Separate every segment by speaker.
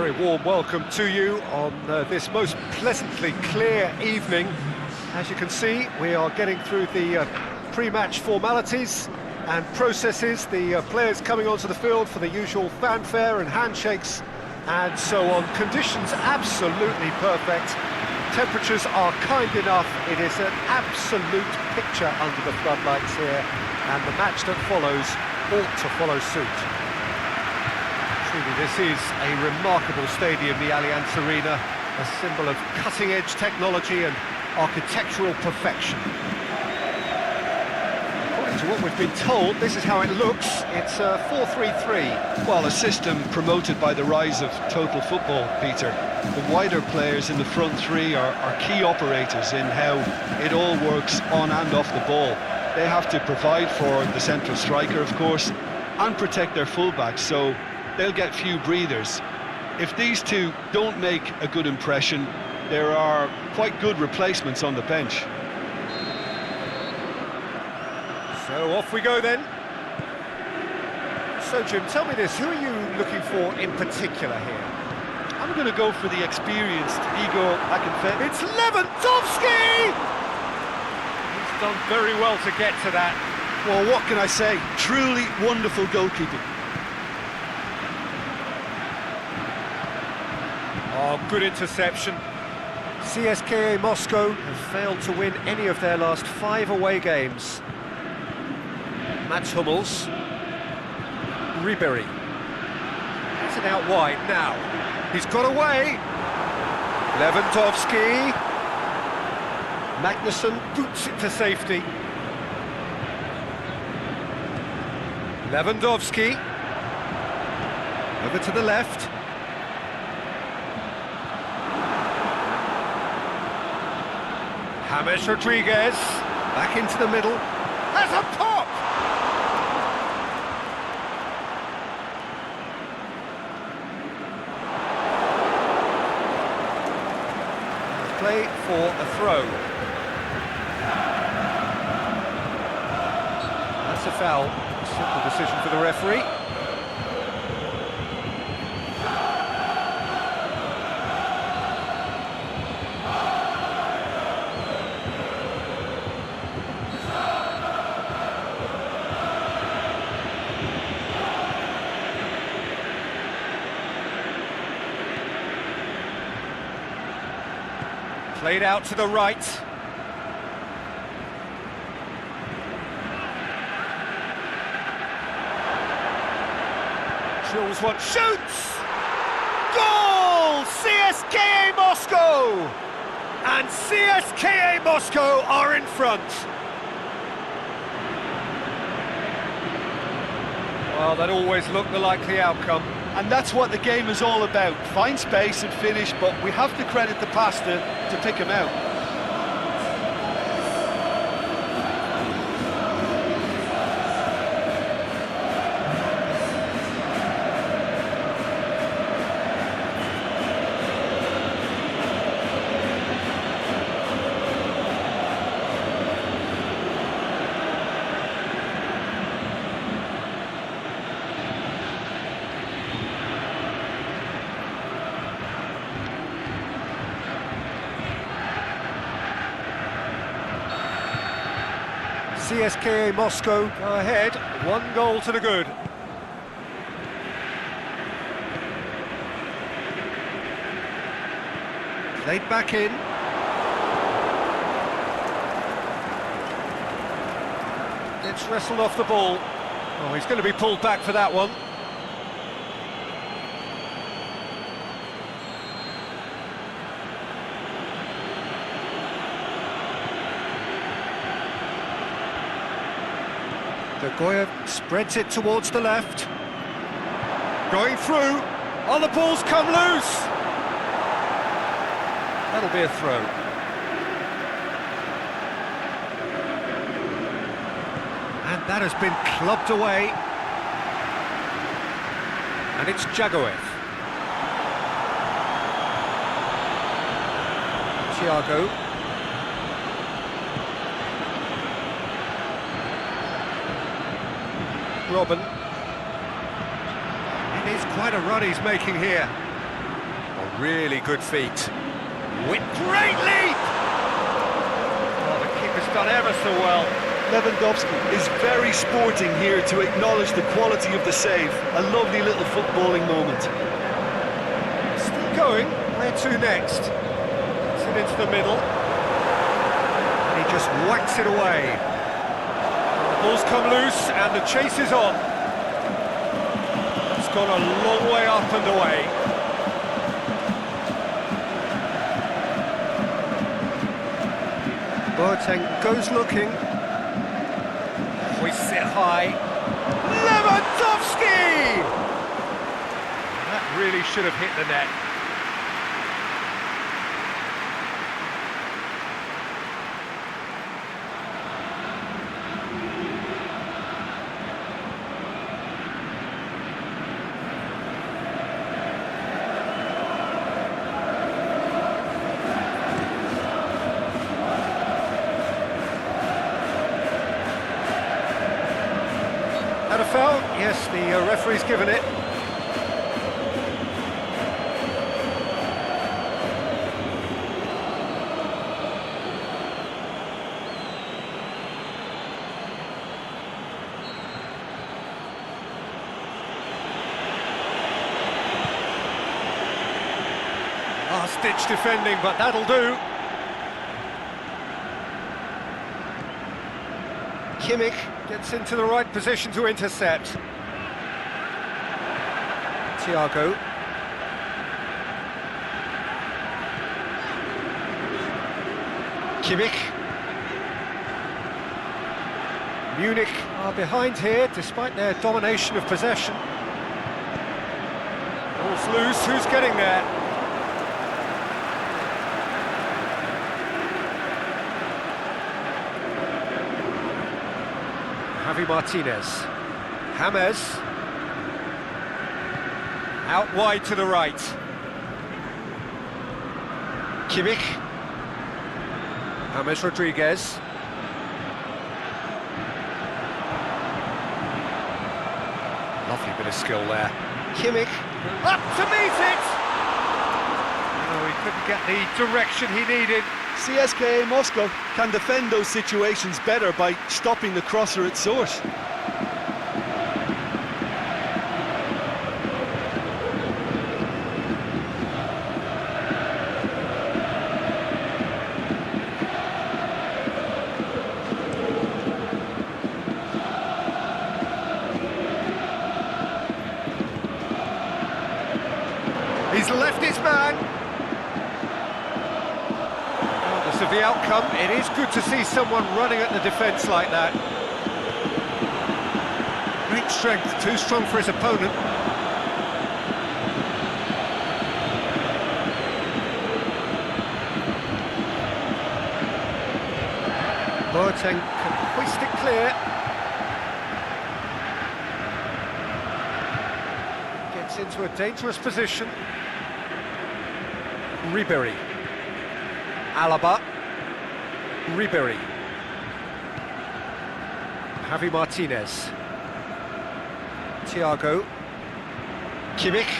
Speaker 1: Very warm welcome to you on this most pleasantly clear evening. As you can see, we are getting through the pre-match formalities and processes, the players coming onto the field for the usual fanfare and handshakes and so on. Conditions absolutely perfect. Temperatures are kind enough. It is an absolute picture under the floodlights here, and the match that follows ought to follow suit. Truly, this is a remarkable stadium, the Allianz Arena, a symbol of cutting-edge technology and architectural perfection. According to what we've been told, this is how it looks. It's 4-3-3.
Speaker 2: Well, a system promoted by the rise of total football, Peter. The wider players in the front three are key operators in how it all works on and off the ball. They have to provide for the central striker, of course, and protect their fullbacks, so they'll get few breathers. If these two don't make a good impression, there are quite good replacements on the bench.
Speaker 1: So off we go then. So Jim, tell me this, who are you looking for in particular here?
Speaker 2: I'm going to go for the experienced Igor Akinfe.
Speaker 1: It's Lewandowski! He's done very well to get to that.
Speaker 2: Well, what can I say? Truly wonderful goalkeeping.
Speaker 1: Oh, good interception. Cska Moscow have failed to win any of their last 5 away games. Mats Hummels. Ribery. That's it out wide now. He's got away. Lewandowski. Magnussen boots it to safety. Lewandowski. Over to the left. James Rodriguez, back into the middle, has a pop! Play for a throw. That's a foul. Simple decision for the referee. Played out to the right. Drills one, shoots! Goal! CSKA Moscow! And CSKA Moscow are in front. Well, that always looked the likely outcome.
Speaker 2: And that's what the game is all about. Find space and finish, but we have to credit the passer to pick him out.
Speaker 1: CSKA Moscow go ahead, 1 goal to the good. Played back in. It's wrestled off the ball. Oh, he's going to be pulled back for that one. Goya spreads it towards the left. Going through. Oh, the ball's come loose. That'll be a throw. And that has been clubbed away. And it's Jagoev. Thiago. Robin. It is quite a run he's making here. Really good feet. With great leap! Oh, the keeper's done ever so well.
Speaker 2: Lewandowski is very sporting here to acknowledge the quality of the save. A lovely little footballing moment.
Speaker 1: Still going. Where to next? It's it into the middle. And he just whacks it away. The ball's come loose and the chase is on. It's gone a long way up and away. Boateng goes looking. Hoists it high. Lewandowski! That really should have hit the net. Had a foul? Yes, the referee's given it. Last-ditch defending, but that'll do. Kimmich gets into the right position to intercept. Thiago. Kimmich. Munich are behind here, despite their domination of possession. Ball's loose, who's getting there? Javi Martinez. James. Out wide to the right. Kimmich. James Rodriguez. Lovely bit of skill there. Kimmich. Up to meet it! Oh, he couldn't get the direction he needed.
Speaker 2: Cska Moscow can defend those situations better by stopping the crosser at source.
Speaker 1: He's left his man. Regardless of the outcome, it is good to see someone running at the defence like that. Great strength, too strong for his opponent. Boateng can hoist it clear. Gets into a dangerous position. Ribery. Alaba. Ribery. Javi Martinez. Thiago. Kimmich.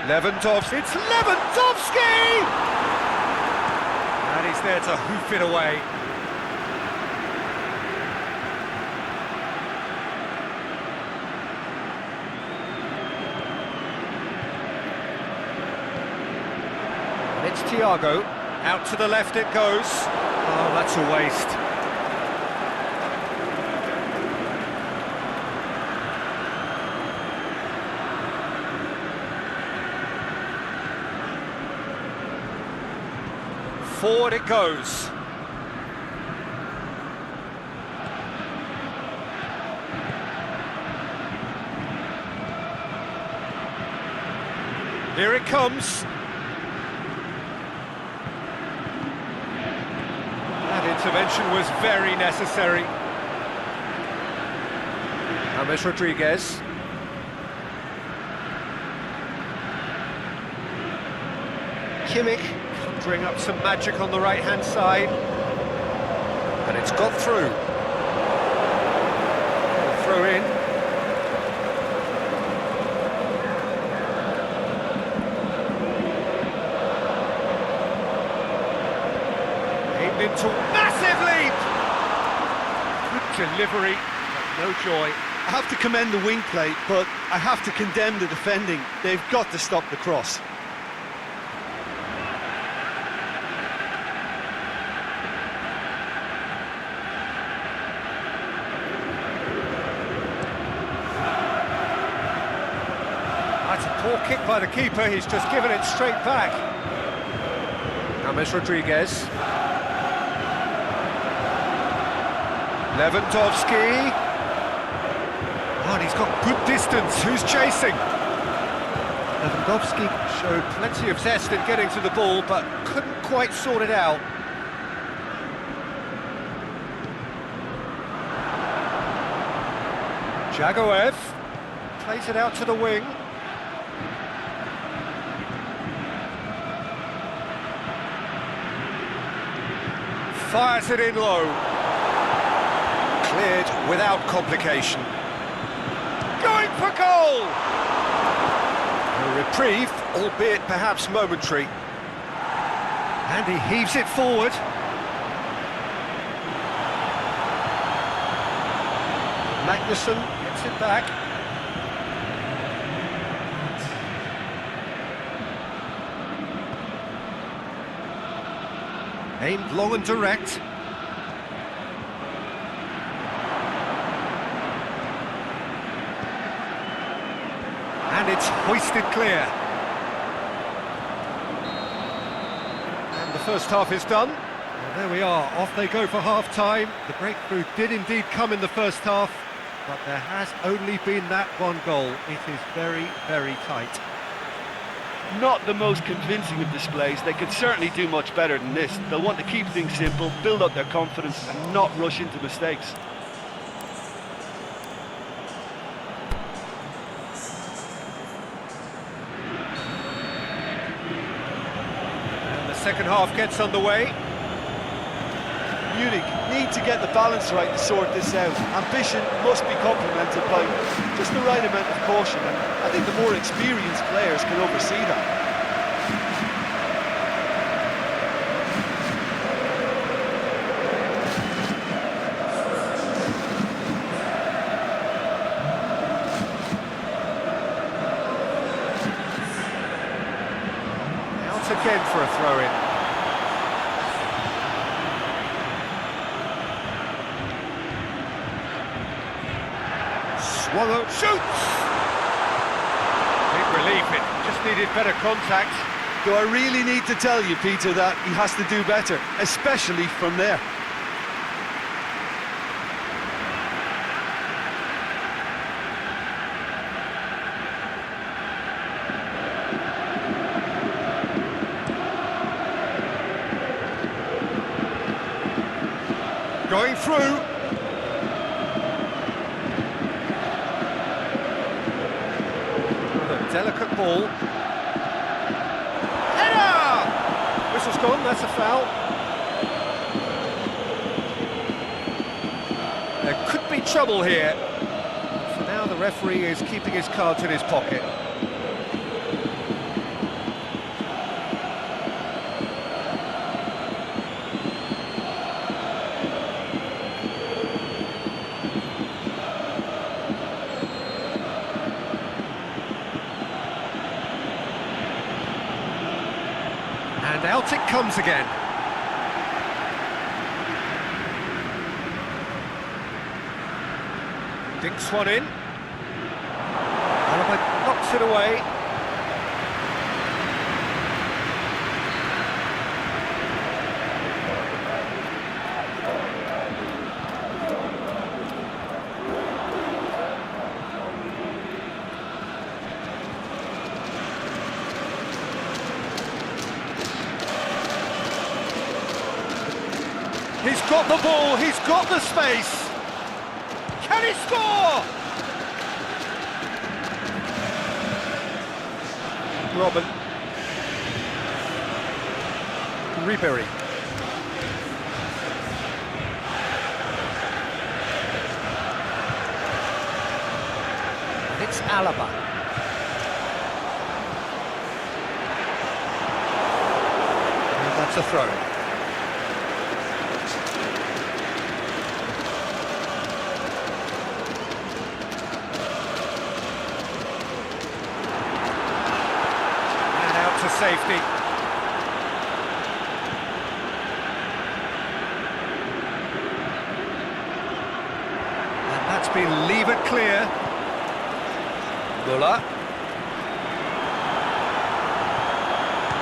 Speaker 1: Lewandowski. It's Lewandowski! And he's there to hoof it away. It's Thiago, out to the left it goes. Oh, that's a waste. Forward it goes. Here it comes. Intervention was very necessary. James Rodriguez. Kimmich conjuring up some magic on the right-hand side. And it's got through. Throw in. delivery, but no joy.
Speaker 2: I have to commend the wing play, but I have to condemn the defending. They've got to stop the cross.
Speaker 1: That's a poor kick by the keeper, he's just given it straight back. James Rodriguez. Lewandowski. Oh, and he's got good distance. Who's chasing? Lewandowski showed plenty of zest in getting to the ball, but couldn't quite sort it out. Jagoev plays it out to the wing. Fires it in low. Cleared without complication. Going for goal! A reprieve, albeit perhaps momentary. And he heaves it forward. Magnussen gets it back. Aimed long and direct. And it's hoisted clear. And the first half is done. Well, there we are, off they go for half-time. The breakthrough did indeed come in the first half, but there has only been that one goal. It is very, very tight.
Speaker 2: Not the most convincing of displays. They could certainly do much better than this. They'll want to keep things simple, build up their confidence and not rush into mistakes.
Speaker 1: And the second half gets underway.
Speaker 2: Munich need to get the balance right to sort this out. Ambition must be complemented by just the right amount of caution, and I think the more experienced players can oversee that.
Speaker 1: Out again for a throw-in. Swallow shoots! Big relief, it just needed better contact.
Speaker 2: Do I really need to tell you, Peter, that he has to do better, especially from there?
Speaker 1: Going through. Delicate ball. Header! Whistle's gone, that's a foul. There could be trouble here. For now, the referee is keeping his cards in his pocket. And out it comes again. Dinks one in. Albion knocks it away. He's got the ball, he's got the space. Can he score? Robin. Ribery. It's Alaba. And that's a throw. safety. And that's been levered clear. Muller.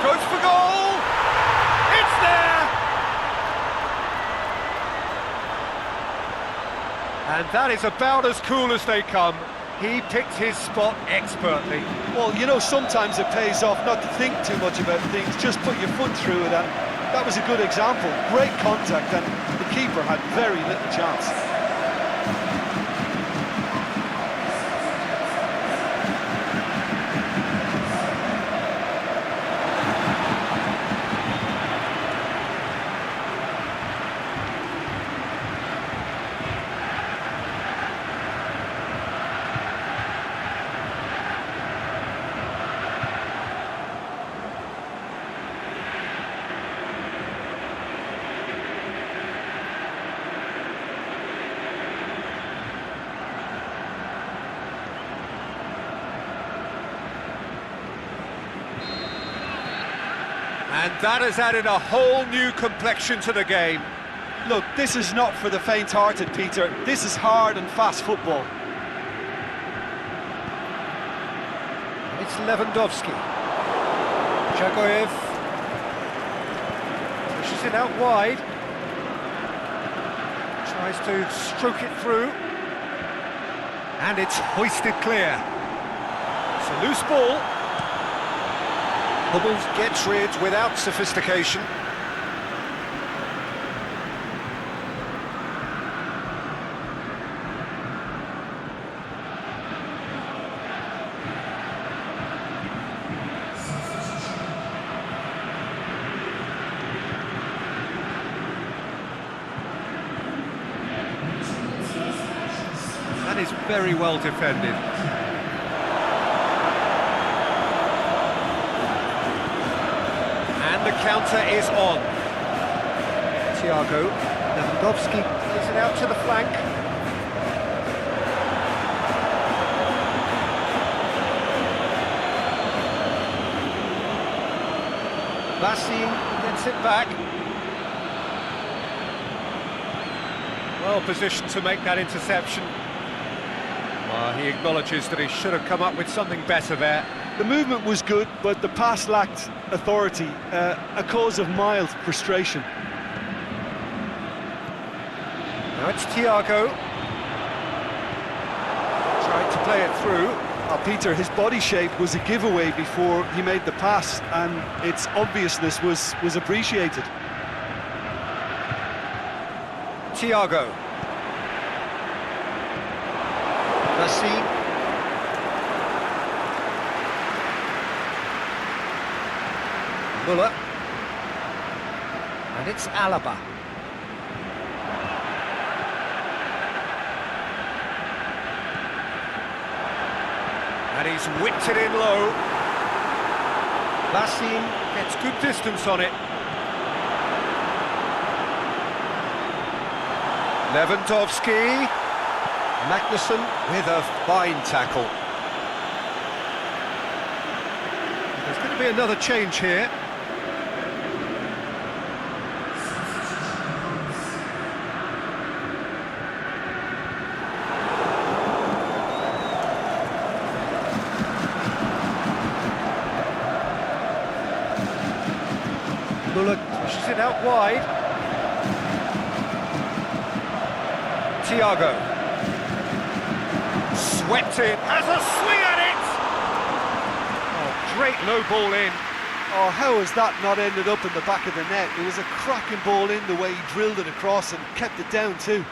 Speaker 1: Goes for goal! It's there! And that is about as cool as they come. He picked his spot expertly.
Speaker 2: Well, you know, sometimes it pays off not to think too much about things, just put your foot through it, and that was a good example. Great contact, and the keeper had very little chance.
Speaker 1: And that has added a whole new complexion to the game.
Speaker 2: Look, this is not for the faint-hearted, Peter. This is hard and fast football.
Speaker 1: It's Lewandowski. Jagoyev pushes it out wide. Tries to stroke it through. And it's hoisted clear. It's a loose ball. Hummels gets rid without sophistication. That is very well defended. And the counter is on. Thiago, Lewandowski plays it out to the flank. Basel gets it back. Well positioned to make that interception. Well, he acknowledges that he should have come up with something better there.
Speaker 2: The movement was good, but the pass lacked authority, a cause of mild frustration.
Speaker 1: Now it's Thiago. Trying to play it through.
Speaker 2: Peter, his body shape was a giveaway before he made the pass, and its obviousness was appreciated.
Speaker 1: Thiago. Basel. Muller. And it's Alaba. And he's whipped it in low. Basel gets good distance on it. Lewandowski. Magnussen with a fine tackle. There's going to be another change here. Muller pushes it out wide. Thiago. Swept in, has a swing at it! Oh, great low ball in.
Speaker 2: Oh, how has that not ended up in the back of the net? It was a cracking ball in, the way he drilled it across and kept it down too.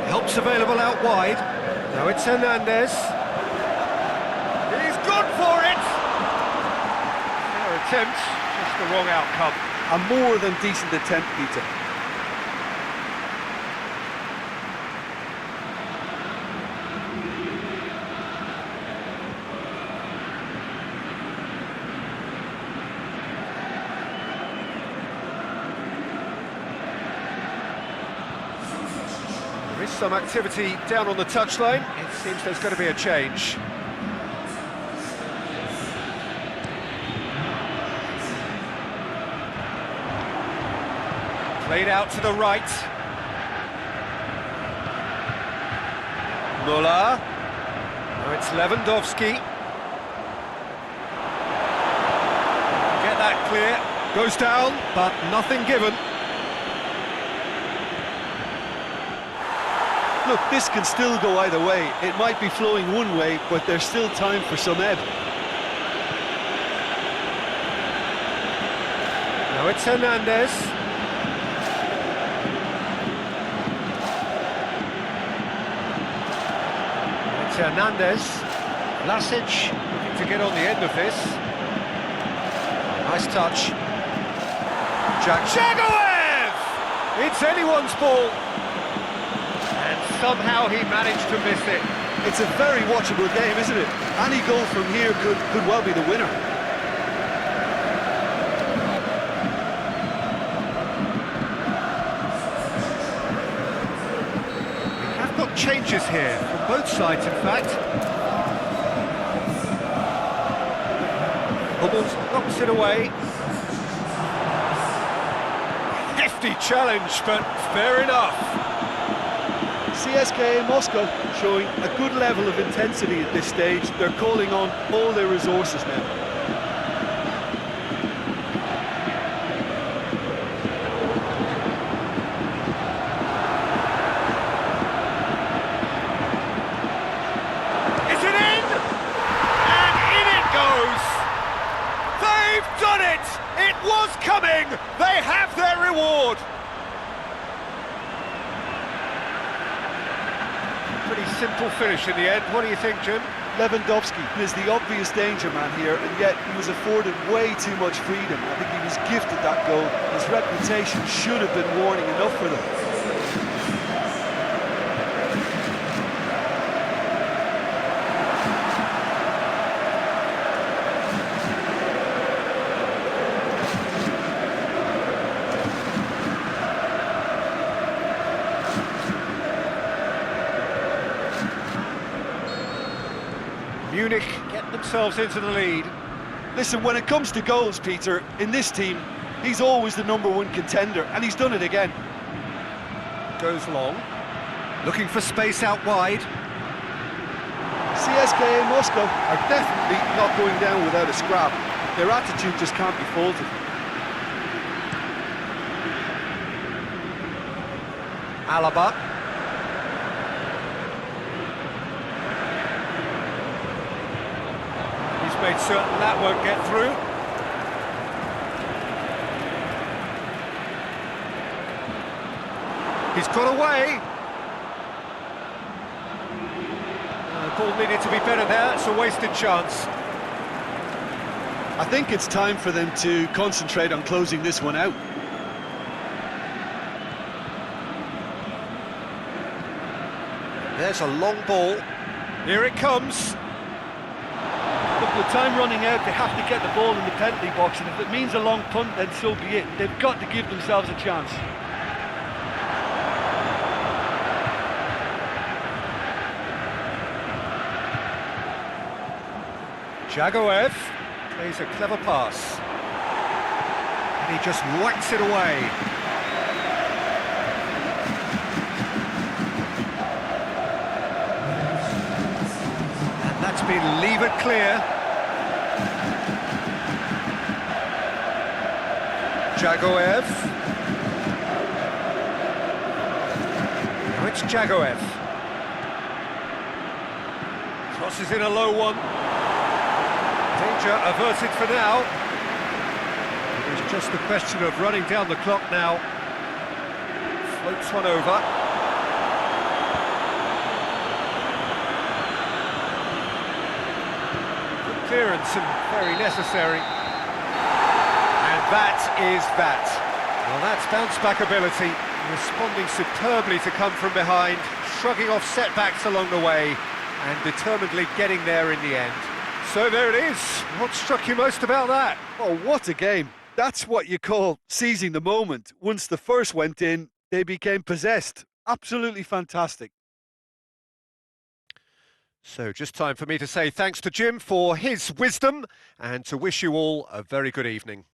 Speaker 1: Help's available out wide. Now it's Hernandez. He's gone for it! Fair attempt, just the wrong outcome.
Speaker 2: A more than decent attempt, Peter.
Speaker 1: Some activity down on the touchline. It seems there's going to be a change. Played out to the right. Muller. Now it's Lewandowski. Get that clear. Goes down, but nothing given.
Speaker 2: Look, this can still go either way. It might be flowing one way, but there's still time for some ebb.
Speaker 1: Now it's Hernandez. It's Hernandez. Vlasic looking to get on the end of this. Nice touch. Jagoev! It's anyone's ball. And somehow he managed to miss it.
Speaker 2: It's a very watchable game, isn't it? Any goal from here could well be the winner.
Speaker 1: We have got changes here, from both sides in fact. Hummels knocks it away. Hefty challenge, but fair enough.
Speaker 2: Cska Moscow showing a good level of intensity at this stage. They're calling on all their resources now.
Speaker 1: Is it in? And in it goes! They've done it! It was coming! They have their reward! Pretty simple finish in the end. What do you think, Jim?
Speaker 2: Lewandowski is the obvious danger man here, and yet he was afforded way too much freedom. I think he was gifted that goal. His reputation should have been warning enough for them.
Speaker 1: Munich get themselves into the lead.
Speaker 2: Listen, when it comes to goals, Peter, in this team, he's always the #1 contender, and he's done it again.
Speaker 1: Goes long. Looking for space out wide.
Speaker 2: Cska Moscow are definitely not going down without a scrap. Their attitude just can't be faulted.
Speaker 1: Alaba. He's made certain that won't get through. He's got away. The ball needed to be better there. It's a wasted chance.
Speaker 2: I think it's time for them to concentrate on closing this one out.
Speaker 1: There's a long ball. Here it comes.
Speaker 3: Look, with time running out, they have to get the ball in the penalty box, and if it means a long punt, then so be it. They've got to give themselves a chance.
Speaker 1: Jagoev plays a clever pass. And he just whacks it away. And that's been levered clear. Jagoev. Now it's Jagoev. Crosses in a low one. Danger averted for now. It's just a question of running down the clock now. Floats one over. Good clearance and very necessary. And that is that. Well, that's bounce-back ability, responding superbly to come from behind, shrugging off setbacks along the way, and determinedly getting there in the end. So there it is. What struck you most about that?
Speaker 2: Oh, what a game. That's what you call seizing the moment. Once the first went in, they became possessed.
Speaker 3: Absolutely fantastic.
Speaker 1: So just time for me to say thanks to Jim for his wisdom and to wish you all a very good evening.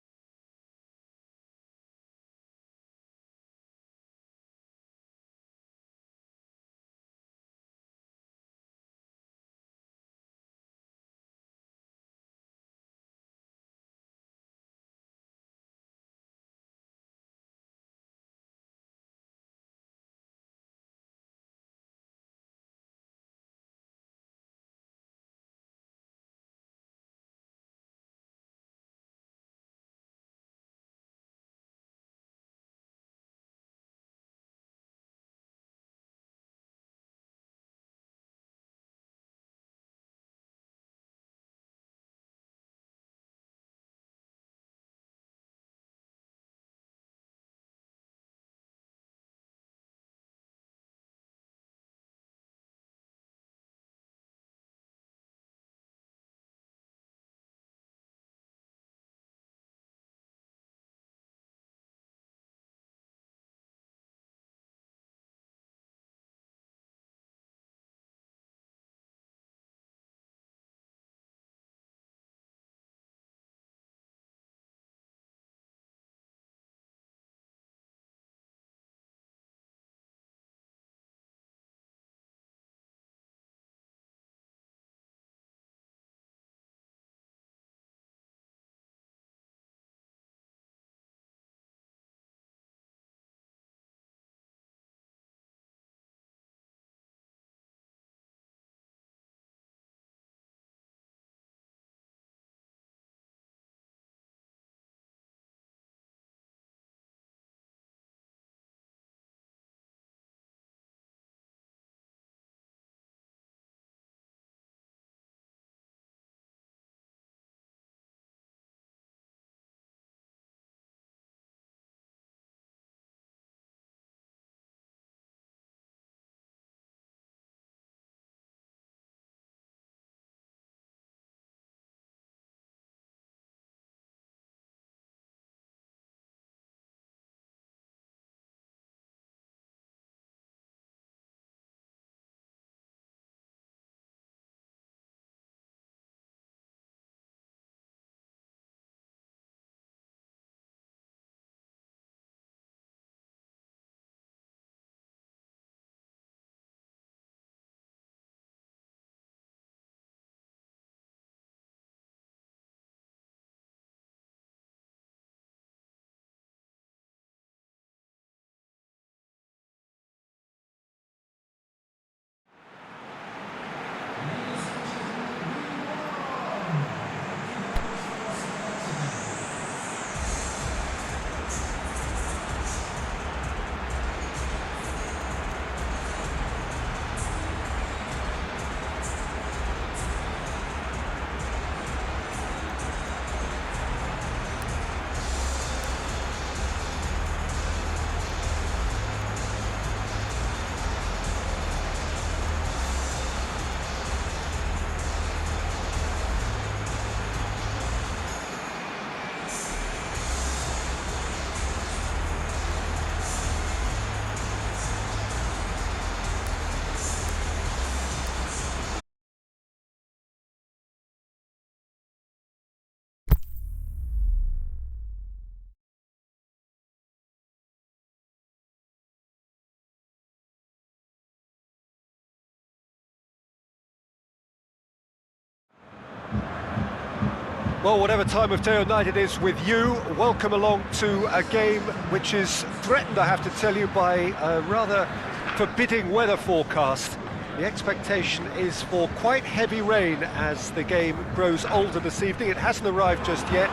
Speaker 1: Well, whatever time of day or night it is with you, welcome along to a game which is threatened, I have to tell you, by a rather forbidding weather forecast. The expectation is for quite heavy rain as the game grows older this evening. It hasn't arrived just yet,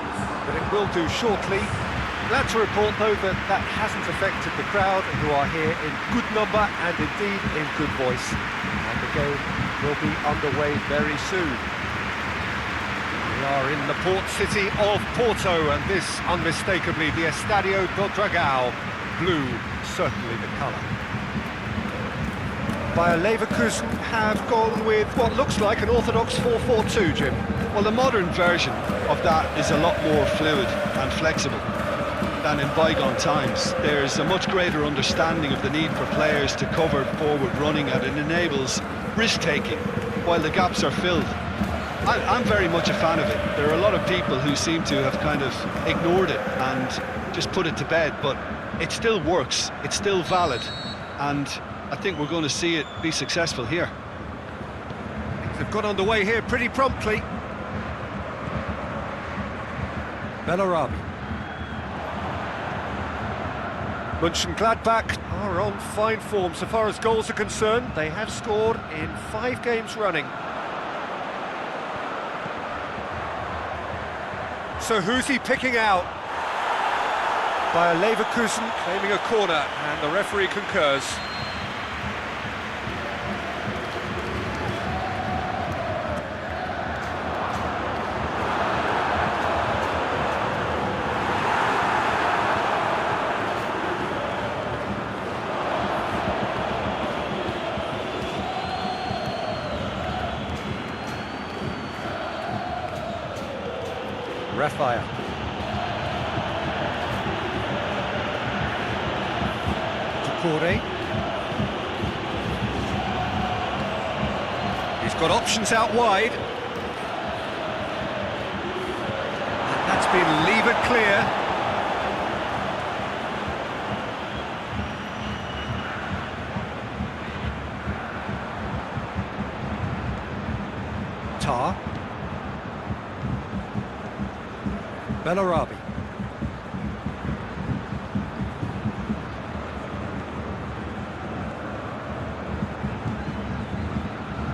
Speaker 1: but it will do shortly. Glad to report, though, that that hasn't affected the crowd, who are here in good number and indeed in good voice. And the game will be underway very soon. We are in the port city of Porto, and this, unmistakably, the Estadio do Dragão. Blue, certainly the colour. Bayern Leverkusen have gone with what looks like an orthodox 4-4-2, Jim.
Speaker 2: Well, the modern version of that is a lot more fluid and flexible. than in bygone times. There's a much greater understanding of the need for players to cover forward running, and it enables risk-taking while the gaps are filled. I'm very much a fan of it. There are a lot of people who seem to have kind of ignored it and just put it to bed, but it still works, it's still valid, and I think we're going to see it be successful here.
Speaker 1: They've got underway here pretty promptly. Bellarabi. Monchengladbach are on fine form so far as goals are concerned. They have scored in 5 games running. So who's he picking out? Bayer Leverkusen claiming a corner, and the referee concurs. Raphael. Ducouré. He's got options out wide. And that's been levered clear. Tar. Bellarabi.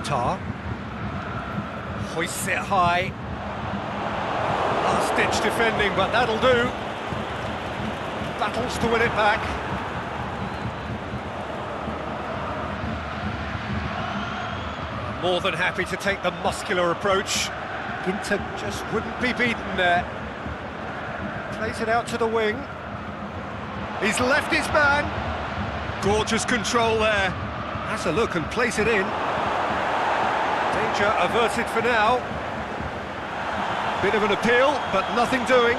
Speaker 1: Tar. Hoists it high. Last-ditch defending, but that'll do. Battles to win it back. More than happy to take the muscular approach. Ginter just wouldn't be beaten there. Plays it out to the wing. He's left his man. Gorgeous control there. Has a look and plays it in. Danger averted for now. Bit of an appeal, but nothing doing.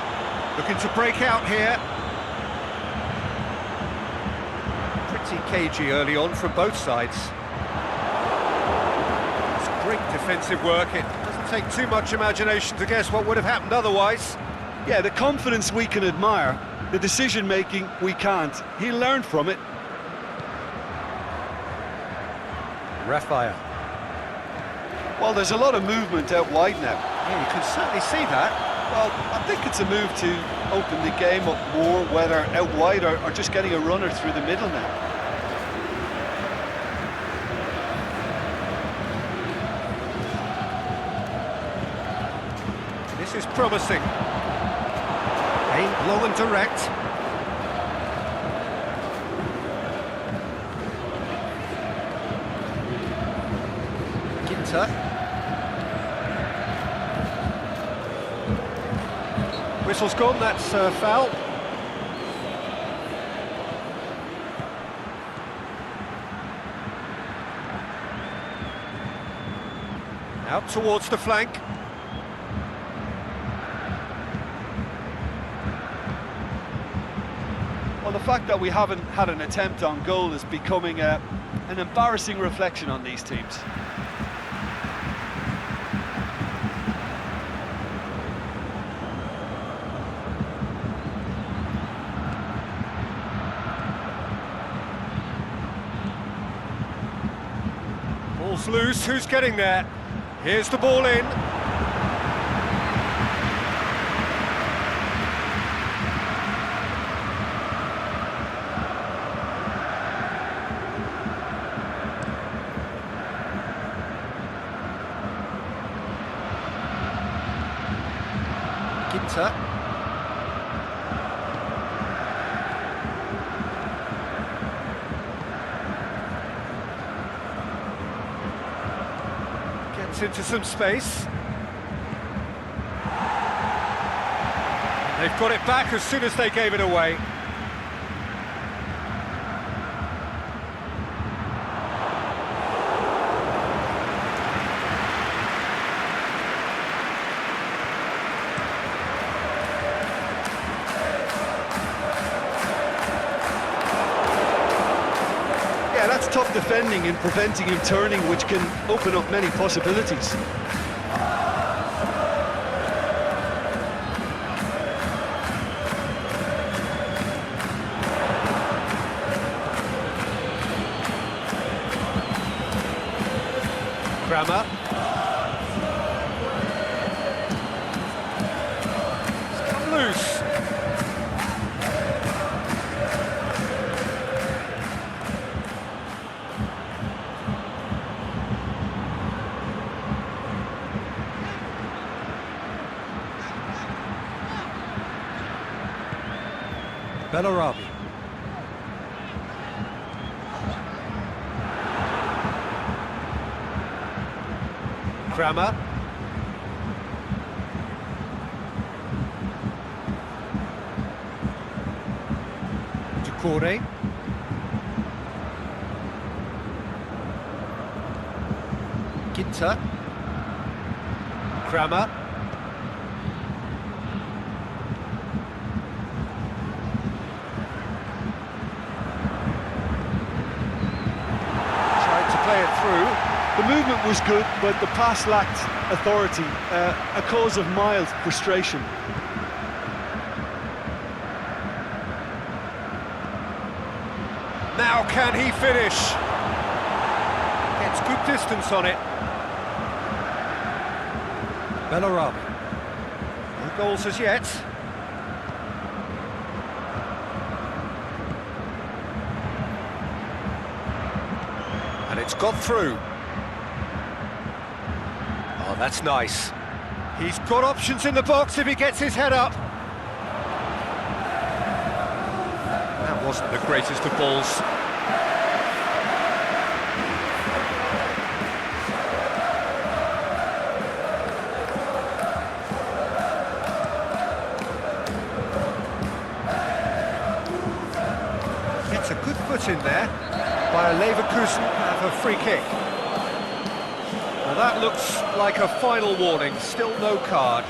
Speaker 1: Looking to break out here. Pretty cagey early on from both sides. It's great defensive work. It doesn't take too much imagination to guess what would have happened otherwise.
Speaker 2: Yeah, the confidence we can admire, the decision-making we can't. He learned from it.
Speaker 1: Raphael.
Speaker 2: Well, there's a lot of movement out wide now.
Speaker 1: Yeah, you can certainly see that.
Speaker 2: Well, I think it's a move to open the game up more, whether out wide or just getting a runner through the middle now.
Speaker 1: This is promising. Aimed long and direct. Ginter. Whistle's gone, that's foul. Out towards the flank.
Speaker 2: Well, the fact that we haven't had an attempt on goal is becoming an embarrassing reflection on these teams.
Speaker 1: Ball's loose, who's getting there? Here's the ball in. Ginter. Gets into some space. They've got it back as soon as they gave it away.
Speaker 2: It's tough defending and preventing him turning, which can open up many possibilities.
Speaker 1: Kramer. It's come loose. Bellarabi. Kramer. Ducouré. Ginter. Kramer. Tried to play it through.
Speaker 2: The movement was good, but the pass lacked authority, a cause of mild frustration.
Speaker 1: Now can he finish? Gets good distance on it. Bellarabi. No goals as yet. And it's got through. Oh, that's nice. He's got options in the box if he gets his head up. That wasn't the greatest of balls. Gets a good foot in there by a Leverkusen and a free kick. Well, that looks like a final warning, still no card.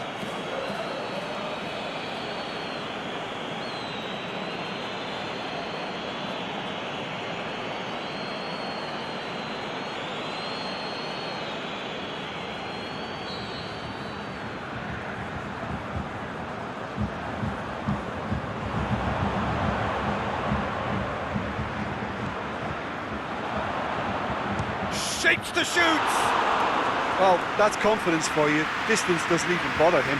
Speaker 1: Shapes to shoot!
Speaker 2: Well, that's confidence for you. Distance doesn't even bother him.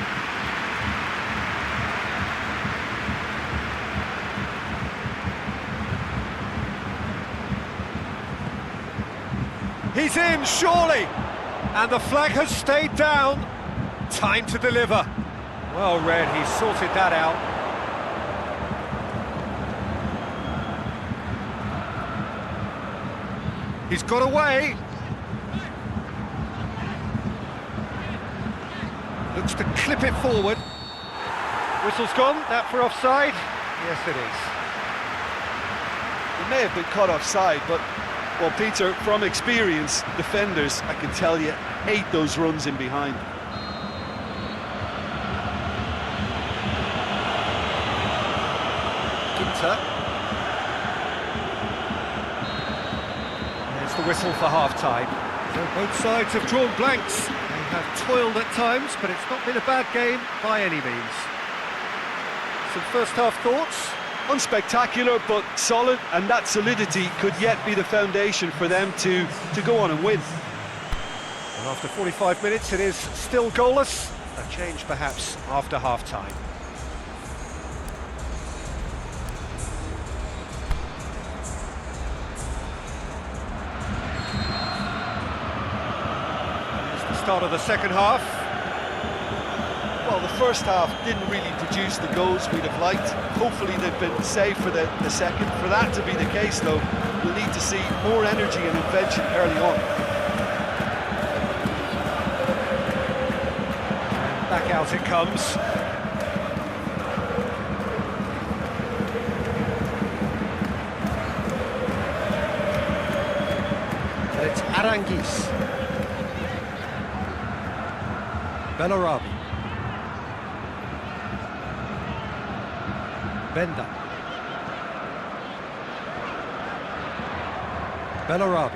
Speaker 1: He's in, surely! And the flag has stayed down. Time to deliver. Well read, he sorted that out. He's got away. Looks to clip it forward. Whistle's gone, that for offside? Yes, it is.
Speaker 2: It may have been caught offside, but, well, Peter, from experience, defenders, I can tell you, hate those runs in behind.
Speaker 1: Ginter. There's the whistle for half-time. So both sides have drawn blanks. They have toiled at times, but it's not been a bad game by any means. Some first-half thoughts?
Speaker 2: Unspectacular, but solid, and that solidity could yet be the foundation for them to go on and win.
Speaker 1: And after 45 minutes, it is still goalless. A change, perhaps, after half-time. Start of the second half.
Speaker 2: Well, the first half didn't really produce the goals we'd have liked. Hopefully they've been saved for the second. For that to be the case, though, we'll need to see more energy and invention early on.
Speaker 1: Back out it comes. And it's Aranguiz. Bellarabi. Benda. Bellarabi.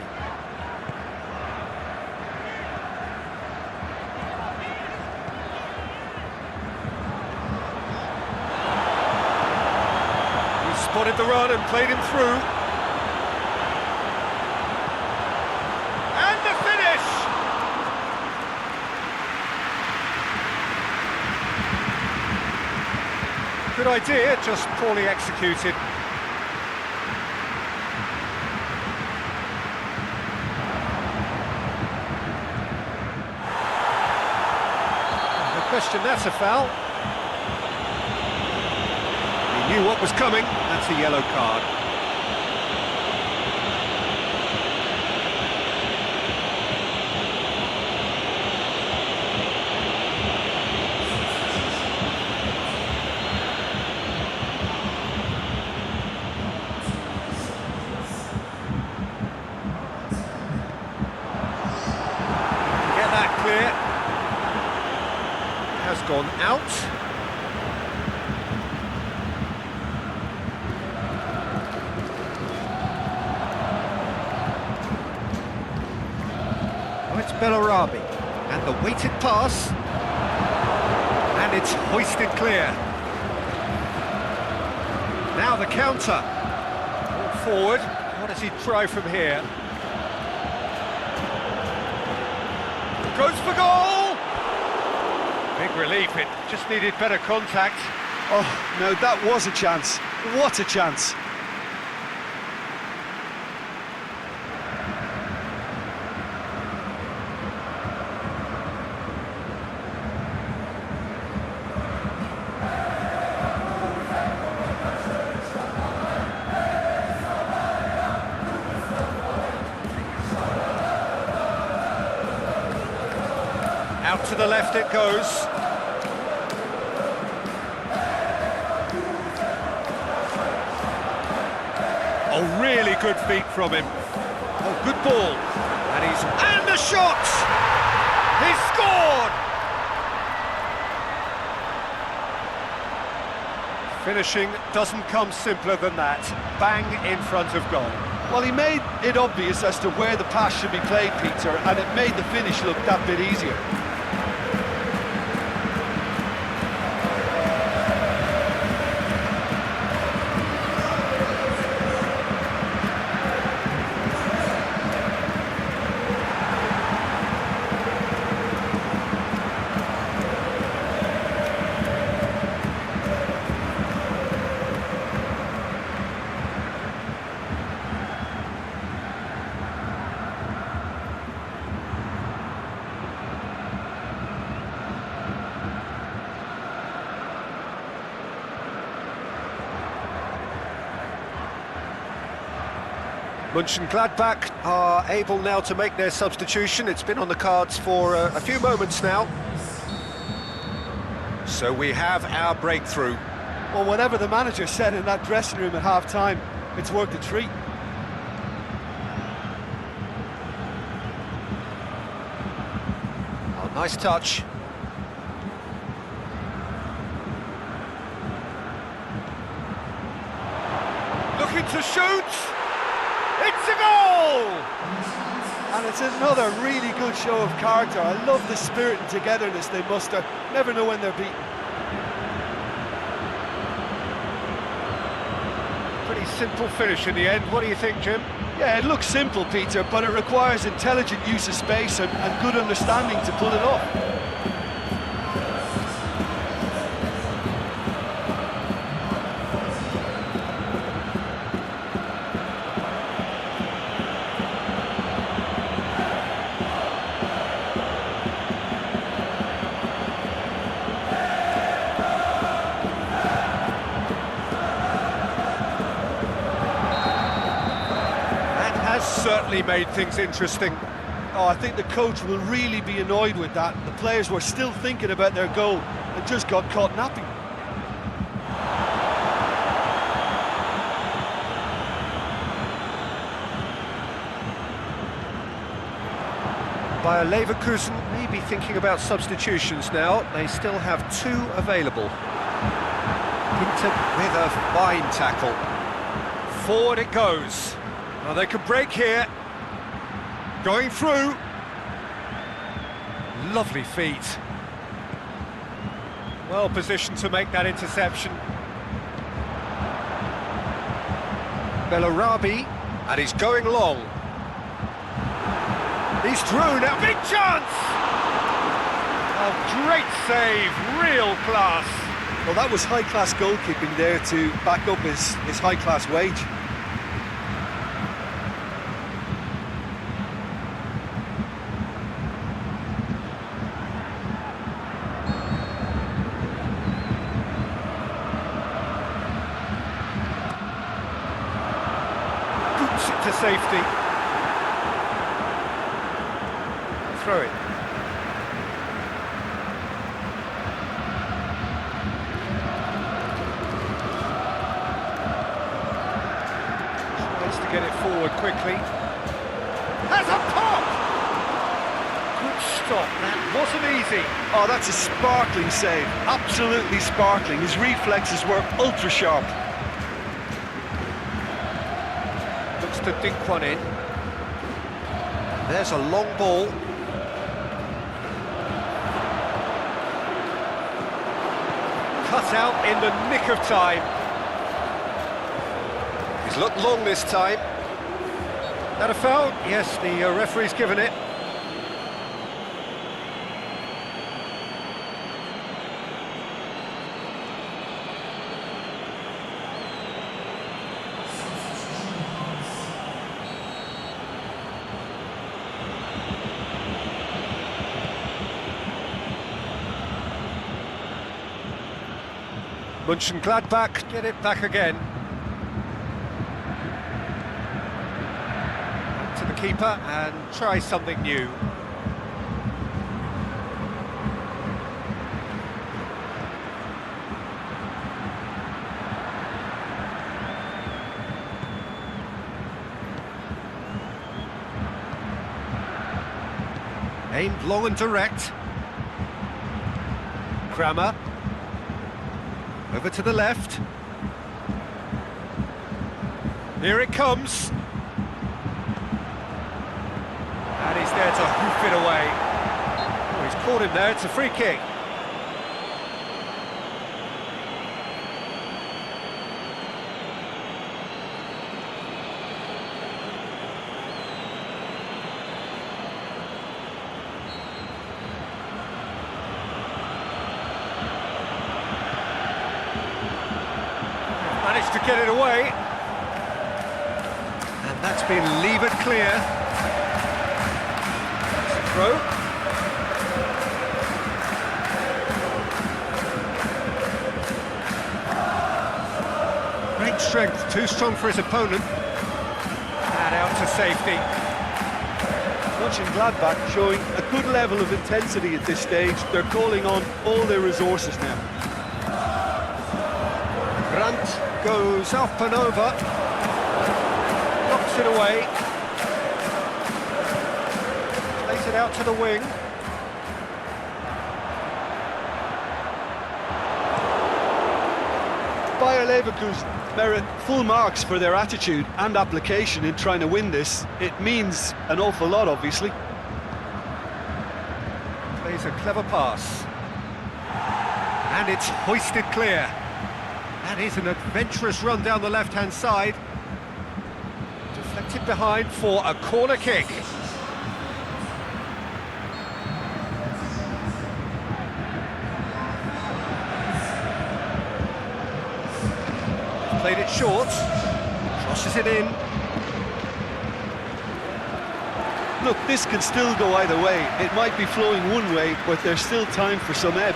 Speaker 1: He spotted the run and played him through. And the finish! Good idea, just poorly executed. Question, that's a foul. He knew what was coming. That's a yellow card. Get that clear. Has gone out. Oh, it's Bellarabi, and the weighted pass, and it's hoisted clear. Now the counter. Ball forward. What does he try from here? Goes for goal! Big relief, it just needed better contact.
Speaker 2: Oh, no, that was a chance. What a chance.
Speaker 1: Out to the left it goes. Oh, really good feet from him. Oh, good ball. And the shot! He scored! Finishing doesn't come simpler than that. Bang in front of goal.
Speaker 2: Well, he made it obvious as to where the pass should be played, Peter, and it made the finish look that bit easier.
Speaker 1: Monchengladbach are able now to make their substitution. It's been on the cards for a few moments now. So we have our breakthrough.
Speaker 3: Well, whatever the manager said in that dressing room at half-time, it's worked a treat.
Speaker 1: Oh, nice touch. Looking to shoot! It's a goal!
Speaker 3: And it's another really good show of character. I love the spirit and togetherness they muster. Never know when they're beaten.
Speaker 1: Pretty simple finish in the end. What do you think, Jim?
Speaker 2: Yeah, it looks simple, Peter, but it requires intelligent use of space and good understanding to pull it off.
Speaker 1: Certainly made things interesting.
Speaker 2: Oh, I think the coach will really be annoyed with that. The players were still thinking about their goal and just got caught napping.
Speaker 1: Bayern Leverkusen may be thinking about substitutions now. They still have two available. Hinton with a fine tackle. Forward it goes. Well, they could break here. Going through. Lovely feet. Well positioned to make that interception. Bellarabi, and he's going long. He's through now, big chance! Oh, great save, real class.
Speaker 2: Well, that was high-class goalkeeping there to back up his high-class wage.
Speaker 1: Boots it to safety. Throw it. Get it forward quickly. Has a pop! Good stop, that wasn't easy.
Speaker 2: Oh, that's a sparkling save, absolutely sparkling. His reflexes were ultra sharp.
Speaker 1: Looks to dink one in. There's a long ball. Cut out in the nick of time. He's looked long this time. That a foul? Yes, the referee's given it. Monchengladbach get it back again. To the keeper and try something new. Aimed long and direct. Kramer. Over to the left. Here it comes. And he's there to hoof it away. Oh, he's caught him there, it's a free kick. Managed to get it away. And that's been levered clear. Throw. Great strength, too strong for his opponent. And out to safety.
Speaker 2: Monchengladbach showing a good level of intensity at this stage. They're calling on all their resources now.
Speaker 1: Brandt goes up and over. Knocks it away. Plays it out to the wing.
Speaker 2: Bayer Leverkusen merit full marks for their attitude and application in trying to win this. It means an awful lot, obviously.
Speaker 1: Plays a clever pass. And it's hoisted clear. That is an adventurous run down the left-hand side. Deflected behind for a corner kick. Played it short. Crosses it in.
Speaker 2: Look, this can still go either way. It might be flowing one way, but there's still time for some ebb.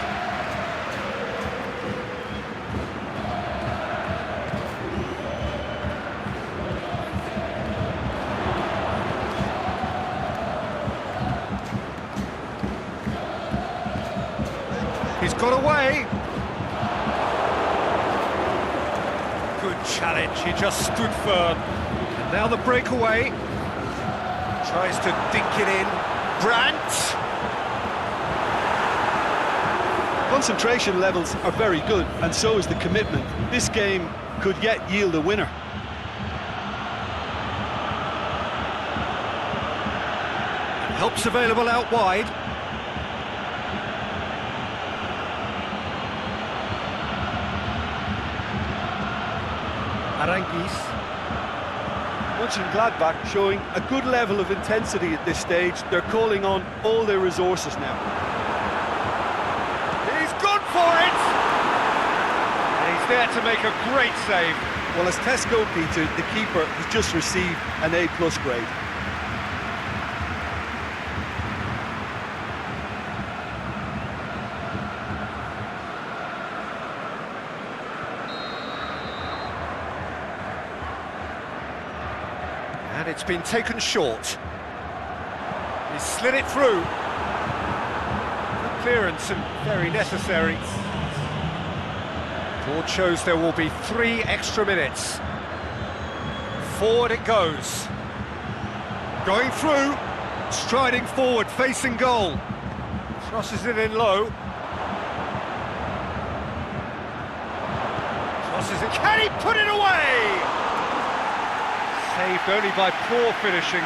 Speaker 1: He's got away. Good challenge, he just stood firm. And now the breakaway. Tries to dink it in. Brandt!
Speaker 2: Concentration levels are very good, and so is the commitment. This game could yet yield a winner.
Speaker 1: Help's available out wide. Aranguiz.
Speaker 3: Monchengladbach showing a good level of intensity at this stage. They're calling on all their resources now.
Speaker 1: He's good for it! And he's there to make a great save.
Speaker 3: Well, as Tesco, Peter, the keeper has just received an A+ grade.
Speaker 1: And it's been taken short. He's slid it through. Good clearance and very necessary. Board shows there will be 3 extra minutes. Forward it goes. Going through. Striding forward, facing goal. Crosses it in low. Crosses it. Can he put it away? Saved only by poor finishing.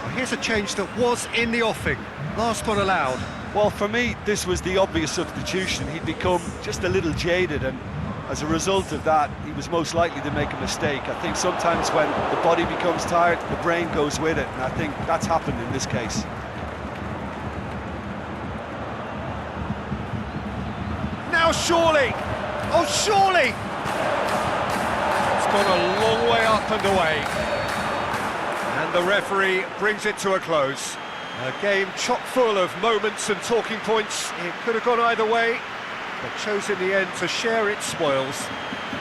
Speaker 1: Well, here's a change that was in the offing. Last one allowed.
Speaker 2: Well, for me, this was the obvious substitution. He'd become just a little jaded, and as a result of that, he was most likely to make a mistake. I think sometimes when the body becomes tired, the brain goes with it, and I think that's happened in this case.
Speaker 1: Now surely! Oh, surely! It's gone a long way up and away. And the referee brings it to a close. A game chock full of moments and talking points. It could have gone either way, but chose in the end to share its spoils.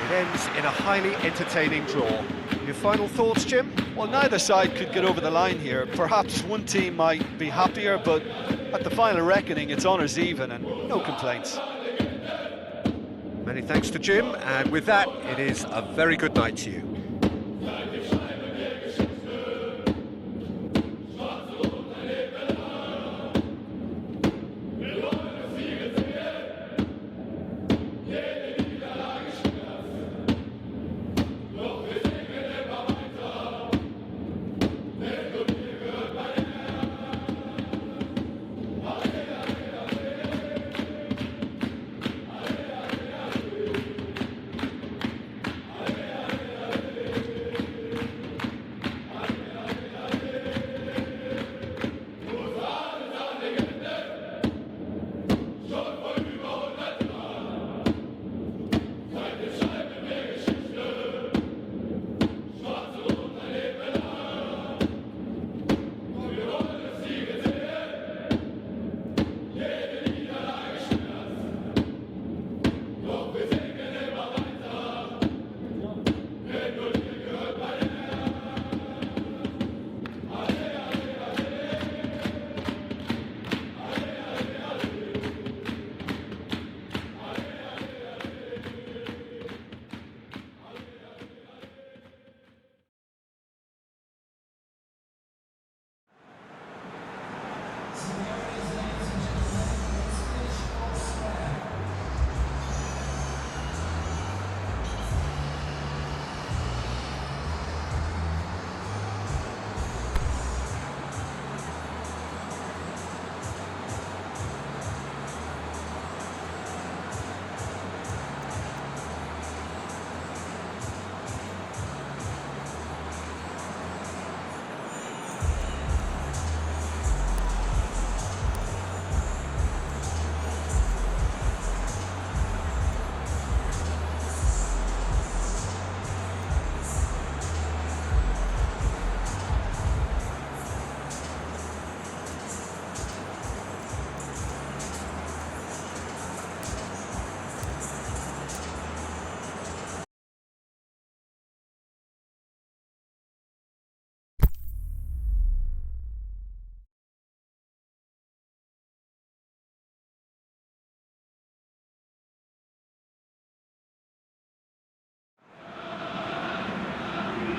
Speaker 1: It ends in a highly entertaining draw. Your final thoughts, Jim?
Speaker 2: Well, neither side could get over the line here. Perhaps one team might be happier, but at the final reckoning, it's honours even and no complaints.
Speaker 1: Many thanks to Jim, and with that, it is a very good night to you.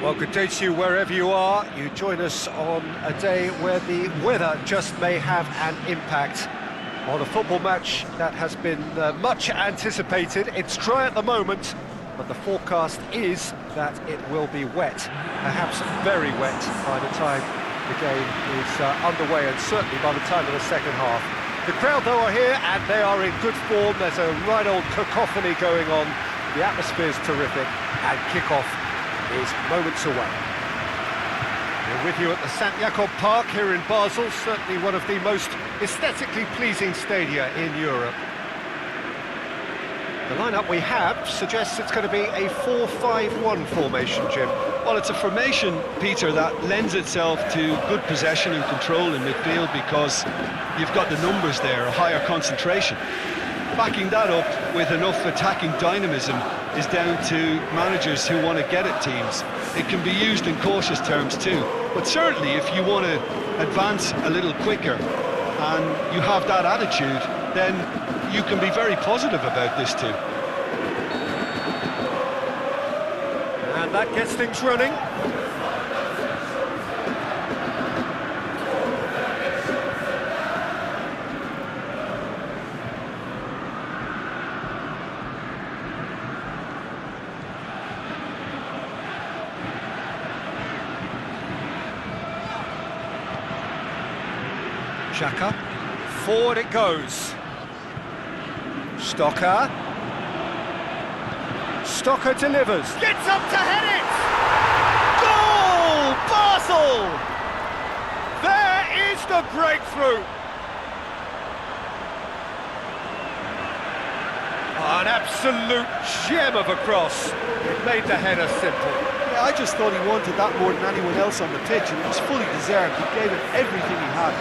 Speaker 1: Well, good day to you wherever you are. You join us on a day where the weather just may have an impact on a football match that has been much anticipated. It's dry at the moment, but the forecast is that it will be wet, perhaps very wet by the time the game is underway, and certainly by the time of the second half. The crowd, though, are here, and they are in good form. There's a right old cacophony going on. The atmosphere's terrific, and kick-off is moments away. We're with you at the St Jakob Park here in Basel, certainly one of the most aesthetically pleasing stadia in Europe. The lineup we have suggests it's going to be a 4-5-1 formation, Jim.
Speaker 2: Well, it's a formation, Peter, that lends itself to good possession and control in midfield because you've got the numbers there, a higher concentration. Backing that up with enough attacking dynamism is down to managers who want to get at teams. It can be used in cautious terms too, but certainly if you want to advance a little quicker and you have that attitude, then you can be very positive about this too.
Speaker 1: And that gets things running. Cska, forward it goes. Cska delivers. Gets up to head it! Goal! Basel! There is the breakthrough! An absolute gem of a cross. It made the header simple.
Speaker 3: Yeah, I just thought he wanted that more than anyone else on the pitch, and it was fully deserved. He gave it everything he had.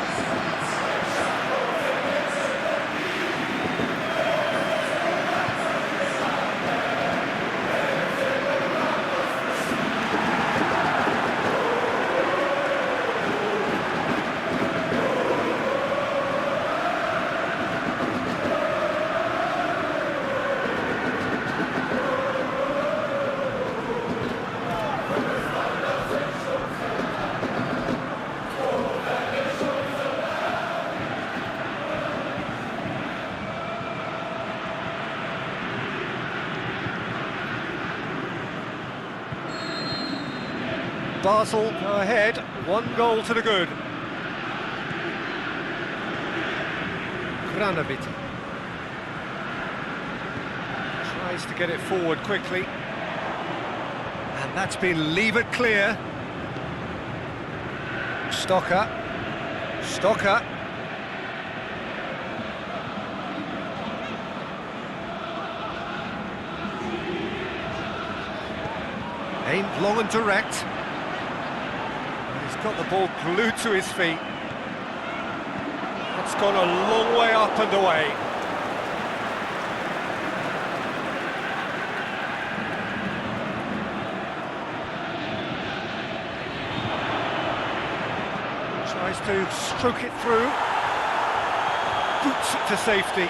Speaker 1: Basel go ahead, 1 goal to the good. Bromwich tries to get it forward quickly, and that's been levered clear. Cska aimed long and direct. He's got the ball glued to his feet. It's gone a long way up and away. Tries to stroke it through. Boots it to safety.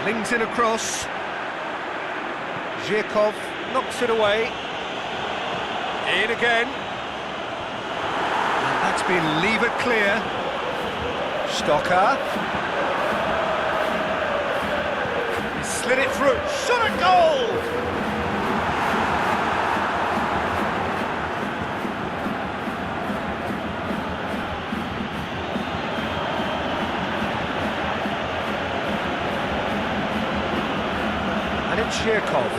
Speaker 1: Flings in across. Zhirkov knocks it away. In again. And that's been levered clear. Cska. He slid it through. Shot at goal! And it's Zhirkov.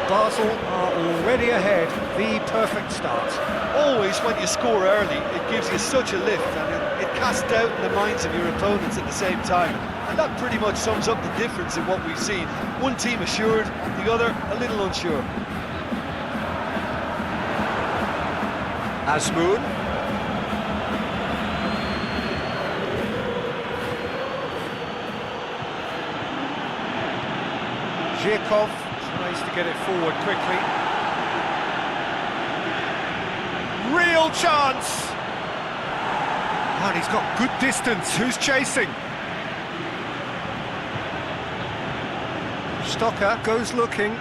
Speaker 1: Basel are already ahead, the perfect start.
Speaker 3: Always when you score early, it gives you such a lift, and it casts doubt in the minds of your opponents at the same time. And that pretty much sums up the difference in what we've seen. One team assured, the other a little unsure.
Speaker 1: Azmoun. Zhirkov tries to get it forward quickly. Real chance! And he's got good distance. Who's chasing? Stocker goes looking.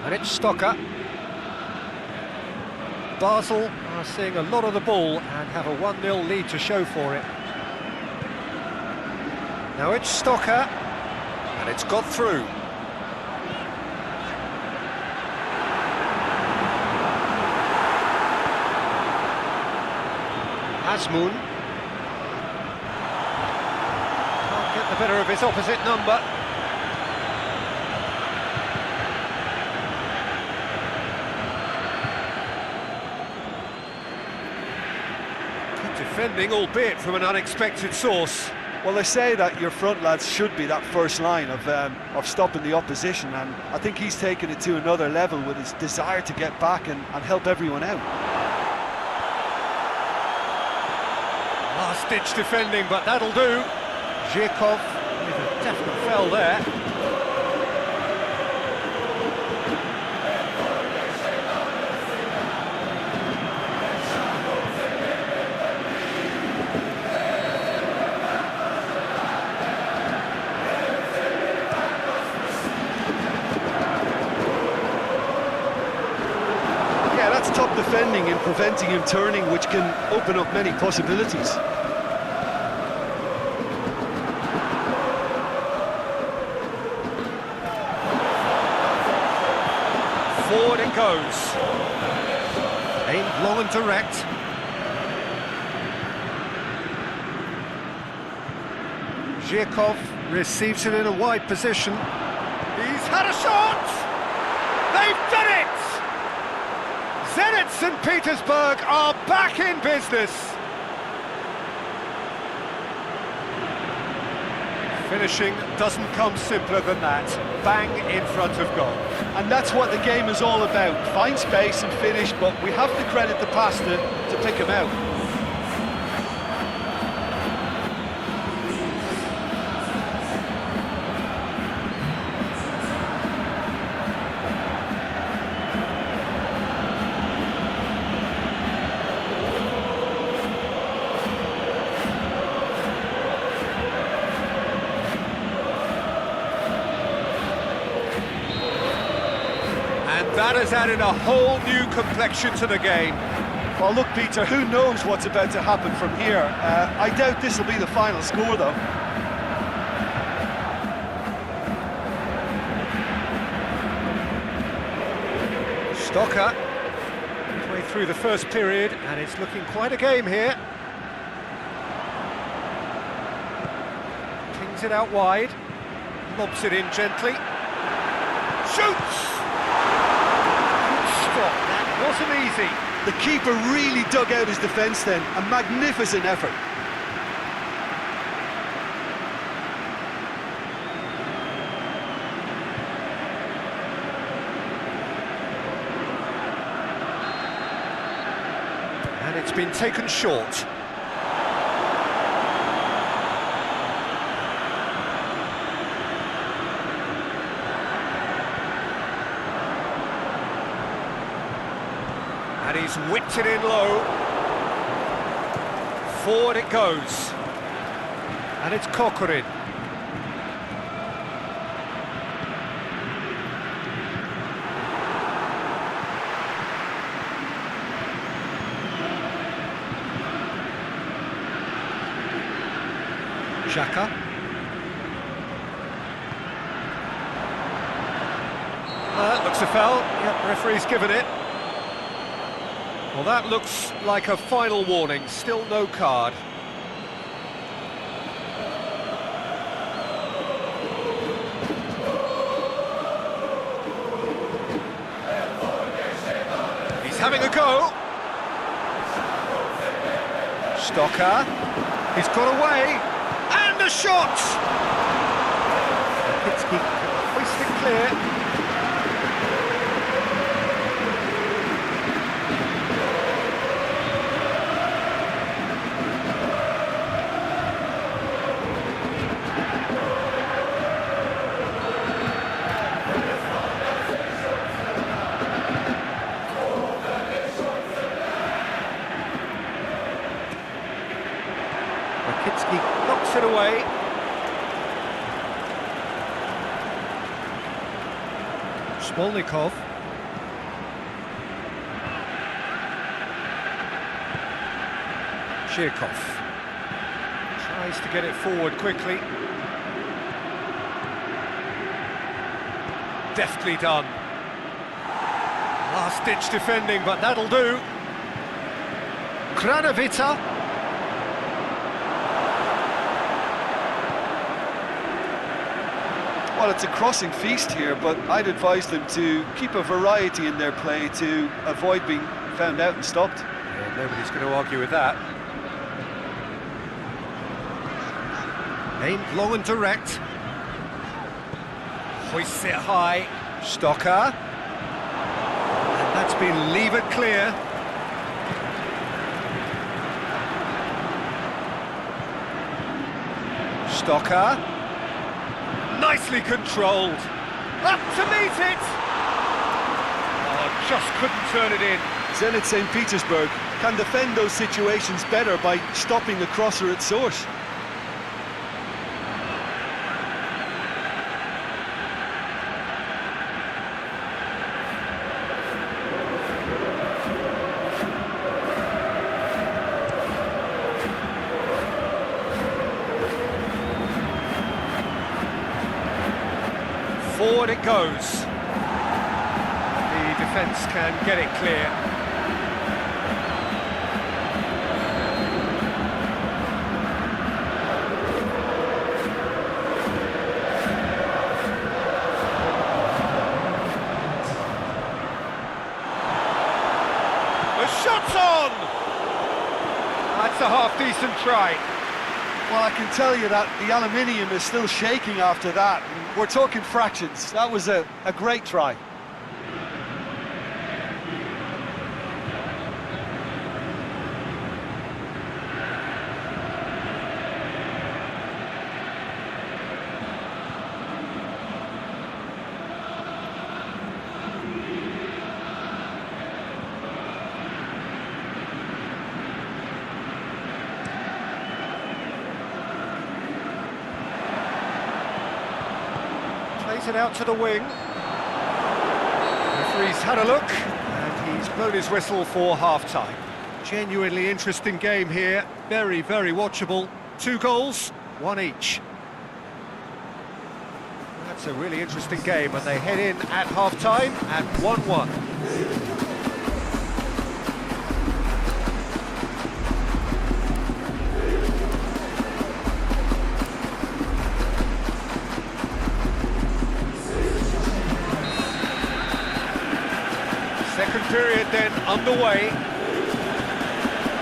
Speaker 1: And it's Stocker. Basel are seeing a lot of the ball and have a 1-0 lead to show for it. Now it's Stocker, and it's got through. Asmoon. Can't get the better of his opposite number. Defending, albeit from an unexpected source.
Speaker 3: Well, they say that your front lads should be that first line of stopping the opposition, and I think he's taken it to another level with his desire to get back and help everyone out.
Speaker 1: Last-ditch defending, but that'll do. Zhirkov with a definite foul there.
Speaker 3: Top defending and preventing him turning, which can open up many possibilities.
Speaker 1: Forward it goes. Aimed long and direct. Zhirkov receives it in a wide position. He's had a shot! They've done it! Zenit St. Petersburg are back in business. Finishing doesn't come simpler than that. Bang in front of goal.
Speaker 3: And that's what the game is all about. Find space and finish, but we have to credit the passer to pick him out.
Speaker 1: That has added a whole new complexion to the game.
Speaker 3: Well, look, Peter, who knows what's about to happen from here? I doubt this will be the final score, though.
Speaker 1: Stocker, midway through the first period, and it's looking quite a game here. Pings it out wide, lobs it in gently, shoots! That wasn't easy.
Speaker 3: The keeper really dug out his defence then. A magnificent effort.
Speaker 1: And it's been taken short. And he's whipped it in low. Forward it goes. And it's Kokorin. Cska. Looks a foul. Yep, referee's given it. Well, that looks like a final warning, still no card. He's having a go. Stocker, he's got away, and a shot! Lipinski hoists it clear. knocks it away. Smolnikov. Chirkov tries to get it forward quickly. Deftly done. Last-ditch defending, but that'll do. Kranovita.
Speaker 2: Well, it's a crossing feast here, but I'd advise them to keep a variety in their play to avoid being found out and stopped.
Speaker 1: Yeah, nobody's going to argue with that. Aimed long and direct. Hoists it high. Stocker. And that's been levered clear. Stocker. Nicely controlled. Up to meet it! Oh, just couldn't turn it in.
Speaker 3: Zenit St. Petersburg can defend those situations better by stopping the crosser at source.
Speaker 1: Forward it goes. The defence can get it clear. The shot's on! That's a half-decent try.
Speaker 3: Well, I can tell you that the aluminium is still shaking after that. We're talking fractions. That was a great try.
Speaker 1: Plays it out to the wing. Referee's had a look, and he's blown his whistle for half-time. Genuinely interesting game here, very, very watchable. 2 goals, 1 each. That's a really interesting game, and they head in at half-time at 1-1. Second period then underway.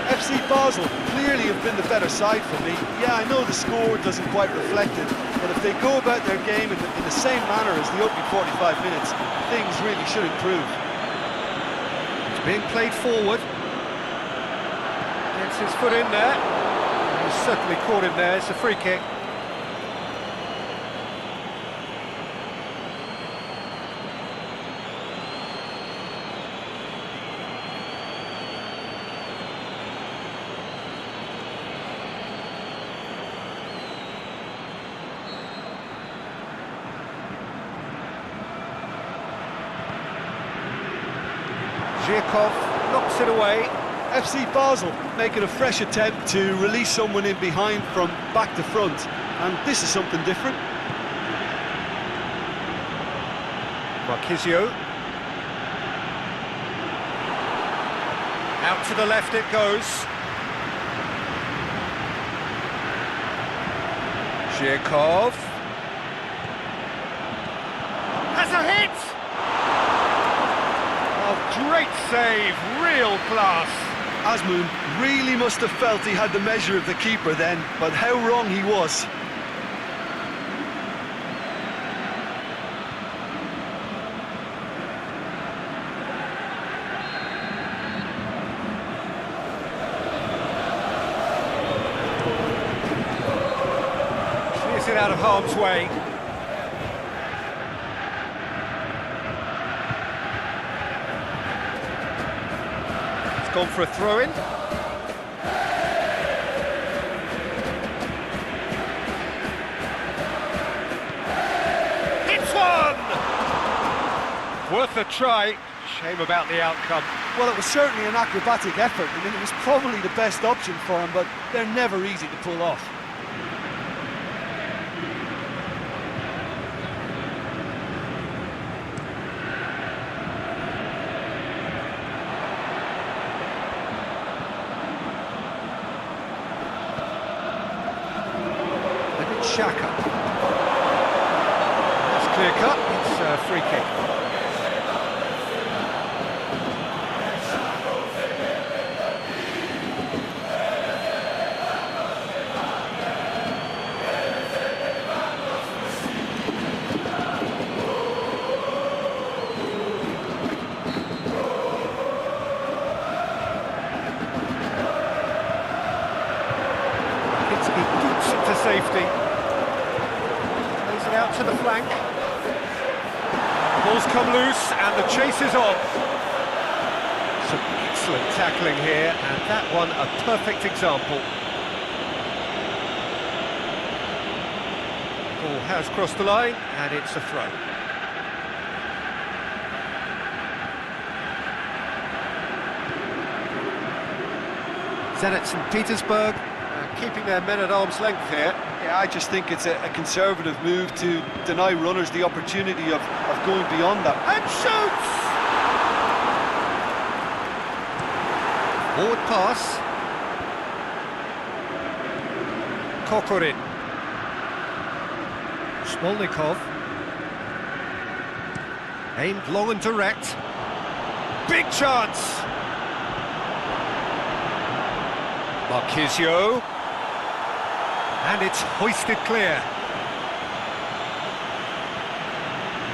Speaker 3: FC Basel clearly have been the better side for me. Yeah, I know the score doesn't quite reflect it, but if they go about their game in the same manner as the opening 45 minutes, things really should improve.
Speaker 1: It's being played forward. Gets his foot in there. He's certainly caught him there. It's a free kick. Zhirkov knocks it away.
Speaker 3: FC Basel making a fresh attempt to release someone in behind from back to front, and this is something different.
Speaker 1: Marquisio. Out to the left it goes. Zhirkov. Has a hit! Great save, real class.
Speaker 3: Azmoun really must have felt he had the measure of the keeper then, but how wrong he was.
Speaker 1: Clears it out of harm's way. Gone for a throw-in. Worth a try. Shame about the outcome.
Speaker 3: Well, it was certainly an acrobatic effort. I mean, it was probably the best option for him, but they're never easy to pull off.
Speaker 1: Cska. That's clear cut. It's a free kick. He boots it to safety. Plays it out to the flank. Ball's come loose and the chase is on. Some excellent tackling here, and that one a perfect example. Ball has crossed the line and it's a throw. Zenit St. Petersburg keeping their men at arm's length here.
Speaker 2: Yeah, I just think it's a conservative move to deny runners the opportunity of going beyond that.
Speaker 1: And shoots! Forward pass. Kokorin. Smolnikov. Aimed long and direct. Big chance! Marquisio. And it's hoisted clear.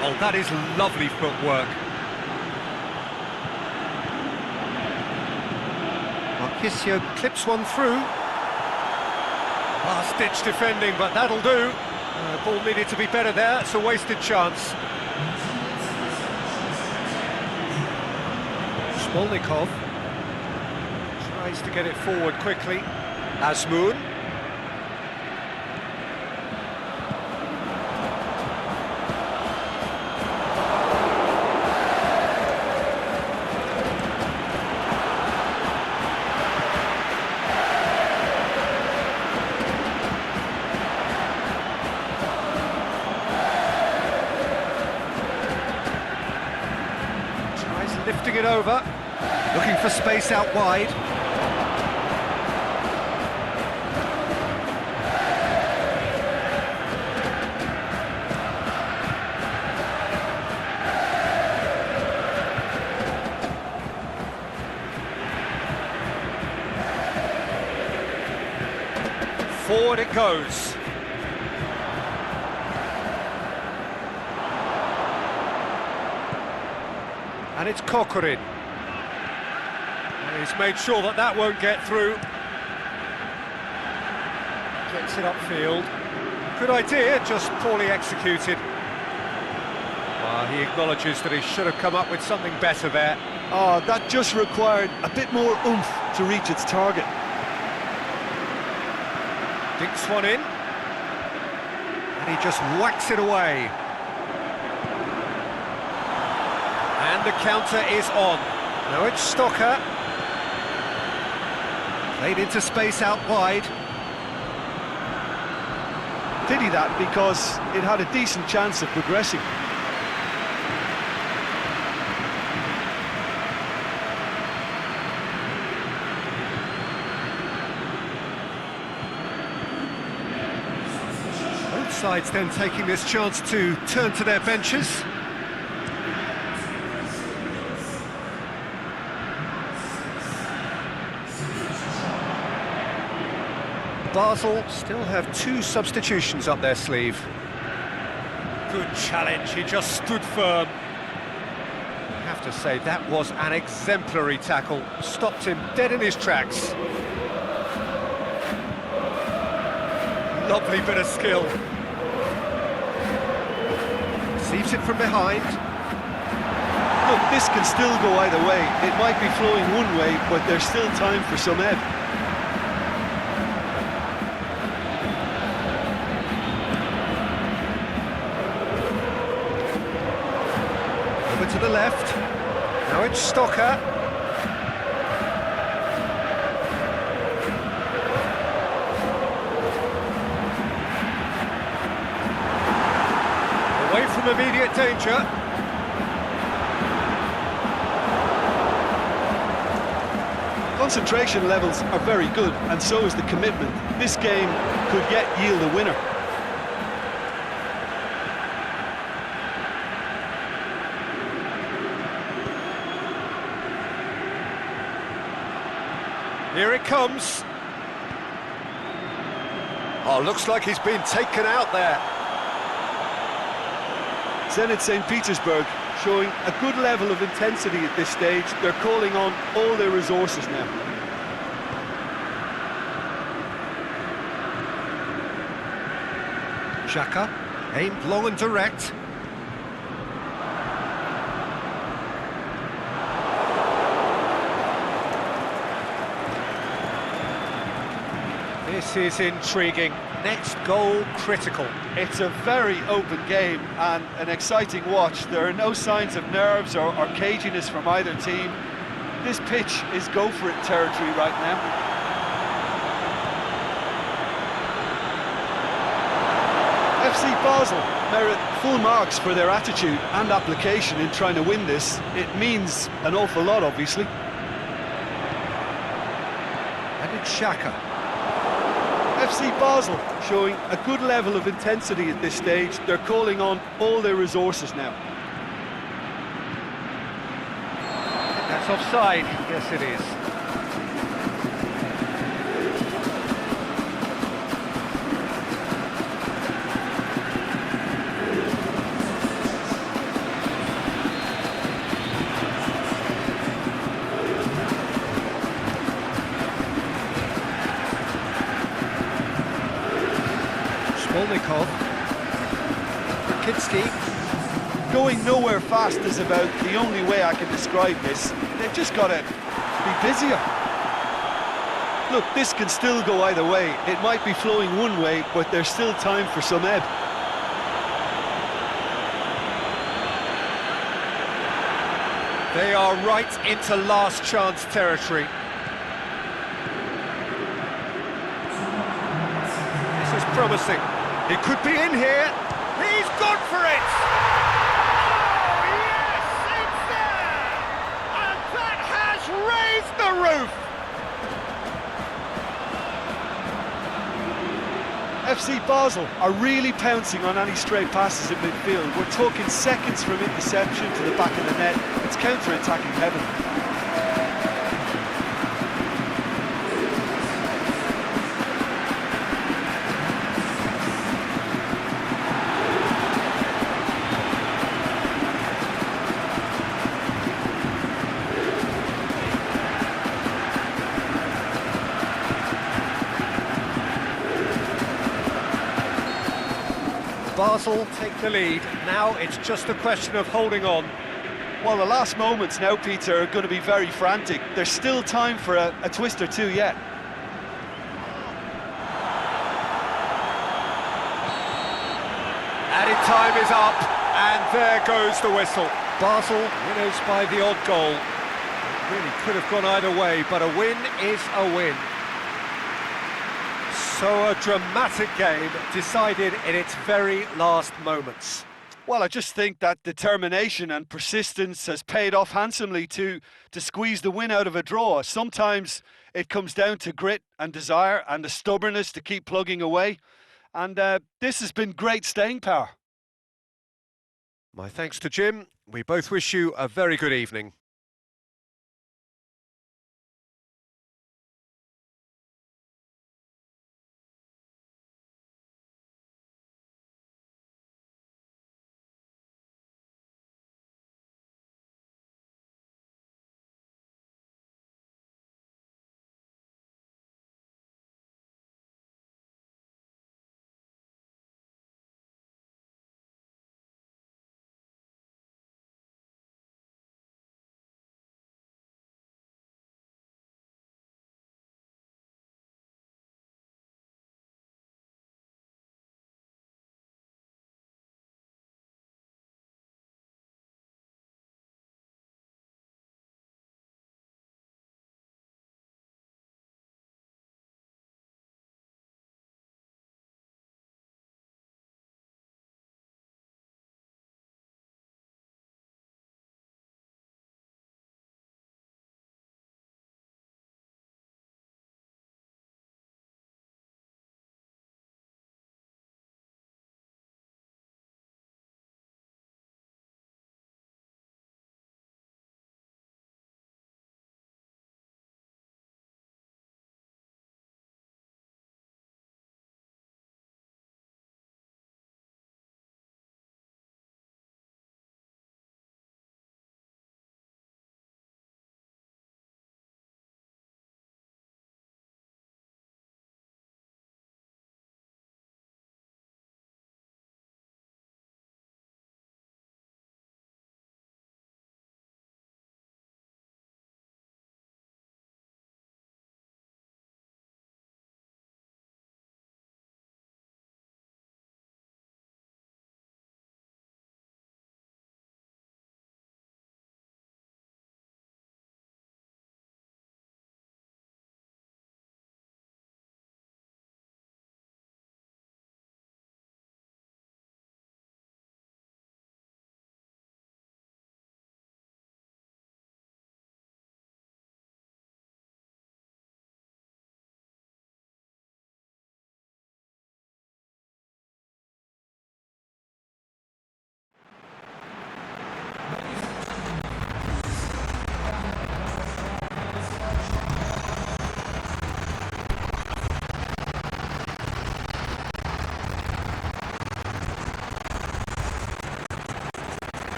Speaker 1: Oh, that is lovely footwork. Marquisio clips one through. Last-ditch defending, but that'll do. Ball needed to be better there. It's a wasted chance. Smolnikov tries to get it forward quickly. Azmoun. Lifting it over, looking for space out wide. Forward it goes. And it's Kokorin. And he's made sure that that won't get through. Gets it upfield. Good idea, just poorly executed. He acknowledges that he should have come up with something better there.
Speaker 2: Oh, that just required a bit more oomph to reach its target.
Speaker 1: Dinks one in. And he just whacks it away. And the counter is on. Now it's Stocker. Played into space out wide.
Speaker 2: Pity that, because it had a decent chance of progressing.
Speaker 1: Both sides then taking this chance to turn to their benches. Basel still have two substitutions up their sleeve. Good challenge, he just stood firm. I have to say, that was an exemplary tackle. Stopped him dead in his tracks. Lovely bit of skill. Receives it from behind.
Speaker 2: Look, this can still go either way. It might be flowing one way, but there's still time for some ebb.
Speaker 1: to the left. Now it's Stocker. Away from immediate danger.
Speaker 2: Concentration levels are very good, and so is the commitment. This game could yet yield a winner.
Speaker 1: Here it comes. Oh, looks like he's been taken out there.
Speaker 2: Zenit St. Petersburg showing a good level of intensity at this stage. They're calling on all their resources now.
Speaker 1: Cska, aimed long and direct. This is intriguing. Next goal critical.
Speaker 3: It's a very open game and an exciting watch. There are no signs of nerves or caginess from either team. This pitch is go-for-it territory right now.
Speaker 2: FC Basel merit full marks for their attitude and application in trying to win this. It means an awful lot, obviously.
Speaker 1: And it's Cska.
Speaker 2: FC Basel showing a good level of intensity at this stage. They're calling on all their resources now.
Speaker 1: That's offside. Yes, it is. Kinski.
Speaker 3: Going nowhere fast is about the only way I can describe this. They've just got to be busier.
Speaker 2: Look, this can still go either way. It might be flowing one way, but there's still time for some ebb.
Speaker 1: They are right into last chance territory. This is promising. He could be in here. He's gone for it! Oh, yes, it's there! And that has raised the roof!
Speaker 2: FC Basel are really pouncing on any stray passes in midfield. We're talking seconds from interception to the back of the net. It's counter-attacking heaven.
Speaker 1: Basel take the lead. Now it's just a question of holding on.
Speaker 3: Well, the last moments now, Peter, are going to be very frantic. There's still time for a twist or two yet.
Speaker 1: Added time is up, and there goes the whistle. Basel winners by the odd goal. It really could have gone either way, but a win is a win. So a dramatic game decided in its very last moments.
Speaker 3: Well, I just think that determination and persistence has paid off handsomely to squeeze the win out of a draw. Sometimes it comes down to grit and desire and the stubbornness to keep plugging away. And this has been great staying power.
Speaker 1: My thanks to Jim. We both wish you a very good evening.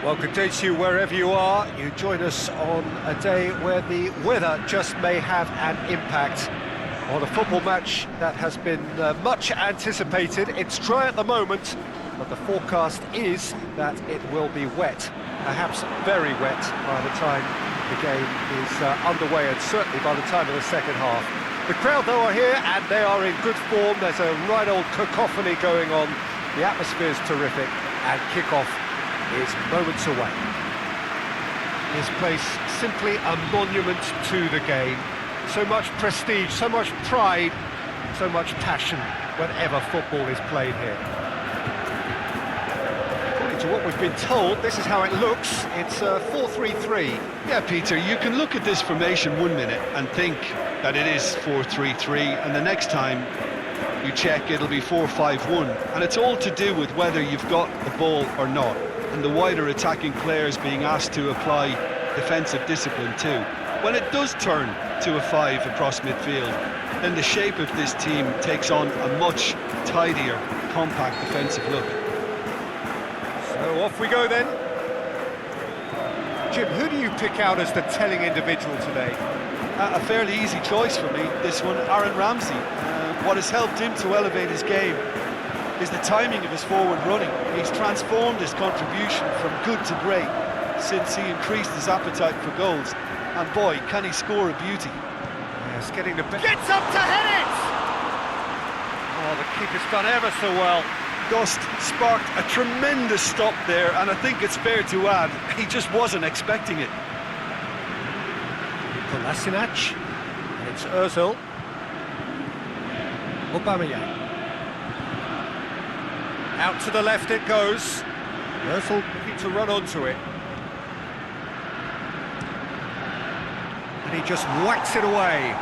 Speaker 1: Well, good day to you wherever you are. You join us on a day where the weather just may have an impact on a football match that has been much anticipated. It's dry at the moment, but the forecast is that it will be wet, perhaps very wet by the time the game is underway, and certainly by the time of the second half. The crowd, though, are here and they are in good form. There's a right old cacophony going on. The atmosphere's terrific, and kick-off is moments away. This place simply a monument to the game. So much prestige, so much pride, so much passion whenever football is played here. According to what we've been told, this is how it looks. It's 4-3-3.
Speaker 2: Yeah, Peter, you can look at this formation 1 minute and think that it is 4-3-3, and the next time you check it'll be 4-5-1, and it's all to do with whether you've got the ball or not, and the wider attacking players being asked to apply defensive discipline too. When it does turn to a 5 across midfield, then the shape of this team takes on a much tidier, compact defensive look.
Speaker 1: So off we go then. Jim, who do you pick out as the telling individual today?
Speaker 3: A fairly easy choice for me, this one, Aaron Ramsey. What has helped him to elevate his game is the timing of his forward running. He's transformed his contribution from good to great since he increased his appetite for goals. And boy, can he score a beauty.
Speaker 1: Yes, getting the best. Gets up to hit it! Oh, the keeper's done ever so well.
Speaker 3: Gust sparked a tremendous stop there, and I think it's fair to add, he just wasn't expecting it.
Speaker 1: Kolasinac, and it's Ozil. Aubameyang. Out to the left it goes. Ozil looking to run onto it. And he just whacks it away.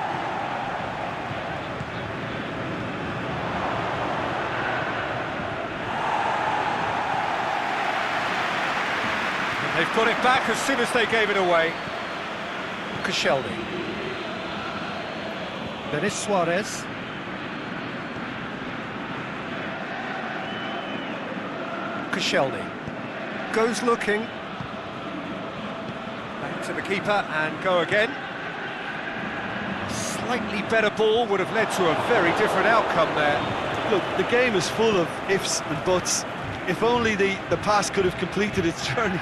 Speaker 1: And they've got it back as soon as they gave it away. Koscielny. Denis Suarez. Koscielny. Goes looking. Back to the keeper and go again. A slightly better ball would have led to a very different outcome there.
Speaker 3: Look, the game is full of ifs and buts. If only the pass could have completed its journey.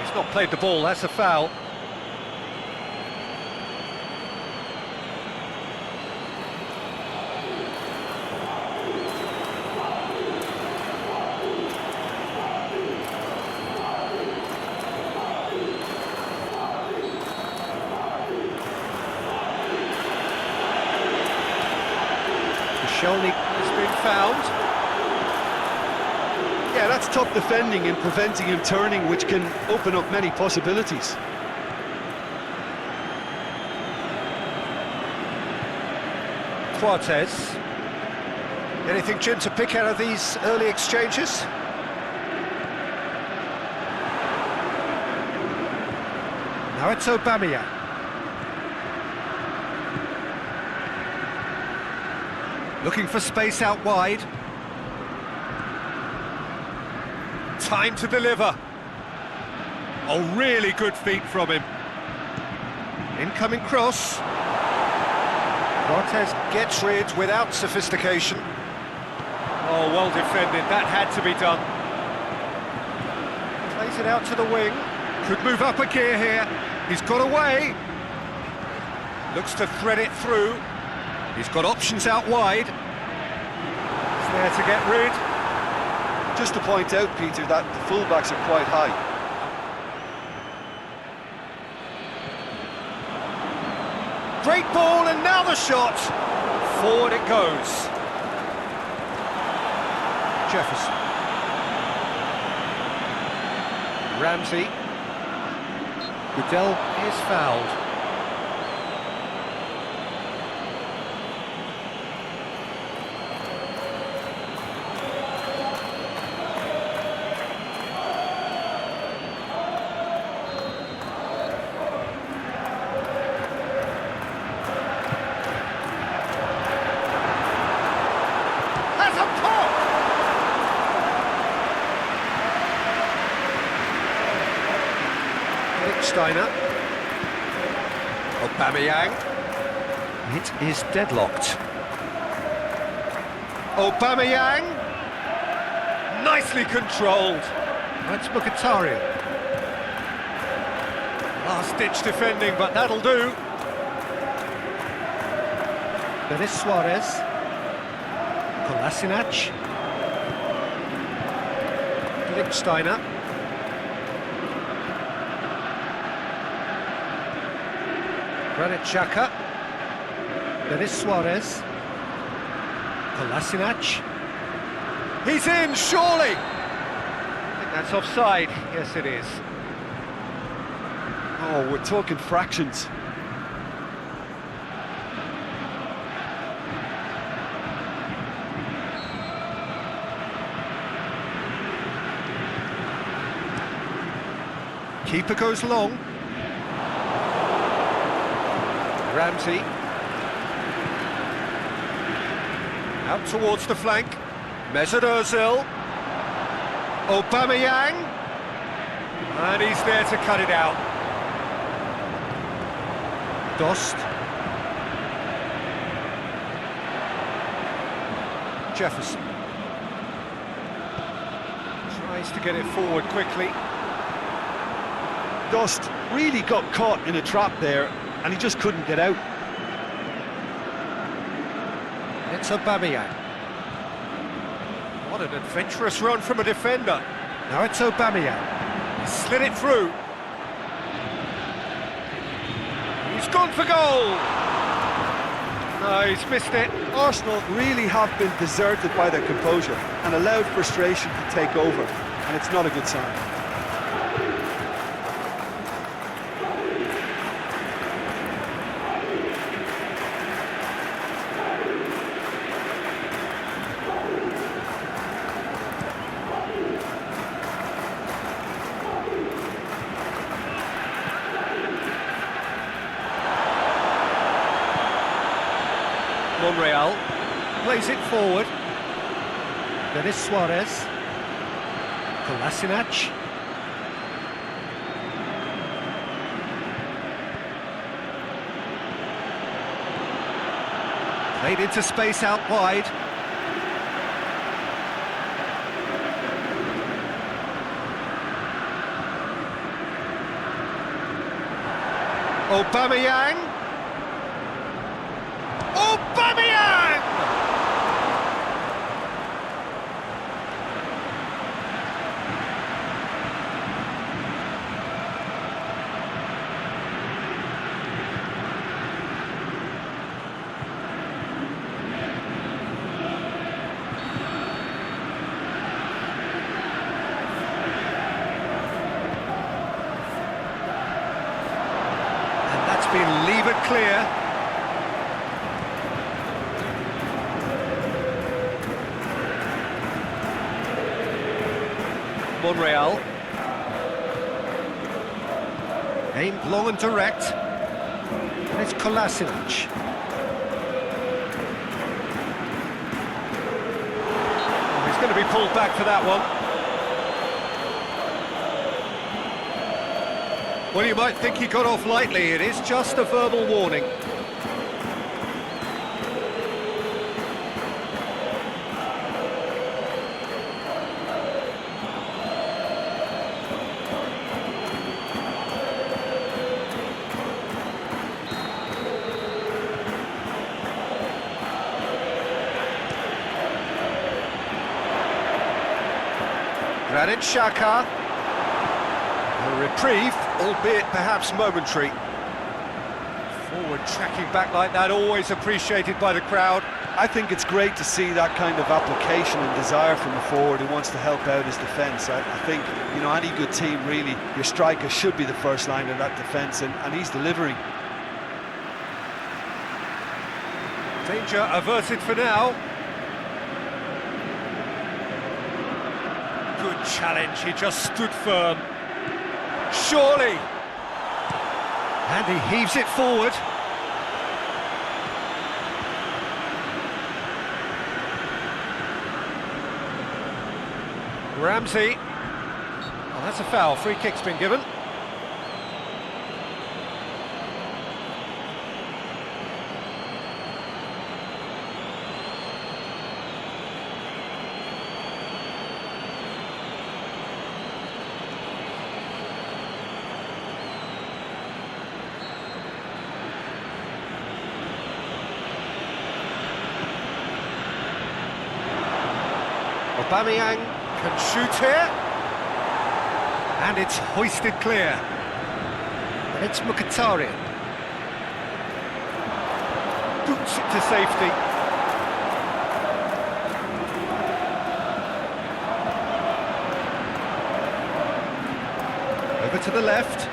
Speaker 1: He's not played the ball, that's a foul. Koscielny has been found.
Speaker 3: Yeah, that's top defending and preventing him turning, which can open up many possibilities.
Speaker 1: Fuertes. Anything, Jim, to pick out of these early exchanges? Now it's Aubameyang. Looking for space out wide. Time to deliver. Oh, really good feet from him. Incoming cross. Cortez gets rid without sophistication. Oh, well defended. That had to be done. Plays it out to the wing. Could move up a gear here. He's got away. Looks to thread it through. He's got options out wide. He's there to get rid.
Speaker 3: Just to point out, Peter, that the fullbacks are quite high.
Speaker 1: Great ball, and now the shot. Forward it goes. Jefferson. Ramsey. Goodell is fouled. Steiner. Aubameyang.
Speaker 4: It is deadlocked.
Speaker 1: Aubameyang. Nicely controlled. That's Mkhitaryan. Last-ditch defending, but that'll do. Denis Suarez. Kolasinac. Steiner. Granit Xhaka. Denis Suarez. Kolasinac. He's in, surely! I think that's offside. Yes, it is.
Speaker 2: Oh, we're talking fractions.
Speaker 1: Keeper goes long. Ramsey. Out towards the flank. Mesut Ozil. Aubameyang. And he's there to cut it out. Dost. Jefferson. Tries to get it forward quickly.
Speaker 2: Dost really got caught in a trap there, and he just couldn't get out.
Speaker 1: It's Aubameyang. What an adventurous run from a defender. Now it's Aubameyang. He slid it through. He's gone for goal. No, he's missed it.
Speaker 2: Arsenal really have been deserted by their composure and allowed frustration to take over, and it's not a good sign.
Speaker 1: Monreal plays it forward. Denis Suarez. Kolasinac. Played into space out wide. Aubameyang. Aubameyang! And that's been levered clear. Monreal. Aimed long and direct. And it's Kolasinac. Oh, he's going to be pulled back for that one. Well, you might think he got off lightly. It is just a verbal warning. Granit Xhaka. A reprieve, albeit perhaps momentary. Forward tracking back like that, always appreciated by the crowd.
Speaker 2: I think it's great to see that kind of application and desire from a forward who wants to help out his defence. I think, you know, any good team, really, your striker should be the first line of that defence, and he's delivering.
Speaker 1: Danger averted for now. Good challenge, he just stood firm. Surely! And he heaves it forward. Ramsey. Oh, that's a foul. Free kick's been given. Aubameyang can shoot here. And it's hoisted clear. And it's Mkhitaryan. Boots it to safety. Over to the left.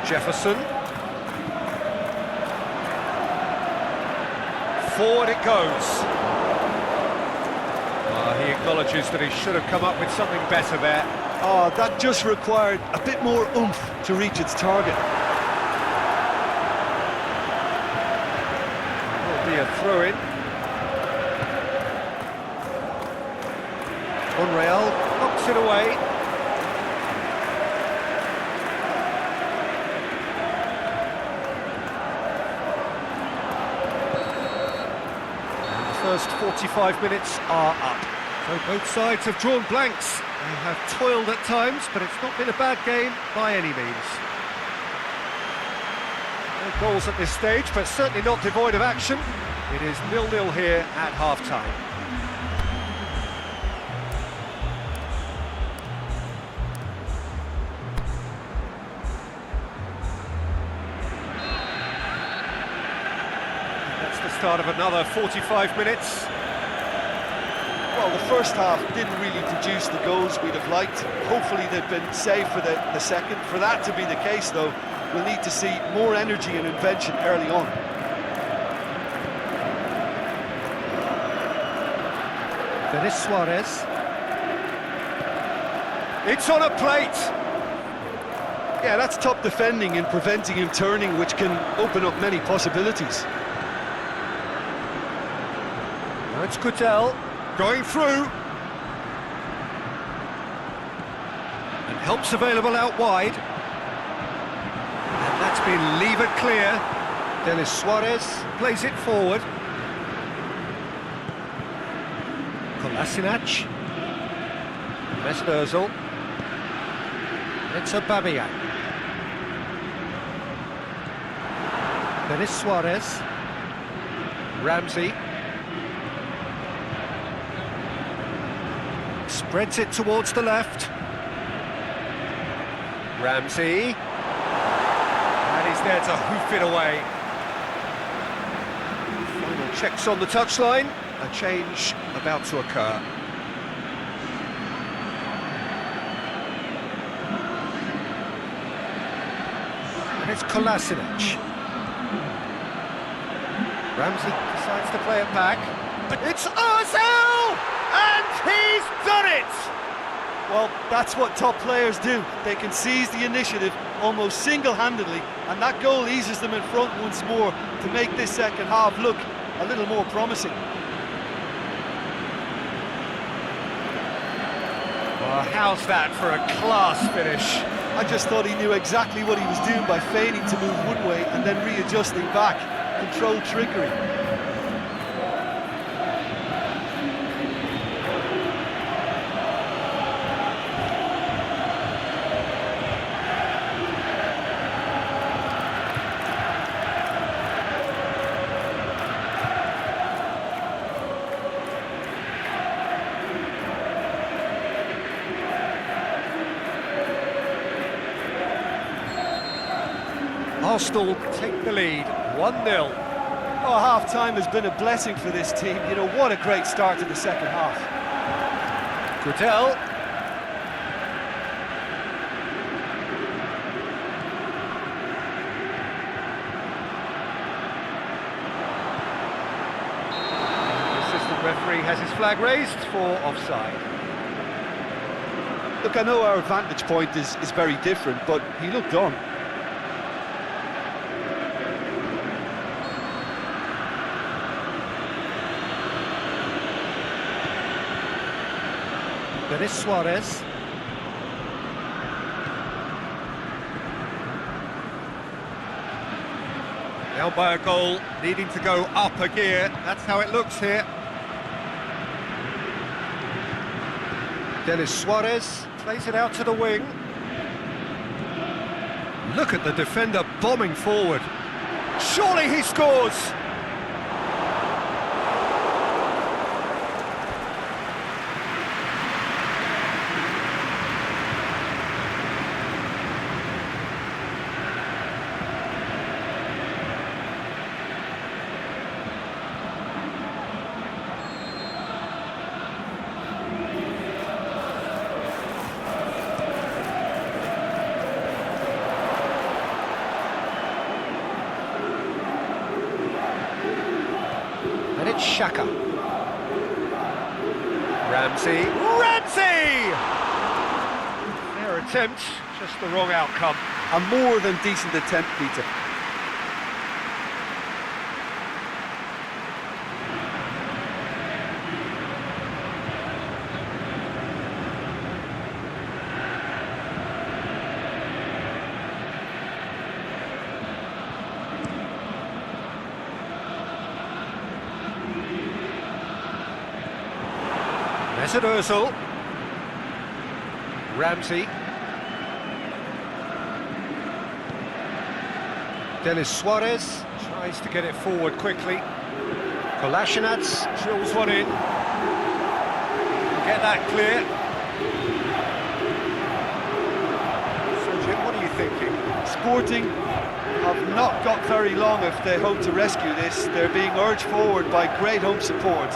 Speaker 1: Jefferson. Forward it goes. He acknowledges that he should have come up with something better there.
Speaker 3: Oh, that just required a bit more oomph to reach its target.
Speaker 1: Will be a throw-in. Monreal knocks it away. And the first 45 minutes are up. So both sides have drawn blanks. They have toiled at times, but it's not been a bad game by any means. No goals at this stage, but certainly not devoid of action. It is 0-0 here at half-time. That's the start of another 45 minutes.
Speaker 3: Well, the first half didn't really produce the goals we'd have liked. Hopefully they've been saved for the second. For that to be the case, though, we'll need to see more energy and invention early on.
Speaker 1: Denis Suarez. It's on a plate!
Speaker 3: Yeah, that's top defending and preventing him turning, which can open up many possibilities.
Speaker 1: Now it's Gutel. Going through. And help's available out wide. And that's been levered clear. Denis Suarez plays it forward. Kolasinac. Mesut. It's Aubameyang. Denis Suarez. Ramsey. Spreads it towards the left. Ramsey. And he's there to hoof it away. Final checks on the touchline. A change about to occur. And it's Kolasinac. Ramsey decides to play it back. It's Ozil! And he's done it!
Speaker 3: Well, that's what top players do. They can seize the initiative almost single-handedly, and that goal eases them in front once more to make this second half look a little more promising.
Speaker 1: Well, how's that for a class finish?
Speaker 3: I just thought he knew exactly what he was doing by feigning to move one way and then readjusting back. Controlled trickery.
Speaker 1: Arsenal take the lead, 1-0.
Speaker 3: Oh, half-time has been a blessing for this team. You know, what a great start to the second half.
Speaker 1: Gutel. The assistant referee has his flag raised for offside.
Speaker 3: Look, I know our vantage point is very different, but he looked on.
Speaker 1: Denis Suarez. Down by a goal, needing to go up a gear. That's how it looks here. Denis Suarez plays it out to the wing. Look at the defender bombing forward. Surely he scores! it's Cska. Ramsey. Fair attempt, just the wrong outcome.
Speaker 3: A more than decent attempt, Peter.
Speaker 1: Mesut Ozil. Ramsey. Denis Suarez tries to get it forward quickly. Kolasinac drills one in. Get that clear. So Jim, what are you thinking?
Speaker 3: Sporting have not got very long if they hope to rescue this. They're being urged forward by great home support,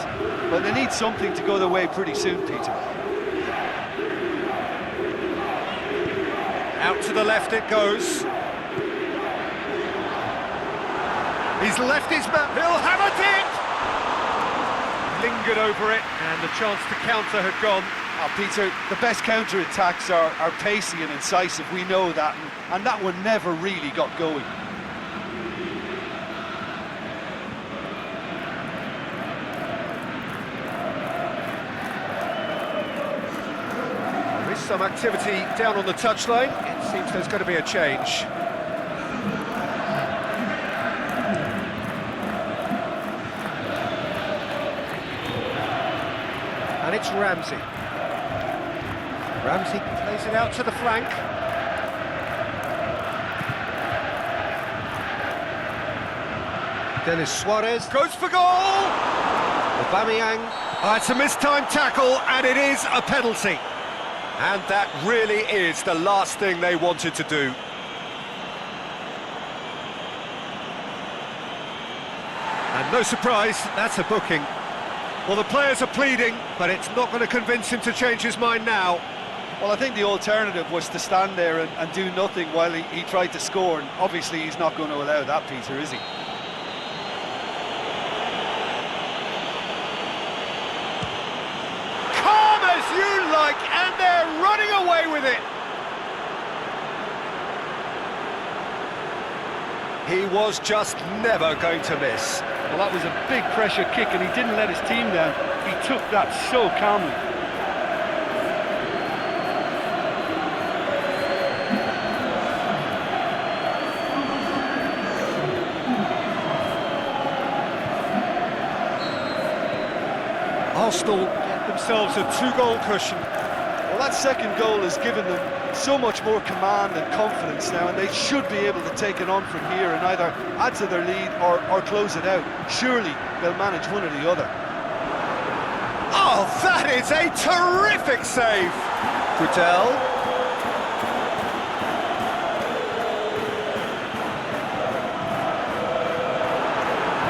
Speaker 3: but they need something to go their way pretty soon, Peter.
Speaker 1: Out to the left it goes. He's left his man, he'll hammer it! Lingered over it, and the chance to counter had gone.
Speaker 3: Oh, Peter, the best counter-attacks are pacey and incisive, we know that, and that one never really got going.
Speaker 1: There is some activity down on the touchline. It seems there's going to be a change. And it's Ramsey. Ramsey plays it out to the flank. Denis Suarez goes for goal! Aubameyang. Oh, it's a mistimed tackle, and it is a penalty. And that really is the last thing they wanted to do. And no surprise, that's a booking. Well, the players are pleading, but it's not going to convince him to change his mind now.
Speaker 3: Well, I think the alternative was to stand there and do nothing while he tried to score, and obviously he's not going to allow that, Peter, is he?
Speaker 1: Calm as you like, and they're running away with it. He was just never going to miss.
Speaker 3: Well, that was a big pressure kick, and he didn't let his team down. He took that so calmly.
Speaker 1: Arsenal get themselves a 2-goal cushion.
Speaker 3: Well, that second goal has given them so much more command and confidence now, and they should be able to take it on from here and either add to their lead or close it out. Surely they'll manage one or the other.
Speaker 1: Oh, that is a terrific save! Gudel.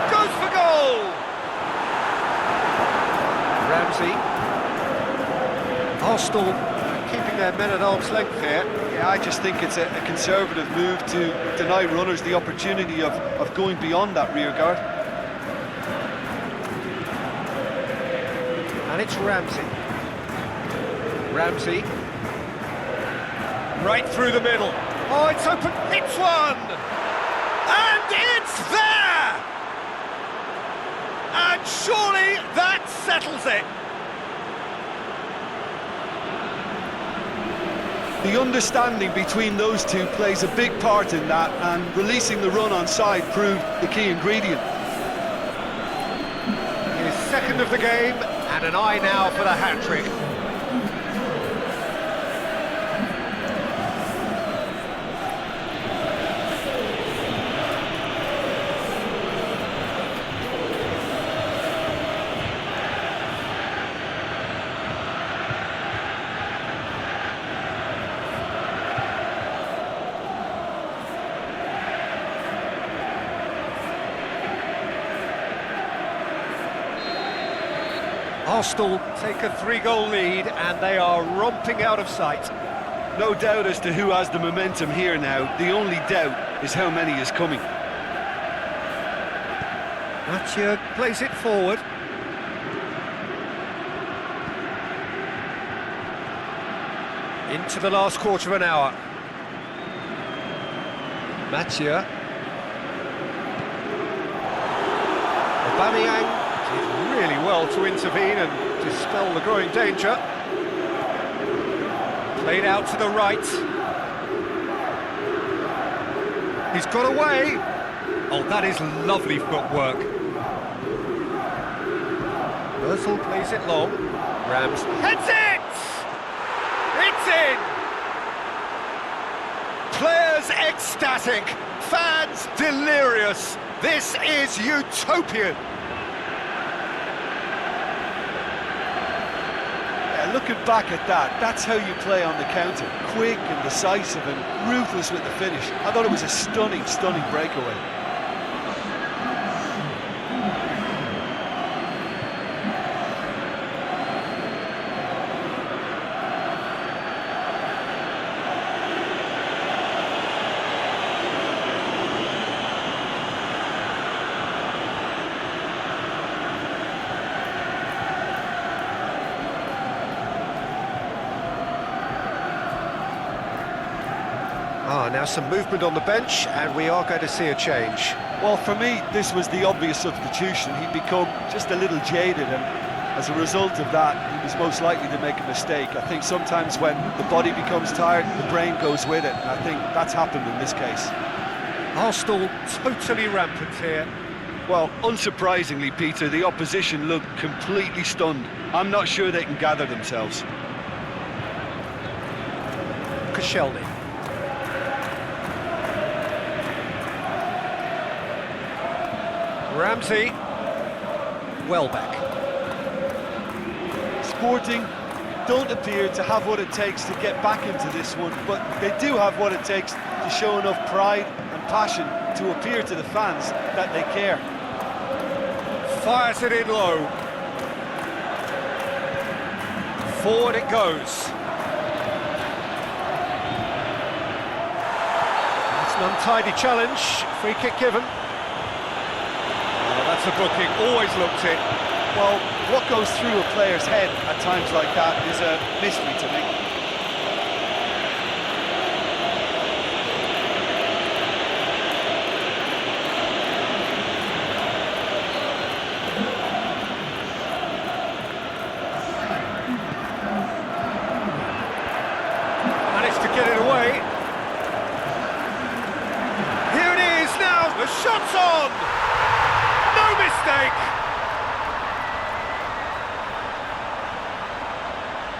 Speaker 1: Goes for goal! Ramsey. Arsenal keeping their men at arm's length here.
Speaker 3: Yeah, I just think it's a conservative move to deny runners the opportunity of going beyond that rear guard.
Speaker 1: And it's Ramsey. Ramsey. Right through the middle. Oh, it's open. It's one! And it's there! And surely that settles it.
Speaker 3: The understanding between those two plays a big part in that, and releasing the run on side proved the key ingredient.
Speaker 1: His second of the game, and an eye now for the hat-trick. Arsenal take a 3-goal lead, and they are romping out of sight.
Speaker 3: No doubt as to who has the momentum here now. The only doubt is how many is coming.
Speaker 1: Lazio plays it forward. Into the last quarter of an hour. Mathieu. Aubameyang did really well to intervene and dispel the growing danger. Played out to the right. He's got away. Oh, that is lovely footwork. Basel plays it long. Rams heads it! It's in! Players ecstatic, fans delirious. This is utopian.
Speaker 3: Yeah, looking back at that, that's how you play on the counter. Quick and decisive and ruthless with the finish. I thought it was a stunning, stunning breakaway.
Speaker 1: Now some movement on the bench, and we are going to see a change.
Speaker 3: Well, for me, this was the obvious substitution. He'd become just a little jaded, and as a result of that, he was most likely to make a mistake. I think sometimes when the body becomes tired, the brain goes with it, and I think that's happened in this case.
Speaker 1: Arsenal totally rampant here.
Speaker 2: Well, unsurprisingly, Peter, the opposition look completely stunned. I'm not sure they can gather themselves.
Speaker 1: Koscielny. Ramsey, Welbeck.
Speaker 3: Sporting don't appear to have what it takes to get back into this one, but they do have what it takes to show enough pride and passion to appear to the fans that they care.
Speaker 1: Fires it in low. Forward it goes. It's an untidy challenge, free kick given. That's a booking, always looked it.
Speaker 3: Well, what goes through a player's head at times like that is a mystery to me.
Speaker 1: Managed to get it away. Here it is now, the shot's on! No mistake!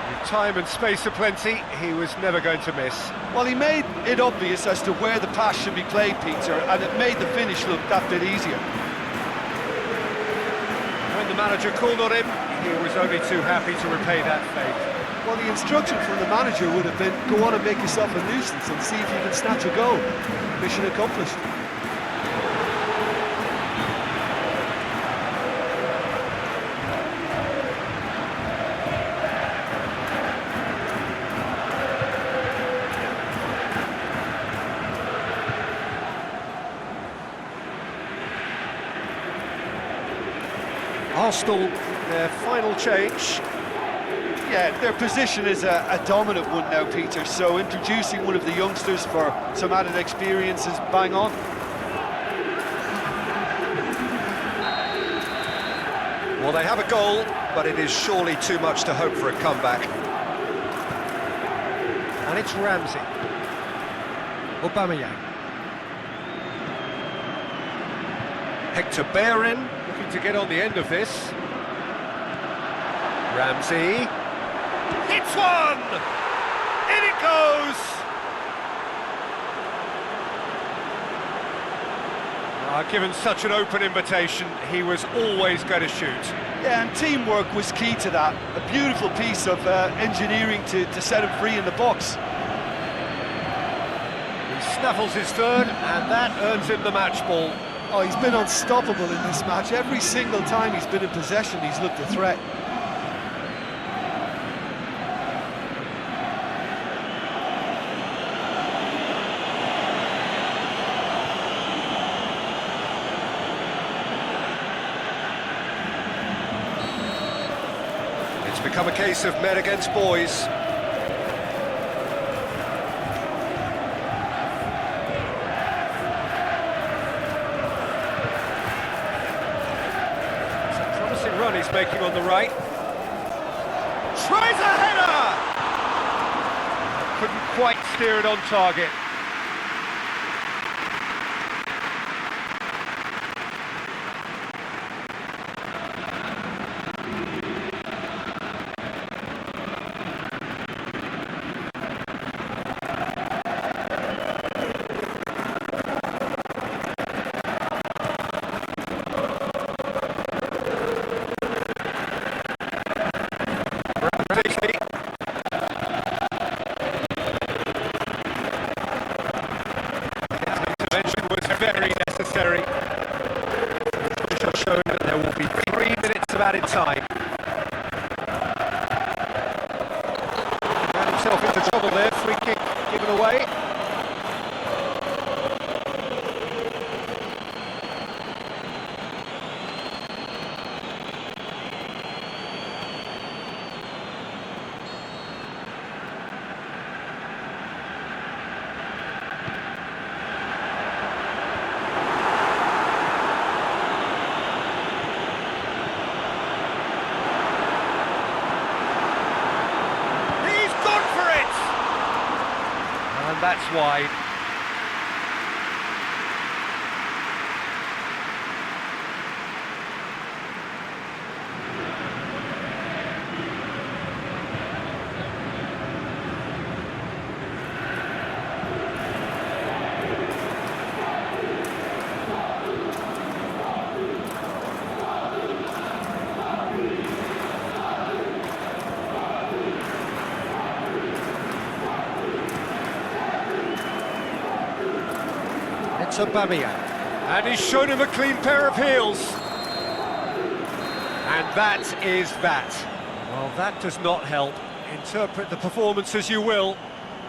Speaker 1: With time and space aplenty, he was never going to miss.
Speaker 3: Well, he made it obvious as to where the pass should be played, Peter, and it made the finish look that bit easier.
Speaker 1: When the manager called on him, he was only too happy to repay that favour.
Speaker 3: Well, the instruction from the manager would have been, go on and make yourself a nuisance and see if you can snatch a goal. Mission accomplished.
Speaker 1: Arsenal, their final change.
Speaker 3: Yeah, their position is a dominant one now, Peter, so introducing one of the youngsters for some added experience is bang on.
Speaker 1: Well, they have a goal, but it is surely too much to hope for a comeback. And it's Ramsey. Aubameyang. Hector Bellerin looking to get on the end of this. Ramsey. Hits one! In it goes! Given such an open invitation, he was always going to shoot.
Speaker 3: Yeah, and teamwork was key to that. A beautiful piece of engineering to set him free in the box.
Speaker 1: He snaffles his third, and that earns him the match ball.
Speaker 3: Oh, he's been unstoppable in this match. Every single time he's been in possession, he's looked a threat.
Speaker 1: become a case of men against boys. It's a promising run he's making on the right. Tries a header! Couldn't quite steer it on target. Intervention was very necessary. Showing that there will be 3 minutes of added time. Got himself into trouble there, free kick given away. That's wide. It's Aubameyang, and he's shown him a clean pair of heels. And that is that. Well, that does not help. Interpret the performance as you will,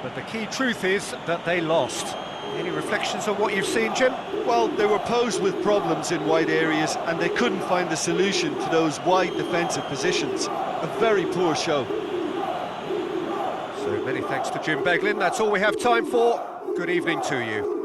Speaker 1: but the key truth is that they lost. Any reflections on what you've seen, Jim?
Speaker 2: Well, they were posed with problems in wide areas and they couldn't find the solution to those wide defensive positions. A very poor show.
Speaker 1: So many thanks to Jim Beglin. That's all we have time for. Good evening to you.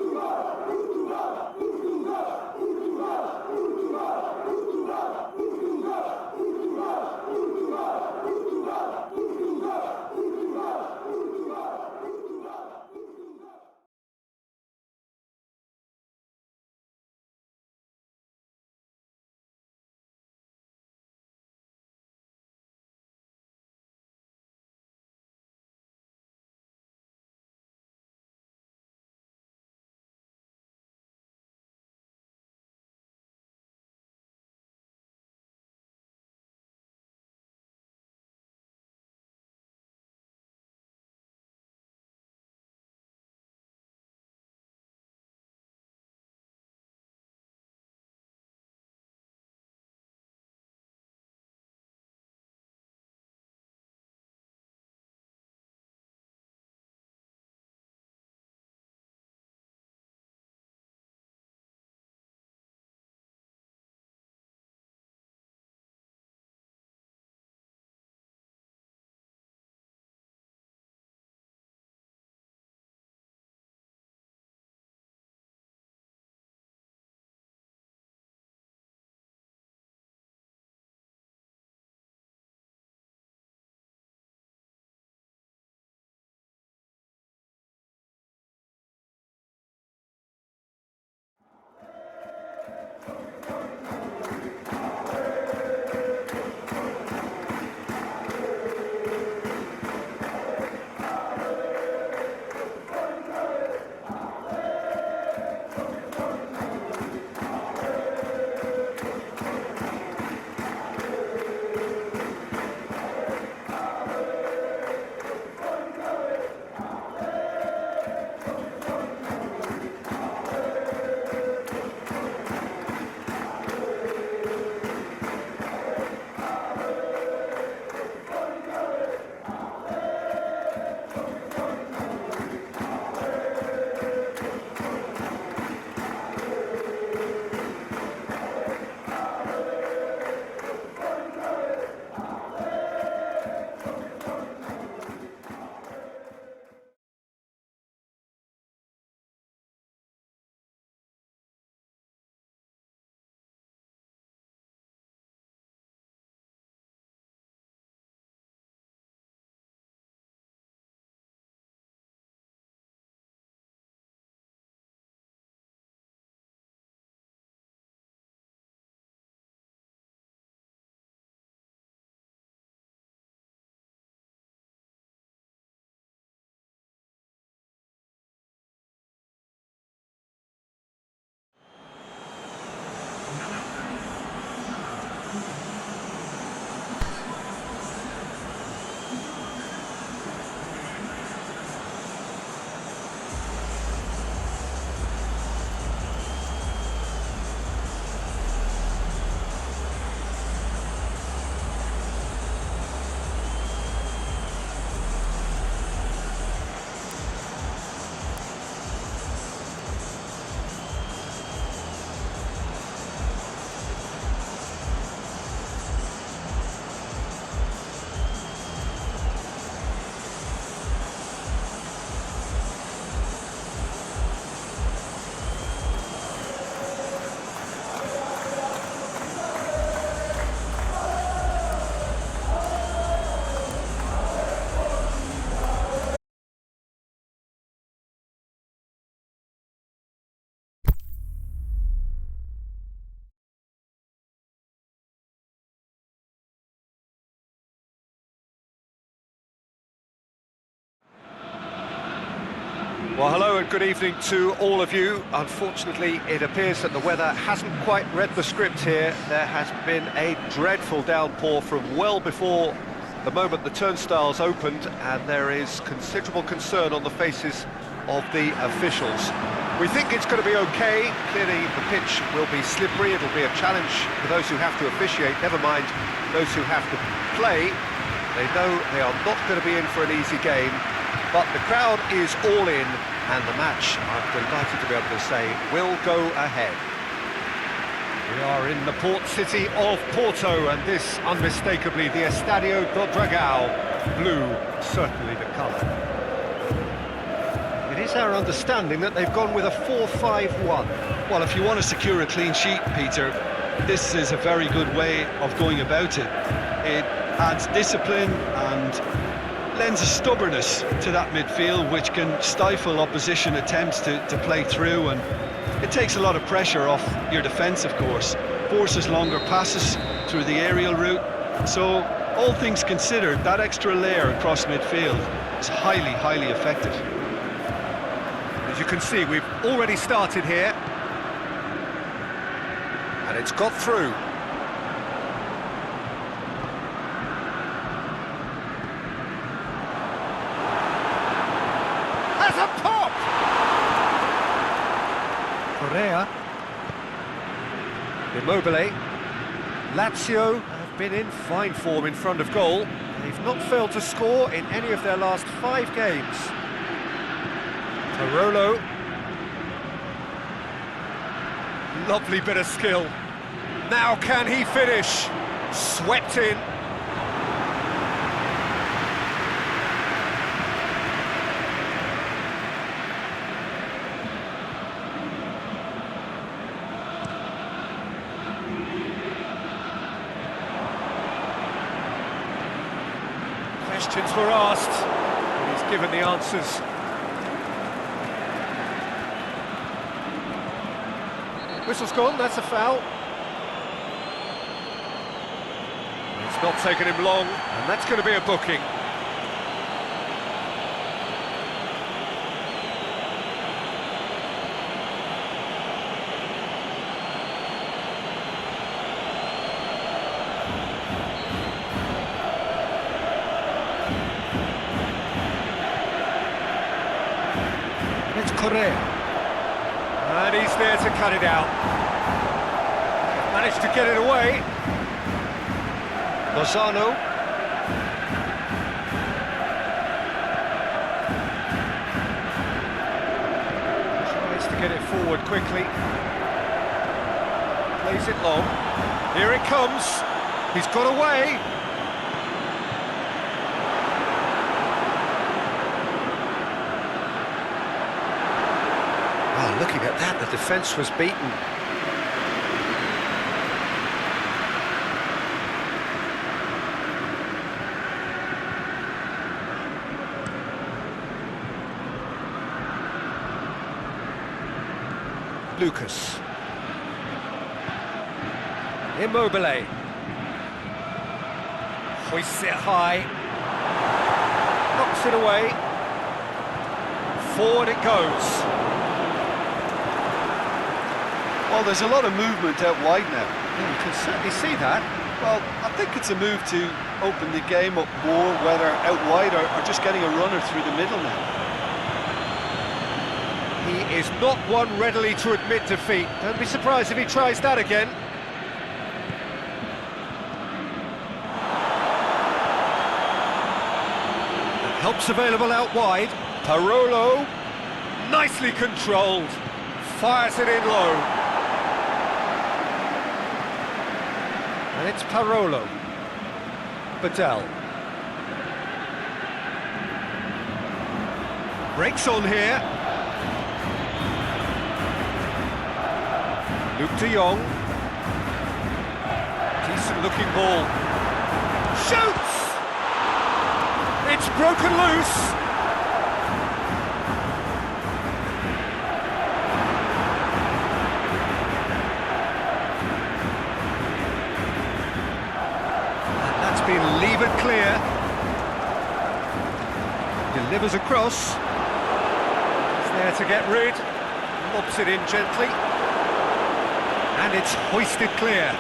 Speaker 1: Well, hello and good evening to all of you. Unfortunately, it appears that the weather hasn't quite read the script here. There has been a dreadful downpour from well before the moment the turnstiles opened, and there is considerable concern on the faces of the officials. We think it's going to be okay. Clearly, the pitch will be slippery. It'll be a challenge for those who have to officiate, never mind those who have to play. They know they are not going to be in for an easy game. But the crowd is all in, and the match, I'm delighted to be able to say, will go ahead. We are in the port city of Porto, and this, unmistakably, the Estadio do Dragão. Blue, certainly the colour. It is our understanding that they've gone with a 4-5-1.
Speaker 2: Well, if you want to secure a clean sheet, Peter, this is a very good way of going about it. It adds discipline and lends a stubbornness to that midfield, which can stifle opposition attempts to play through, and it takes a lot of pressure off your defence, of course. Forces longer passes through the aerial route. So, all things considered, that extra layer across midfield is highly, highly effective.
Speaker 1: As you can see, we've already started here. And it's got through. Has a pop! Correa. Immobile. Lazio have been in fine form in front of goal. They've not failed to score in any of their last 5 games. Parolo. Lovely bit of skill. Now can he finish? Swept in. Questions were asked, and he's given the answers. Whistle's gone, that's a foul. It's not taken him long, and that's going to be a booking. It's Correa. And he's there to cut it out. Managed to get it away. Lozano. Tries to get it forward quickly. Plays it long. Here it comes. He's got away. Oh, looking at that, the defence was beaten. Lucas. Immobile. Hoists it high. Knocks it away. Forward it goes.
Speaker 2: Well, there's a lot of movement out wide now.
Speaker 1: Yeah, you can certainly see that.
Speaker 2: Well, I think it's a move to open the game up more, whether out wide or just getting a runner through the middle now.
Speaker 1: He is not one readily to admit defeat. Don't be surprised if he tries that again. Help's available out wide. Parolo, nicely controlled. Fires it in low. And it's Parolo. Badel. Breaks on here. Luke de Jong. Decent looking ball. Shoots! It's broken loose. And that's been levered clear. Delivers across. It's to get rid. Lobs it in gently. And it's hoisted clear.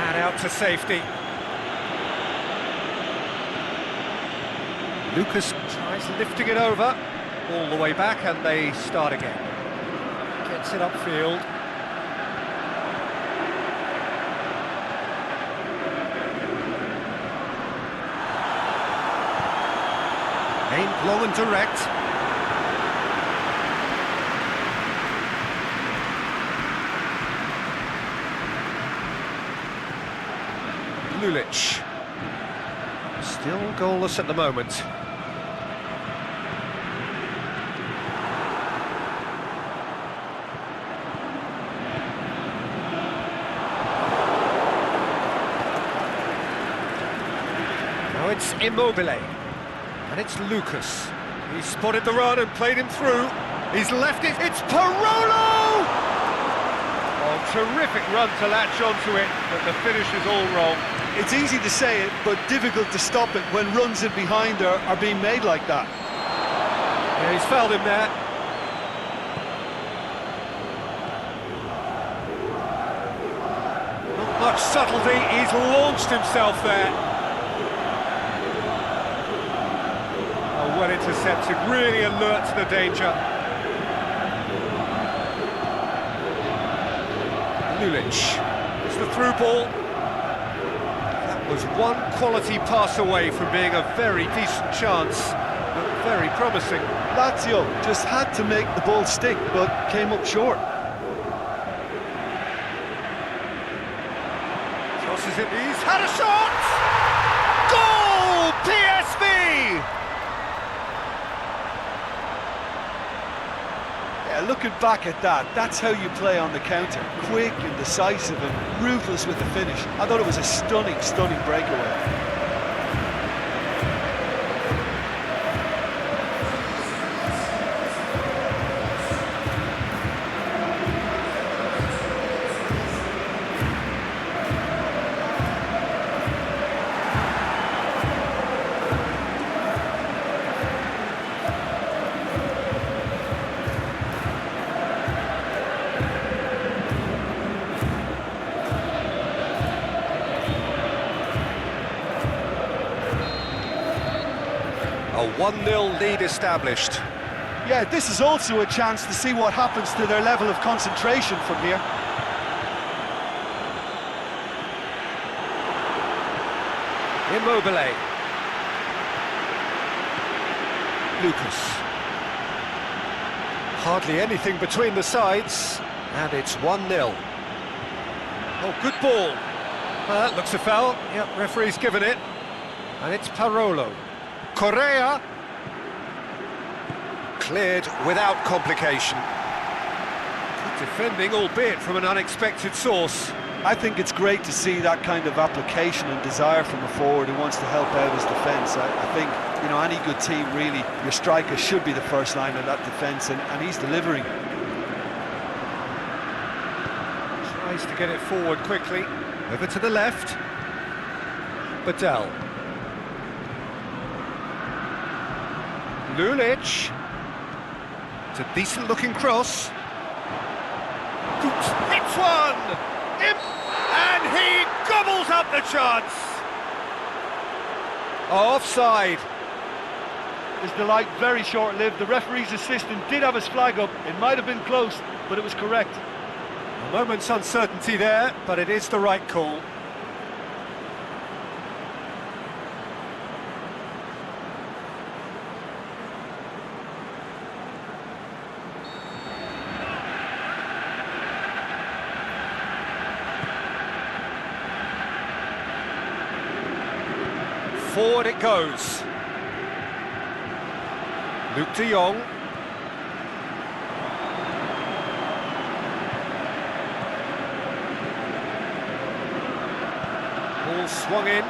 Speaker 1: And out to safety. Lucas tries lifting it over. All the way back, and they start again. Gets it upfield. Aimed long and direct. Lulic. Still goalless at the moment. Now it's Immobile. And it's Lucas. He spotted the run and played him through. He's left it. It's Parolo!
Speaker 5: Oh, terrific run to latch onto it, but the finish is all wrong.
Speaker 3: It's easy to say it, but difficult to stop it when runs in behind are being made like that.
Speaker 1: Yeah, he's fouled him there. Not much subtlety. He's launched himself there. Well intercepted, really alert to the danger. Lulic, it's the through ball. That was one quality pass away from being a very decent chance, but very promising.
Speaker 3: Lazio just had to make the ball stick, but came up short.
Speaker 1: Crosses it, he's had a shot! Goal! PSV!
Speaker 3: Looking back at that, that's how you play on the counter. Quick and decisive and ruthless with the finish. I thought it was a stunning breakaway.
Speaker 1: A 1-0 lead established.
Speaker 3: Yeah, this is also a chance to see what happens to their level of concentration from here.
Speaker 1: Immobile. Lucas. Hardly anything between the sides, and it's 1-0. Oh, good ball. That looks a foul. Yep, referee's given it. And it's Parolo. Correa. Cleared without complication. Good defending, albeit from an unexpected source.
Speaker 3: I think it's great to see that kind of application and desire from a forward who wants to help out his defence. I think, you know, any good team, really, your striker should be the first line of that defence, and he's delivering.
Speaker 1: Tries to get it forward quickly. Over to the left. Badal. Lulic. It's a decent-looking cross. Hits one! And he gobbles up the chance! Offside.
Speaker 3: His delight very short-lived. The referee's assistant did have his flag up. It might have been close, but it was correct.
Speaker 1: A moment's uncertainty there, but it is the right call. Forward it goes. Luke de Jong. Ball swung in.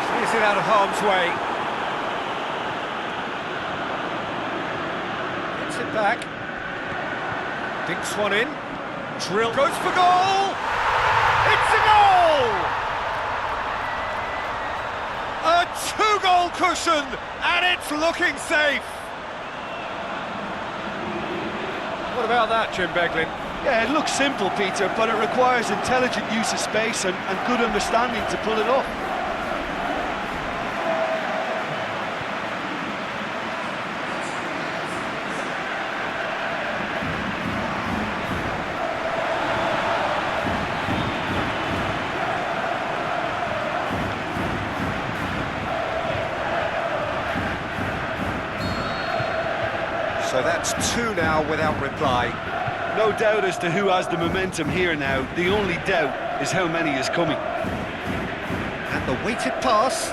Speaker 1: Clears it out of harm's way. Gets it back. Dinks one in. Drill goes for goal! It's a goal! A 2 Two-goal cushion, and it's looking safe. What about that, Jim Beglin?
Speaker 3: Yeah, it looks simple, Peter, but it requires intelligent use of space and good understanding to pull it off.
Speaker 1: So that's two now without reply.
Speaker 2: No doubt as to who has the momentum here now. The only doubt is how many is coming.
Speaker 1: And the weighted pass.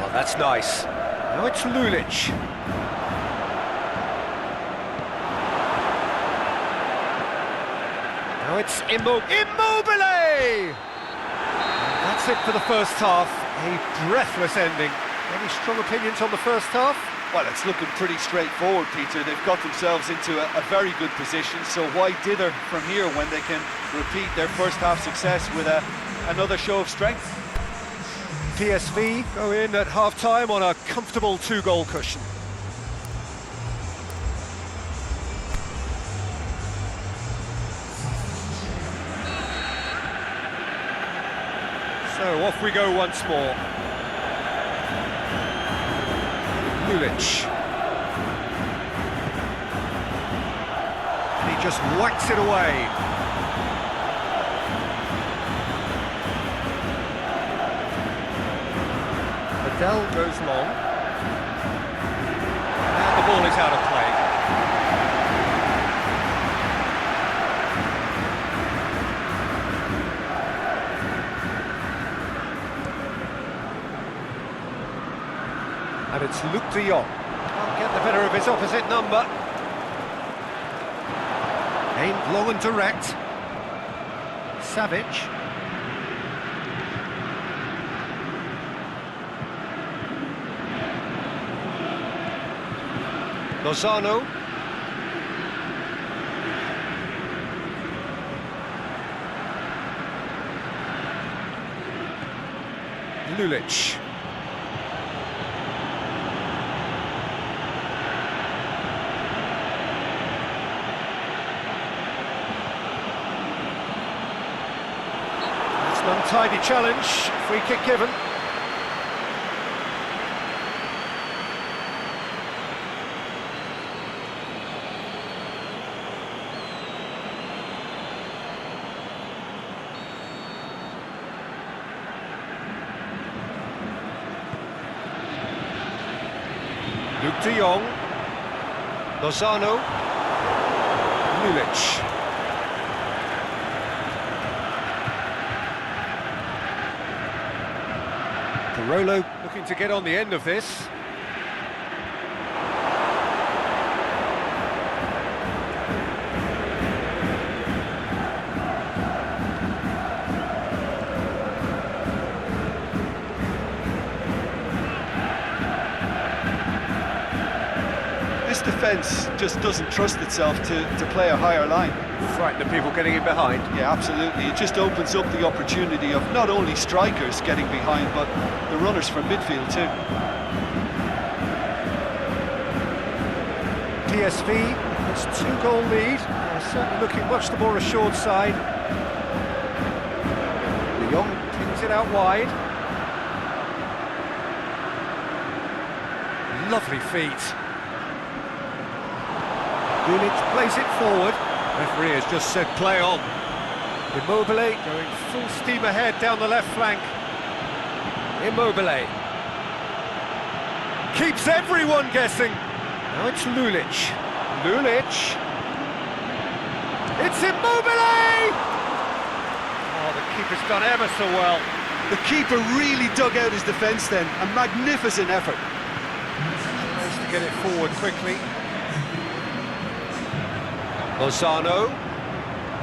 Speaker 1: Oh, that's nice. Now it's Lulic. Now it's Immobile! That's it for the first half. A breathless ending. Any strong opinions on the first half?
Speaker 3: Well, it's looking pretty straightforward, Peter. They've got themselves into a very good position, so why dither from here when they can repeat their first half success with another show of strength?
Speaker 1: PSV go in at half-time on a comfortable two-goal cushion. So off we go once more. Lulic. And he just whacks it away. Adele goes long. And the ball is out of play. And it's Luc de Jong. Can't get the better of his opposite number. Aimed long and direct. Savic. Lozano. Lulic. An untidy challenge, free kick given. Luc de Jong. Lozano. Lulic. Rolo looking to get on the end of this.
Speaker 3: This defence just doesn't trust itself to play a higher line.
Speaker 1: Frightened of people getting in behind.
Speaker 3: Yeah, absolutely. It just opens up the opportunity of not only strikers getting behind, but the runners from midfield too.
Speaker 1: PSV, it's two-goal lead. They're certainly looking much the more assured side. De Jong pings it out wide. Lovely feet. Lulic plays it forward. Referee has just said play on. Immobile going full steam ahead down the left flank. Immobile keeps everyone guessing. Now it's Lulic. Lulic. It's Immobile! Oh, the keeper's done ever so well.
Speaker 3: The keeper really dug out his defence then. A magnificent effort.
Speaker 1: Tries to get it forward quickly. Lozano,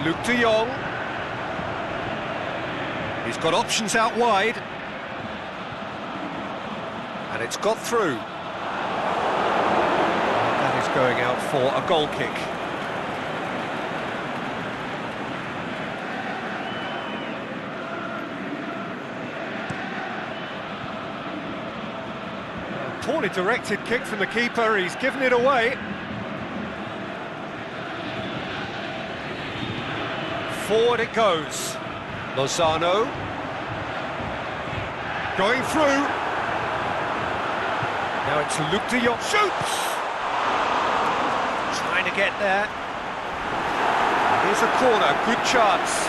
Speaker 1: Luc de Jong. He's got options out wide. And it's got through. That is going out for a goal kick. Poorly directed kick from the keeper, he's given it away. Forward it goes. Lozano. Going through. Now it's Luke de Jong. Shoots! Trying to get there. Here's a corner, good chance.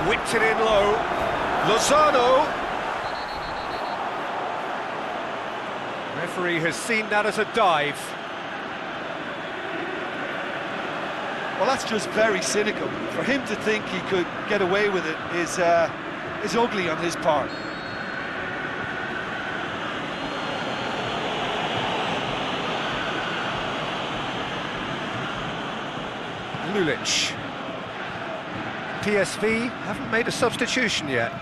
Speaker 1: Whipped it in low. Lozano. Referee has seen that as a dive.
Speaker 3: Well, that's just very cynical. For him to think he could get away with it is ugly on his part.
Speaker 1: Lulic. PSV haven't made a substitution yet.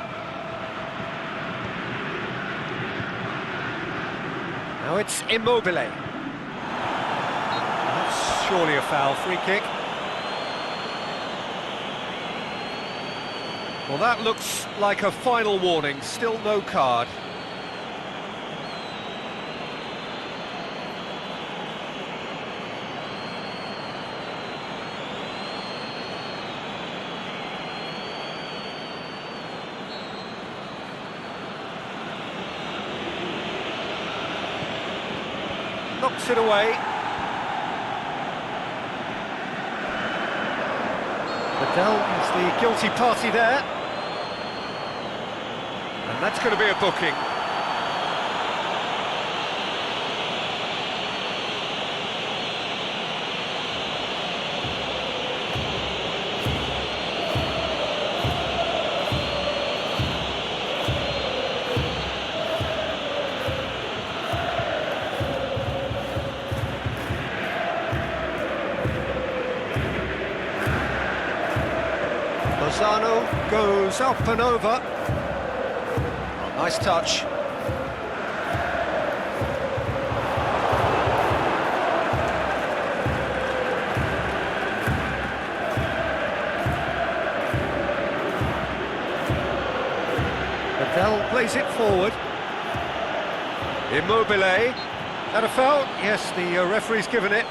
Speaker 1: Now it's Immobile. That's surely a foul, free kick. Well, that looks like a final warning, still no card. Knocks it away. Adele is the guilty party there. And that's going to be a booking. Lozano goes up and over. Oh, nice touch. Adele plays it forward. Immobile. That a foul? Yes, the referee's given it.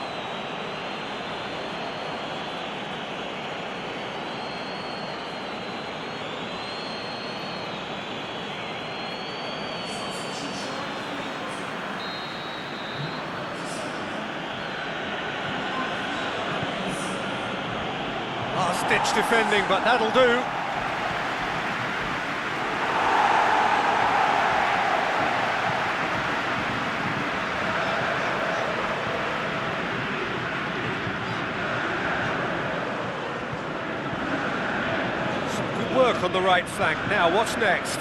Speaker 1: Last-ditch defending, but that'll do. Some good work on the right flank. Now, what's next?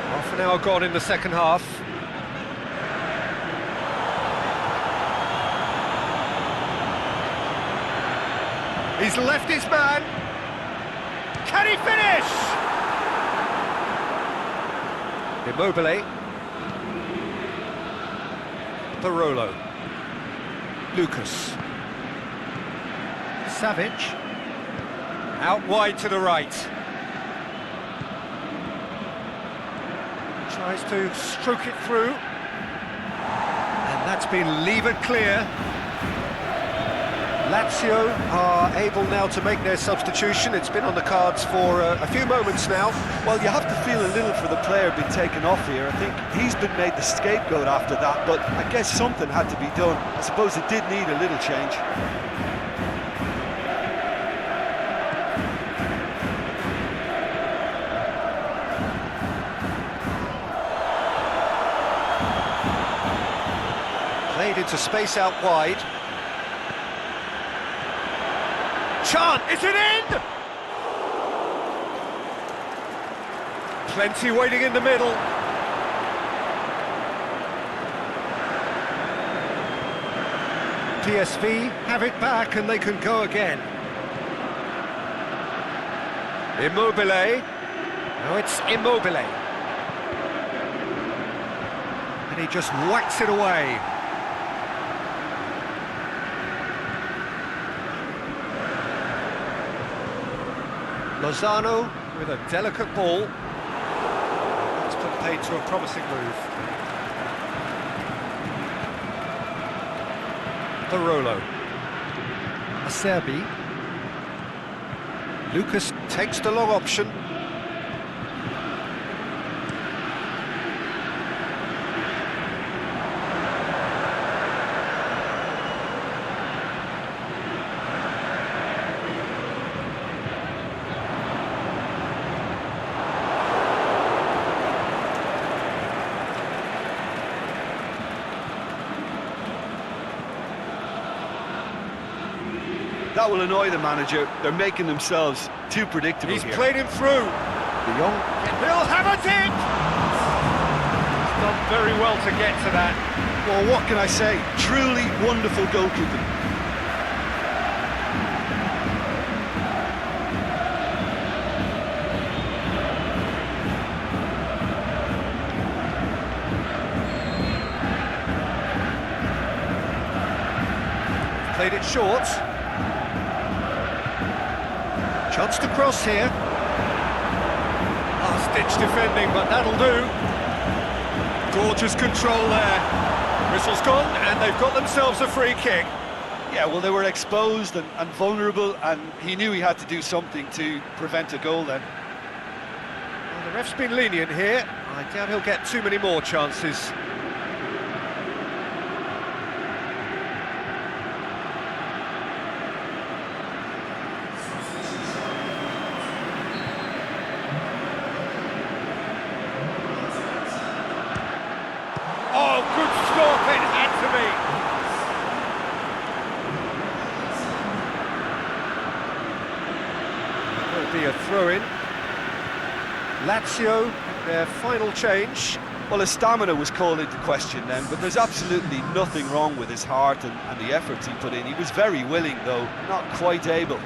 Speaker 1: Half an hour gone in the second half. He's left his man. Can he finish? Immobile. Barolo. Lucas. Savage. Out wide to the right. Tries to stroke it through. And that's been levered clear. Lazio are able now to make their substitution. It's been on the cards for a few moments now.
Speaker 3: Well, you have to feel a little for the player being taken off here. I think he's been made the scapegoat after that, but I guess something had to be done. I suppose it did need a little change.
Speaker 1: Played into space out wide. Chant, is it in? Plenty waiting in the middle. PSV have it back and they can go again. Immobile. Now it's Immobile. And he just whacks it away. Lozano with a delicate ball. That's put paid to a promising move. Barolo. Acerbi. Lucas takes the long option.
Speaker 2: That will annoy the manager. They're making themselves too predictable
Speaker 1: He's
Speaker 2: here.
Speaker 1: played him through. De Jong. He'll have it in!
Speaker 5: He's done very well to get to that.
Speaker 2: Well, what can I say? Truly wonderful goalkeeping.
Speaker 1: Played it short. Chance to cross here. Last-ditch defending, but that'll do. Gorgeous control there. Whistle's gone, and they've got themselves a free kick.
Speaker 2: Yeah, well, they were exposed and vulnerable, and he knew he had to do something to prevent a goal then.
Speaker 1: Well, the ref's been lenient here. I doubt he'll get too many more chances.
Speaker 5: Oh, good stop, it had to be.
Speaker 1: There'll be a throw-in. Lazio, their final change.
Speaker 2: Well, his stamina was called into question then, but there's absolutely nothing wrong with his heart and the efforts he put in. He was very willing, though, not quite able.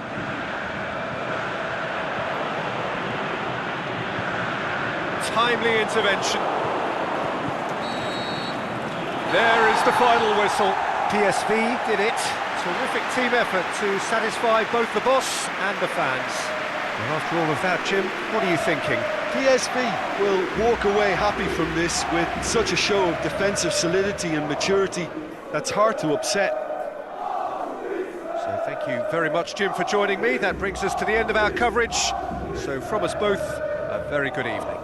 Speaker 1: Timely intervention. There is the final whistle. PSV did it. Terrific team effort to satisfy both the boss and the fans. Well, after all of that, Jim, what are you thinking?
Speaker 2: PSV will walk away happy from this with such a show of defensive solidity and maturity that's hard to upset.
Speaker 1: So thank you very much, Jim, for joining me. That brings us to the end of our coverage. So from us both, a very good evening.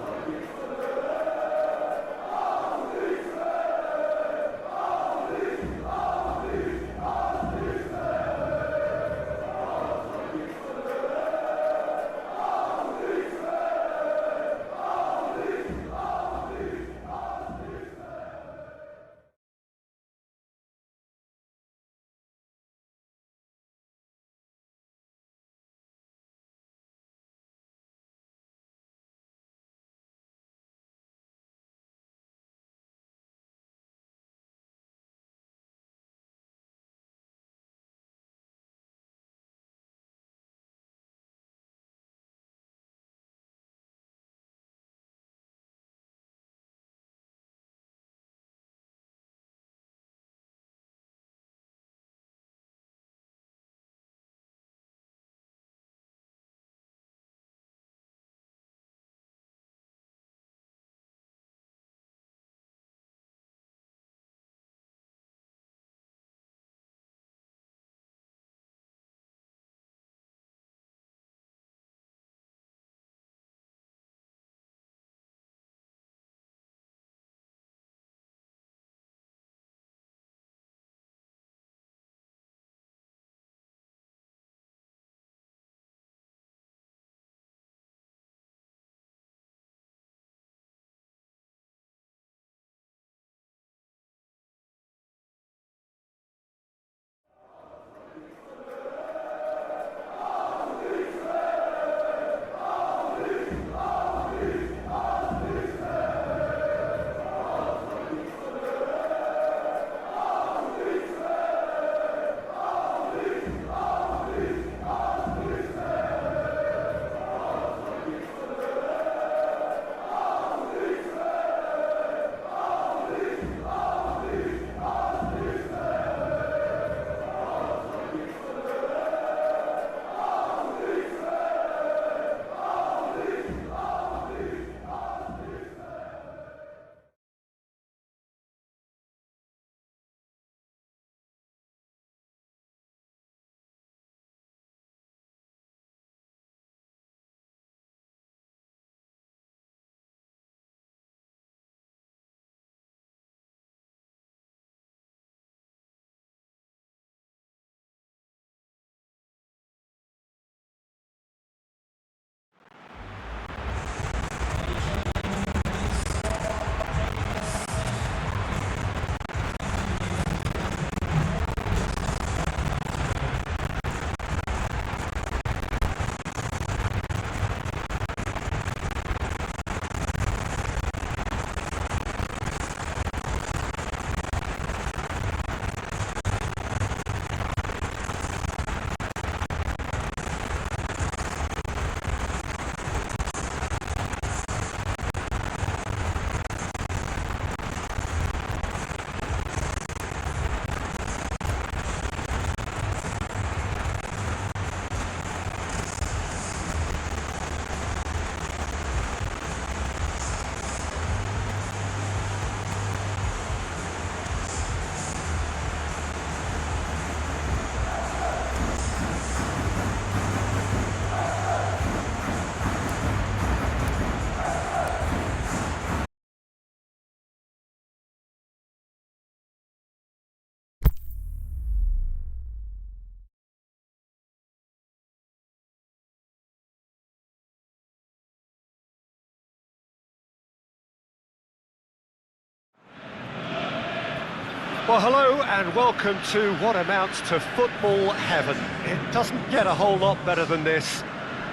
Speaker 1: Well, hello and welcome to what amounts to football heaven. It doesn't get a whole lot better than this.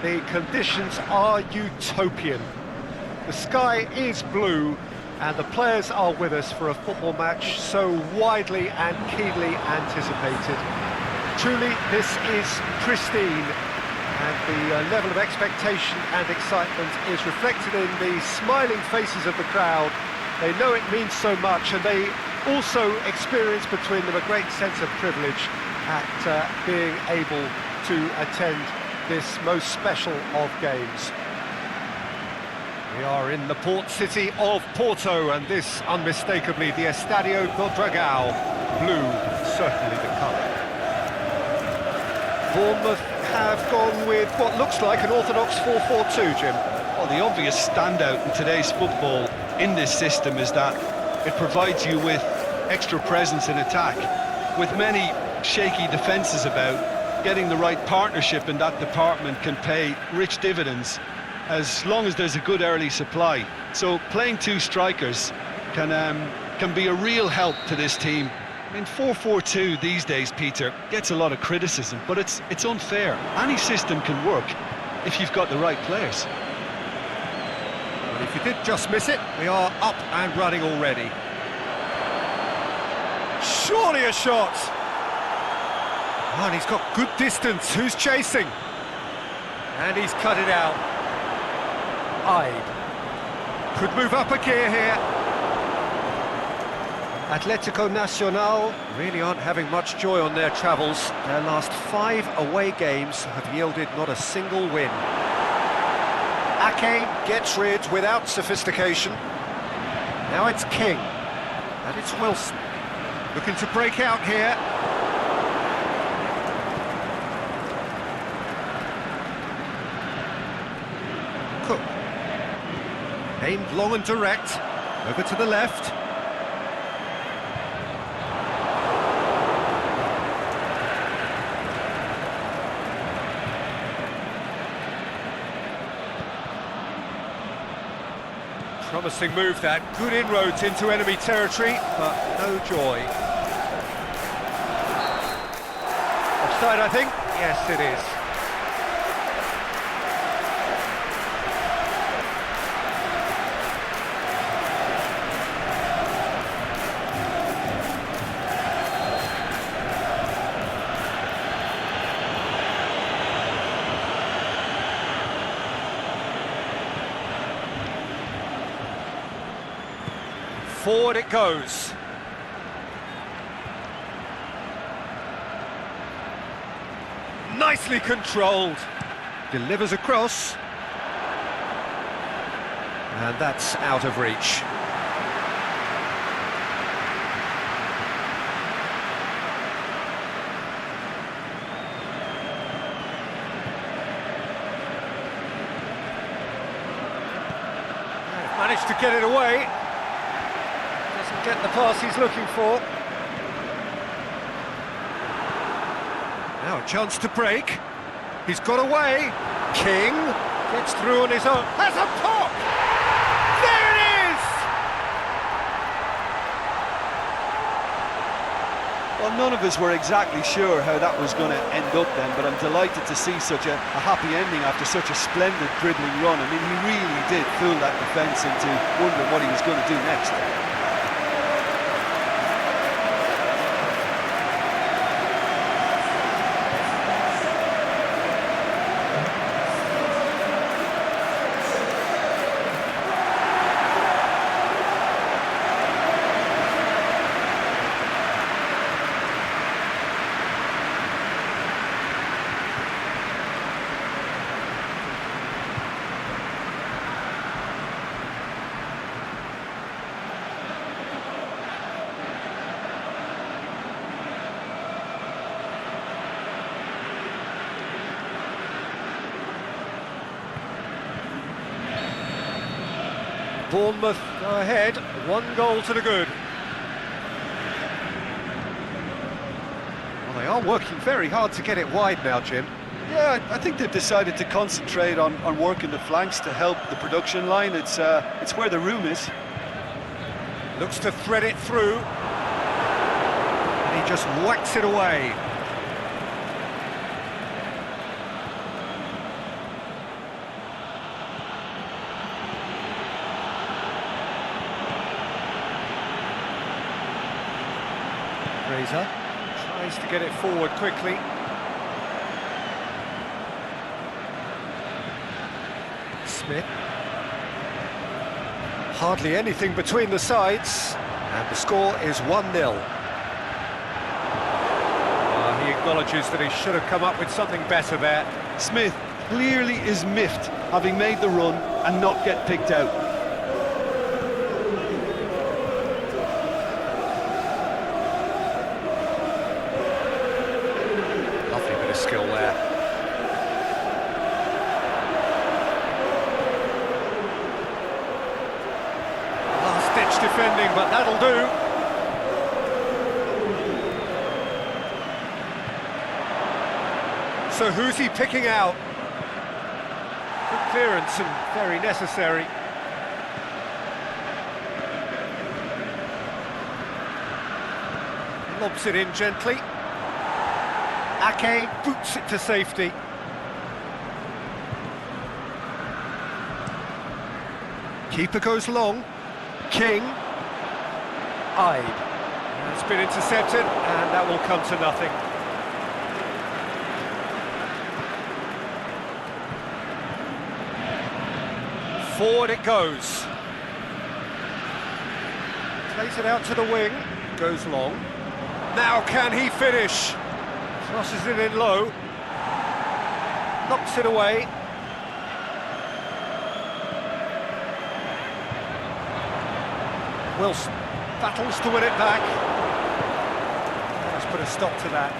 Speaker 1: The conditions are utopian. The sky is blue and the players are with us for a football match so widely and keenly anticipated. Truly, this is pristine, and the level of expectation and excitement is reflected in the smiling faces of the crowd. They know it means so much, and they also experience between them a great sense of privilege at being able to attend this most special of games. We are in the port city of Porto, and this unmistakably the Estadio do Dragão. Blue, certainly the colour. Bournemouth have gone with what looks like an orthodox 4-4-2, Jim.
Speaker 2: Well, the obvious standout in today's football in this system is that it provides you with extra presence in attack. With many shaky defences about, getting the right partnership in that department can pay rich dividends as long as there's a good early supply. So playing two strikers can be a real help to this team. I mean, 4-4-2 these days, Peter, gets a lot of criticism, but it's unfair. Any system can work if you've got the right players.
Speaker 1: Well, if you did just miss it, we are up and running already. Surely a shot! Oh, and he's got good distance. Who's chasing? And he's cut it out. Ide. Could move up a gear here. Atletico Nacional really aren't having much joy on their travels. Their last 5 away games have yielded not a single win. Ake gets rid without sophistication. Now it's King. And it's Wilson. Looking to break out here. Cook. Aimed long and direct. Over to the left. Promising move that, good inroads into enemy territory, but no joy. Offside, I think? Yes, it is. Forward it goes. Nicely controlled. Delivers across. And that's out of reach. Managed to get it away. Get the pass he's looking for. Now a chance to break. He's got away. King gets through on his own. Has a pop! There it is!
Speaker 3: Well, none of us were exactly sure how that was going to end up then, but I'm delighted to see such a happy ending after such a splendid dribbling run. I mean, he really did fool that defence into wondering what he was going to do next.
Speaker 1: Bournemouth go ahead, 1 goal to the good. Well, they are working very hard to get it wide now, Jim.
Speaker 3: Yeah, I think they've decided to concentrate on working the flanks to help the production line. It's where the room is.
Speaker 1: Looks to thread it through. just whacks it away. Fraser tries to get it forward quickly. Smith. Hardly anything between the sides, and the score is 1-0.
Speaker 5: He acknowledges that he should have come up with something better there.
Speaker 2: Smith clearly is miffed, having made the run and not get picked out.
Speaker 1: Lovely bit of skill there. Last-ditch defending, but that'll do. So who's he picking out? Good clearance and very necessary. Lobs it in gently. Ake boots it to safety. Keeper goes long. King. Ide. It's been intercepted, and that will come to nothing. Forward it goes. Plays it out to the wing. Goes long. Now can he finish? Crosses it in low. Knocks it away. Wilson battles to win it back. Let's put a stop to that.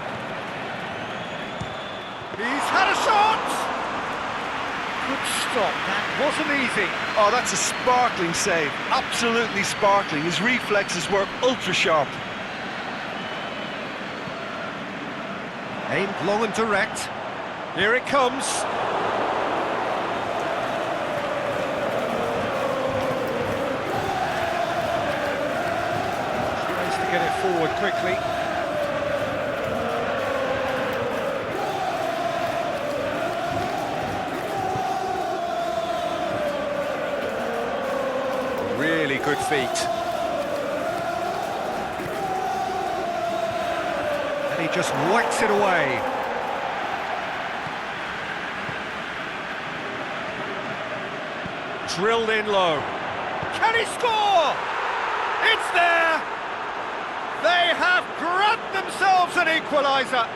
Speaker 1: He's had a shot! Good stop, that wasn't easy.
Speaker 2: Oh, that's a sparkling save, absolutely sparkling. His reflexes were ultra sharp.
Speaker 1: Aimed long and direct. Here it comes. Tries to get it forward quickly. Really good feet. And he just whacks it away. Drilled in low. Can he score? It's there! They have grabbed themselves an equaliser.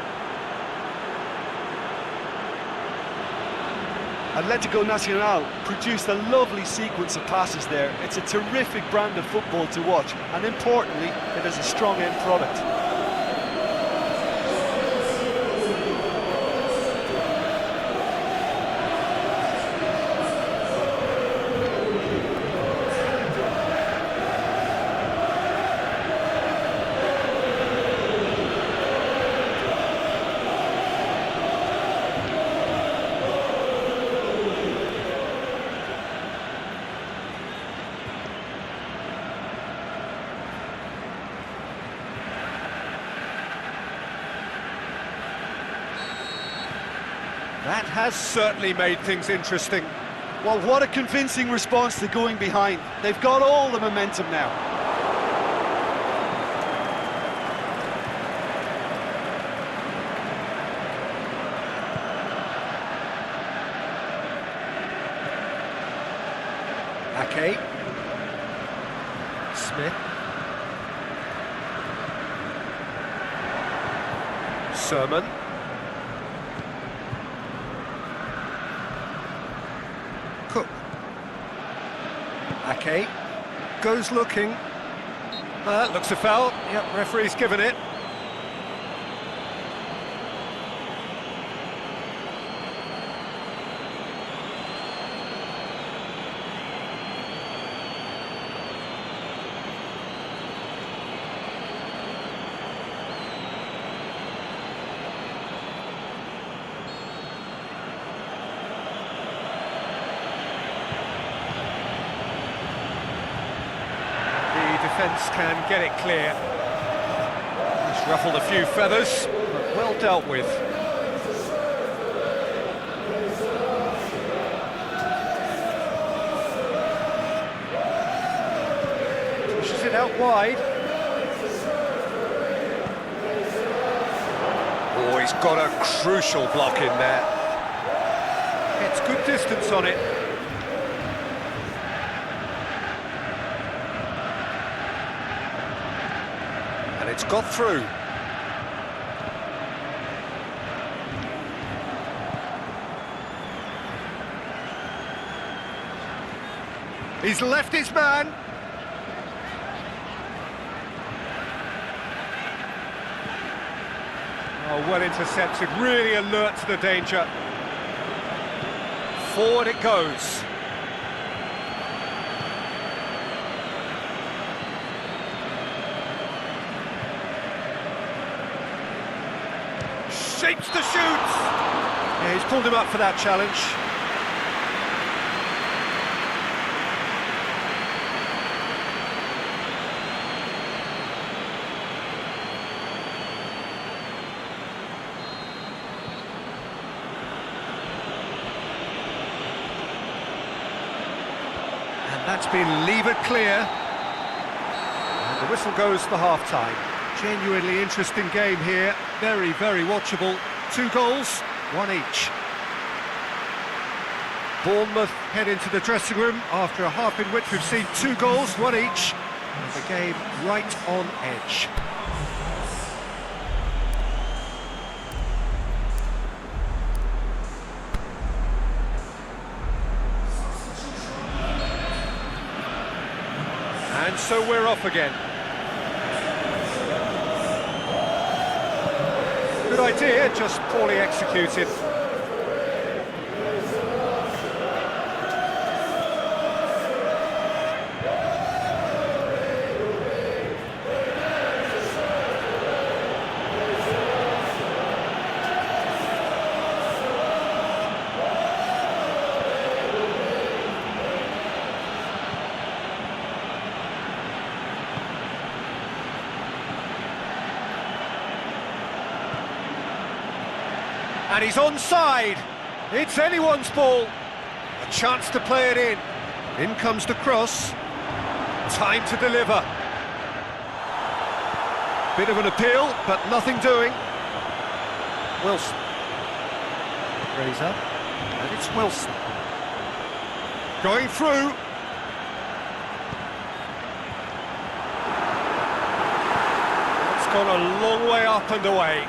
Speaker 2: Atletico Nacional produced a lovely sequence of passes there. It's a terrific brand of football to watch, and importantly, it is a strong end product.
Speaker 1: That has certainly made things interesting.
Speaker 2: Well, what a convincing response to going behind. They've got all the momentum now.
Speaker 1: Ake. Smith. Sermon. Cook. Ake goes looking. Looks a foul. Yep, referee's given it. Defence can get it clear.
Speaker 5: Ruffled a few feathers, but well dealt with. Pushes it out wide. Oh, he's got a crucial block in there. It's good distance on it. And it's got through. He's left his man. Oh, well intercepted, really alert to the danger. Forward it goes. Shapes to shoot! Yeah, he's pulled him up for that challenge. That's been levered clear, and the whistle goes for half-time. Genuinely interesting game here, very, very watchable. 2 goals, 1 each. Bournemouth head into the dressing room after a half in which we've seen 2 goals, 1 each, and the game right on edge. And so we're off again. Good idea, just poorly executed. And he's onside. It's anyone's ball. A chance to play it in. In comes the cross. Time to deliver. Bit of an appeal, but nothing doing. Wilson. Fraser. And it's Wilson. Going through. It's gone a long way up and away.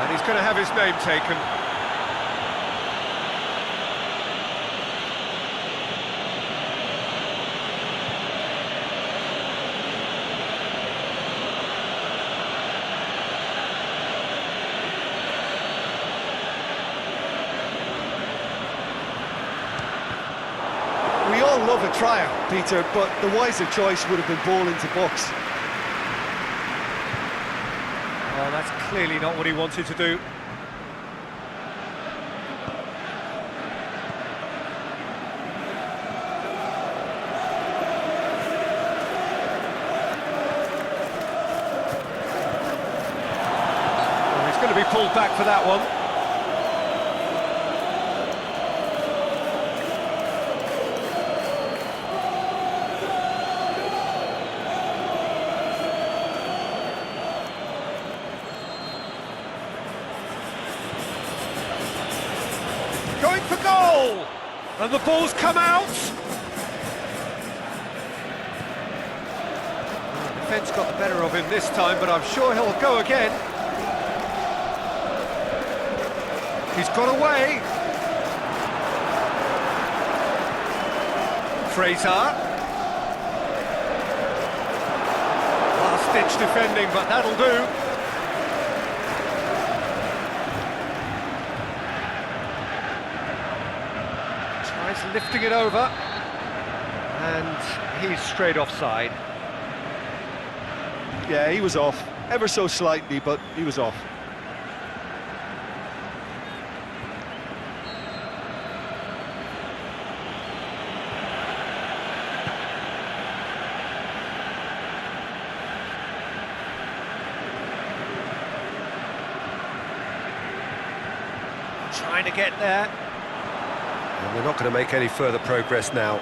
Speaker 5: And he's going to have his name taken.
Speaker 3: We all love a tryout, Peter, but the wiser choice would have been ball into box.
Speaker 5: Oh, that's clearly not what he wanted to do. Well, he's going to be pulled back for that one. Going for goal! And the ball's come out! The defence got the better of him this time, but I'm sure he'll go again. He's got away. Fraser. Last-ditch defending, but that'll do. Lifting it over, and he's straight offside.
Speaker 2: Yeah, he was off, ever so slightly, but he was off.
Speaker 5: Trying to get there.
Speaker 1: And they're not going to make any further progress now.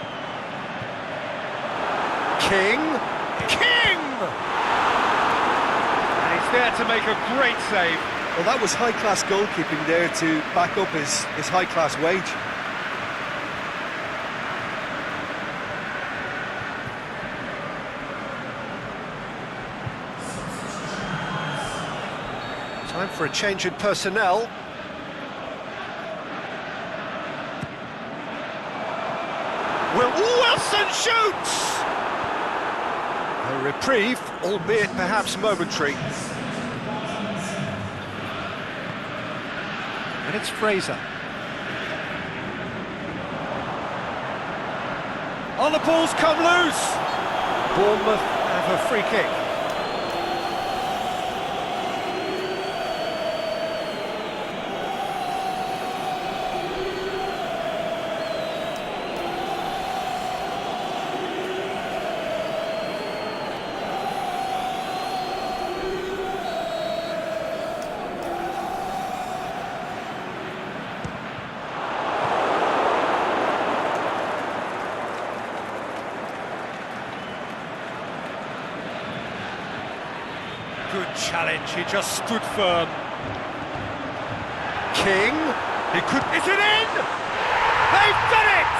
Speaker 1: King!
Speaker 5: And he's there to make a great save.
Speaker 3: Well, that was high-class goalkeeping there to back up his high-class wage.
Speaker 1: Time for a change in personnel. Wilson shoots! A reprieve, albeit perhaps momentary. And it's Fraser.
Speaker 5: Oh, the ball's come loose!
Speaker 1: Bournemouth have a free kick.
Speaker 5: Good challenge, he just stood firm.
Speaker 1: King.
Speaker 5: Is it in? They've done it!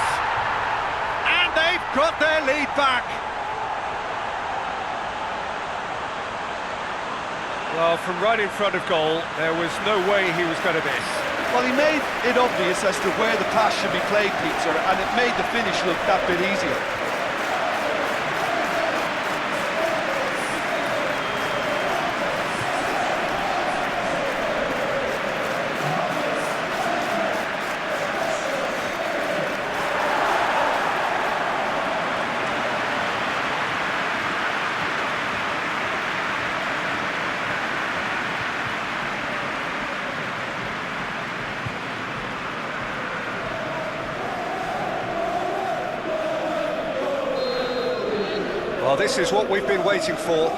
Speaker 5: And they've got their lead back. Well, from right in front of goal, there was no way he was going to miss.
Speaker 3: Well, he made it obvious as to where the pass should be played, Peter, and it made the finish look that bit easier.
Speaker 1: Well, this is what we've been waiting for.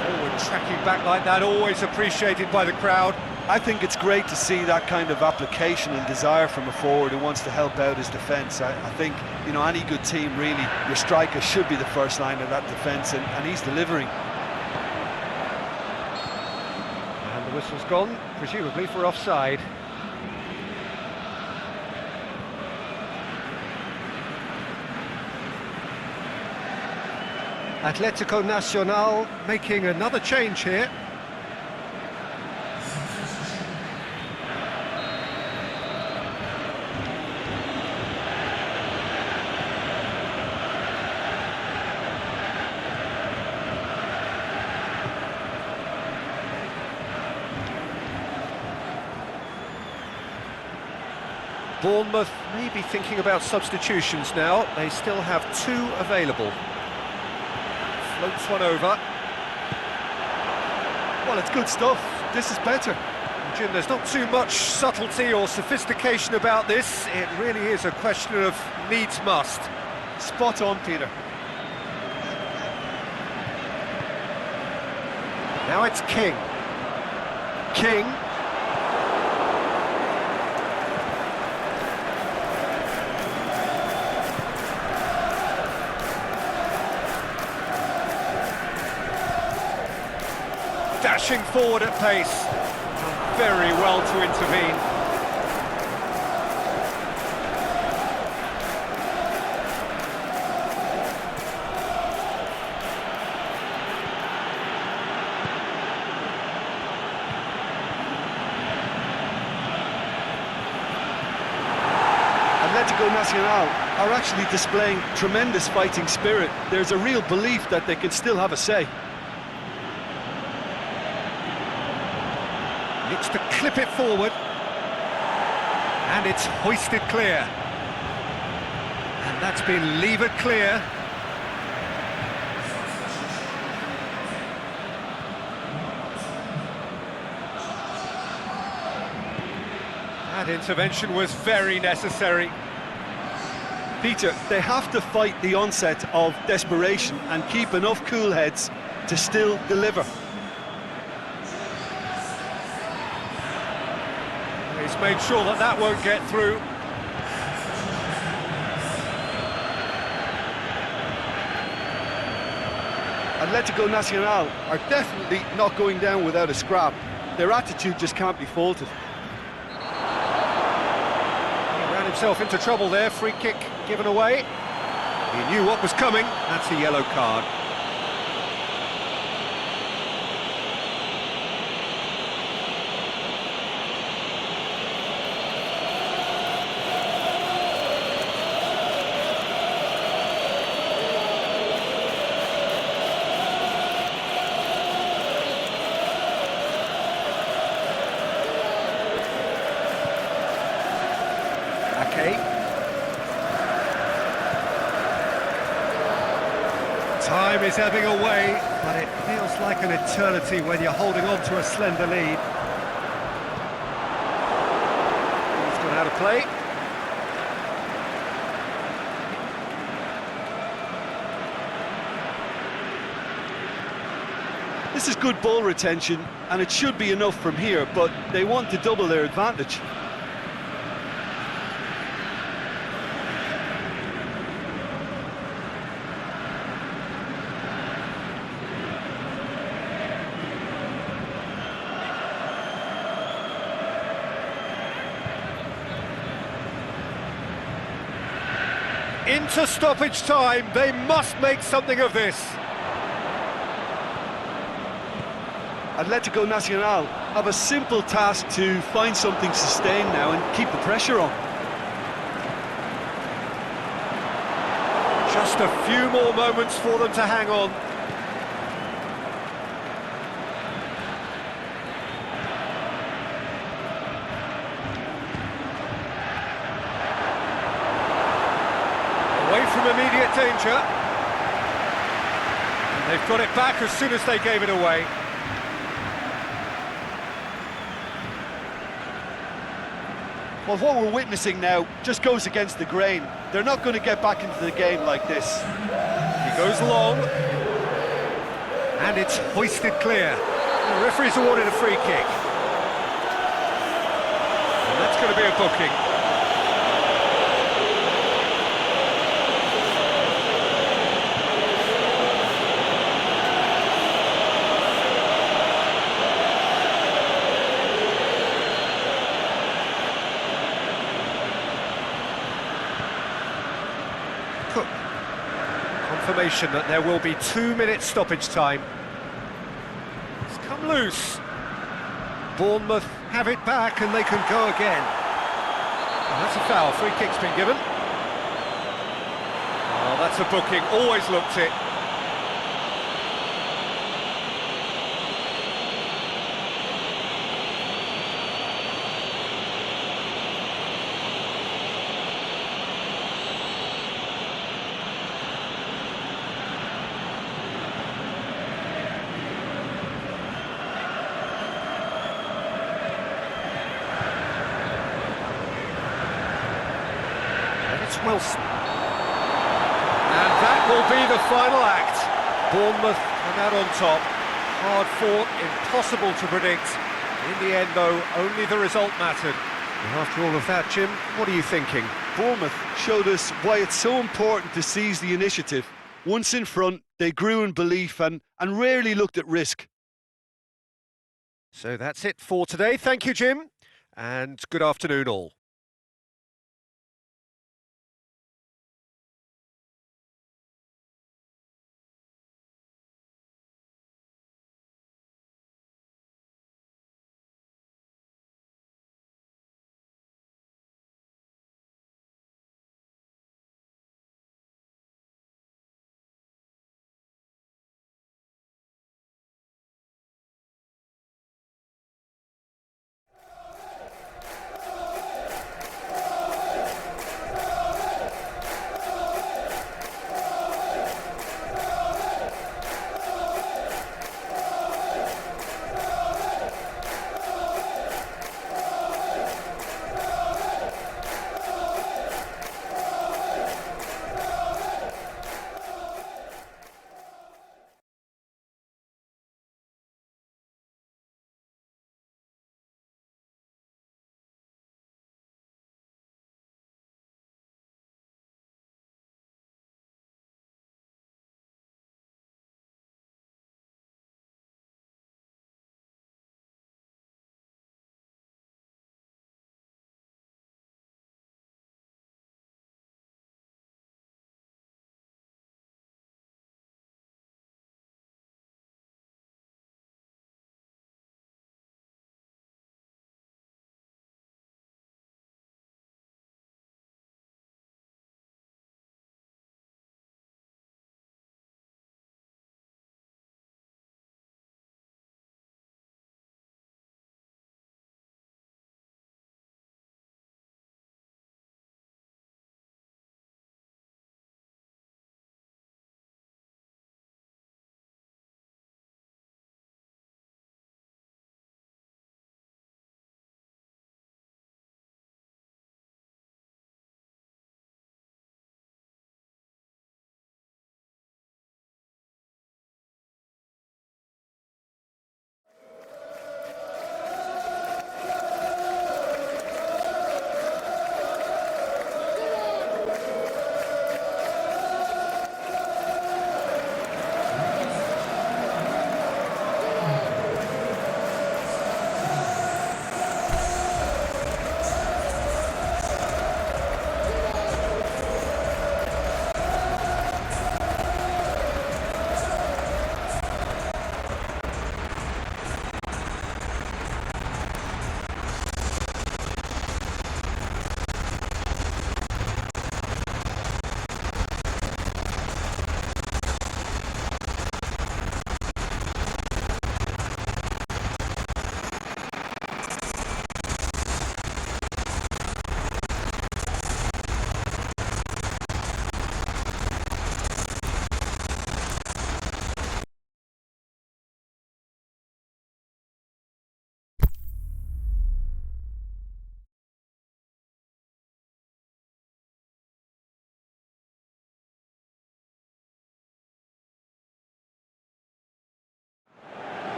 Speaker 5: Forward tracking back like that, always appreciated by the crowd.
Speaker 3: I think it's great to see that kind of application and desire from a forward who wants to help out his defence. I think, you know, any good team, really, your striker should be the first line of that defence, and he's delivering.
Speaker 1: And the whistle's gone, presumably for offside. Atletico Nacional making another change here. Bournemouth may be thinking about substitutions now. They still have two available. Floats one over.
Speaker 3: Well, it's good stuff. This is better.
Speaker 1: Jim, there's not too much subtlety or sophistication about this. It really is a question of needs must.
Speaker 3: Spot on, Peter.
Speaker 1: Now it's King. King. Dashing forward at pace. Very well to intervene.
Speaker 3: Atletico Nacional are actually displaying tremendous fighting spirit. There's a real belief that they can still have a say.
Speaker 1: Looks to clip it forward. And it's hoisted clear. And that's been levered clear.
Speaker 5: That intervention was very necessary.
Speaker 2: Peter, they have to fight the onset of desperation and keep enough cool heads to still deliver.
Speaker 5: He's made sure that that won't get through.
Speaker 2: Atletico Nacional are definitely not going down without a scrap. Their attitude just can't be faulted.
Speaker 5: He ran himself into trouble there, free kick given away. He knew what was coming, that's a yellow card. Time is ebbing away, but it feels like an eternity when you're holding on to a slender lead. He's gone out of play.
Speaker 2: This is good ball retention, and it should be enough from here, but they want to double their advantage.
Speaker 5: Into stoppage time, they must make something of this.
Speaker 2: Atletico Nacional have a simple task to find something sustained now and keep the pressure on.
Speaker 5: Just a few more moments for them to hang on. Away from immediate danger. And they've got it back as soon as they gave it away.
Speaker 2: Well, what we're witnessing now just goes against the grain. They're not going to get back into the game like this.
Speaker 5: He goes long. And it's hoisted clear. The referee's awarded a free kick. And that's going to be a booking. Confirmation that there will be 2 minutes stoppage time. It's come loose. Bournemouth have it back and they can go again. Oh, that's a foul, free kick's been given. Oh, that's a booking, always looked it. Wilson. And that will be the final act. Bournemouth come out on top. Hard fought, impossible to predict. In the end, though, only the result mattered. And after all of that, Jim, what are you thinking?
Speaker 2: Bournemouth showed us why it's so important to seize the initiative. Once in front, they grew in belief and rarely looked at risk.
Speaker 5: So that's it for today. Thank you, Jim, and good afternoon all.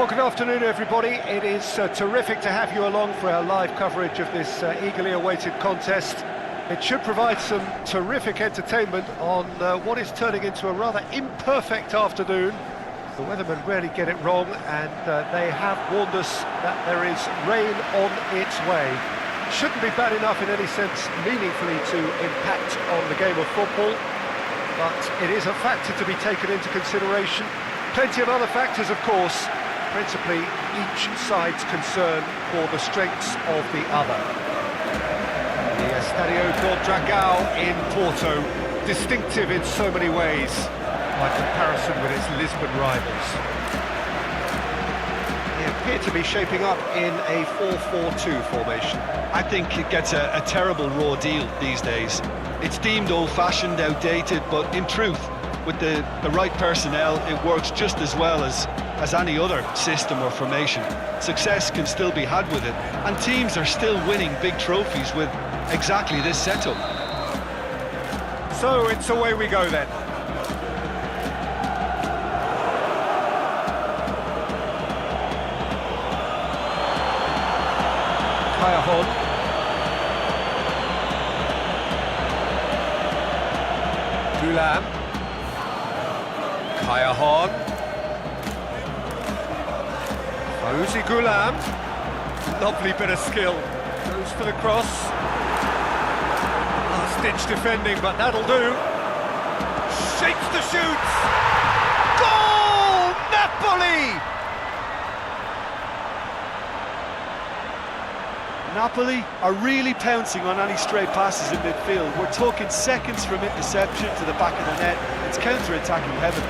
Speaker 1: Well, good afternoon, everybody. It is terrific to have you along for our live coverage of this eagerly awaited contest. It should provide some terrific entertainment on what is turning into a rather imperfect afternoon. The weathermen rarely get it wrong, and they have warned us that there is rain on its way. Shouldn't be bad enough in any sense meaningfully to impact on the game of football, but it is a factor to be taken into consideration. Plenty of other factors, of course, principally each side's concern for the strengths of the other. The Estadio Dragao in Porto, distinctive in so many ways, by comparison with its Lisbon rivals. They appear to be shaping up in a 4-4-2 formation.
Speaker 2: I think it gets a terrible raw deal these days. It's deemed old-fashioned, outdated, but in truth, with the right personnel, it works just as well as any other system or formation. Success can still be had with it, and teams are still winning big trophies with exactly this setup.
Speaker 5: So it's away we go then. Kayahon. Gulam. Kayahon. Fauzi Gulam. Lovely bit of skill. Goes for the cross. Last-ditch defending, but that'll do. Shapes the shoots. Goal! Napoli!
Speaker 3: Napoli are really pouncing on any stray passes in midfield. We're talking seconds from interception to the back of the net. It's counter-attacking heaven.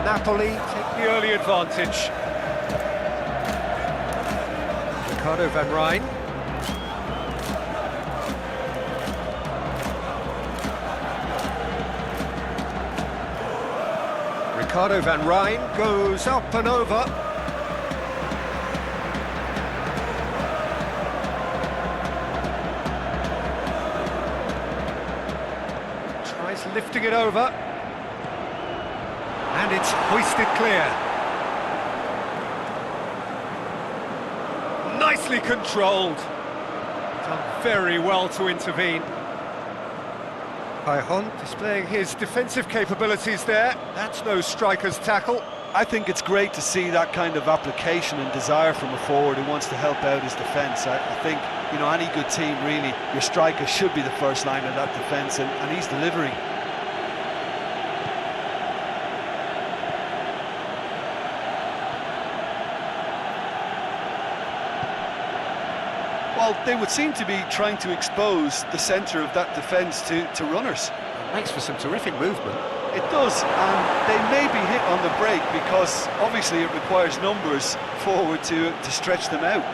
Speaker 5: Napoli take the early advantage. Ricardo van Rijn. Ricardo van Rijn goes up and over. Tries lifting it over. And it's hoisted clear. Nicely controlled. Done very well to intervene. Kayahon displaying his defensive capabilities there. That's no striker's tackle.
Speaker 3: I think it's great to see that kind of application and desire from a forward who wants to help out his defence. I think, you know, any good team, really, your striker should be the first line of that defence, and he's delivering. Well, they would seem to be trying to expose the centre of that defence to runners.
Speaker 5: It makes for some terrific movement.
Speaker 3: It does, and they may be hit on the break because obviously it requires numbers forward to stretch them out.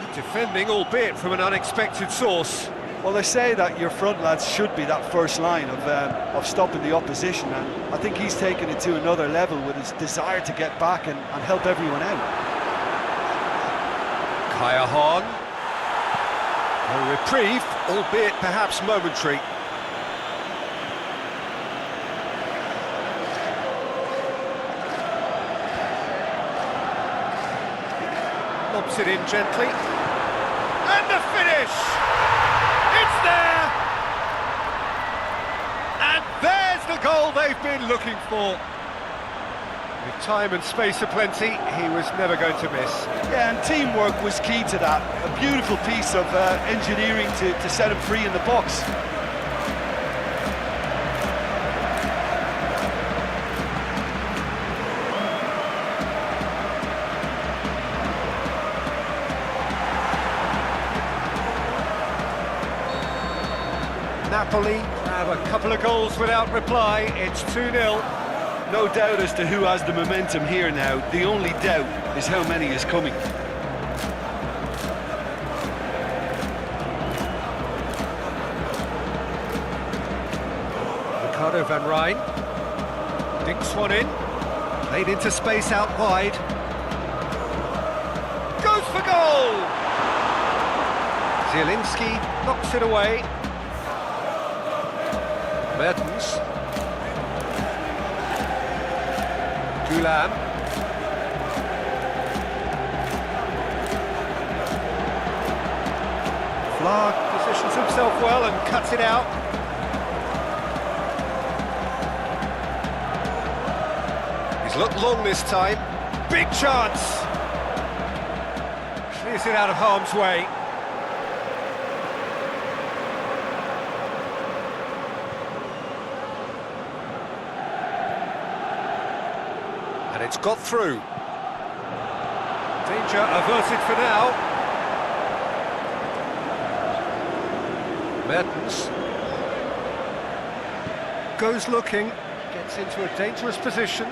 Speaker 5: Good defending, albeit from an unexpected source.
Speaker 3: Well, they say that your front lads should be that first line of stopping the opposition, and I think he's taken it to another level with his desire to get back and help everyone out.
Speaker 5: Kayahon. A reprieve, albeit perhaps momentary. Lobs it in gently. And the finish! It's there! And there's the goal they've been looking for. With time and space aplenty, he was never going to miss.
Speaker 3: Yeah, and teamwork was key to that. A beautiful piece of engineering to set him free in the box.
Speaker 5: Napoli have a couple of goals without reply. It's 2-0.
Speaker 2: No doubt as to who has the momentum here now. The only doubt is how many is coming.
Speaker 5: Ricardo van Rijn dinks one in, played into space out wide, goes for goal! Zielinski knocks it away. Mertens, Gulam, Flag positions himself well and cuts it out. He's looked long this time. Big chance! Clears it out of harm's way. And it's got through. Danger averted for now. Mertens goes looking, gets into a dangerous position.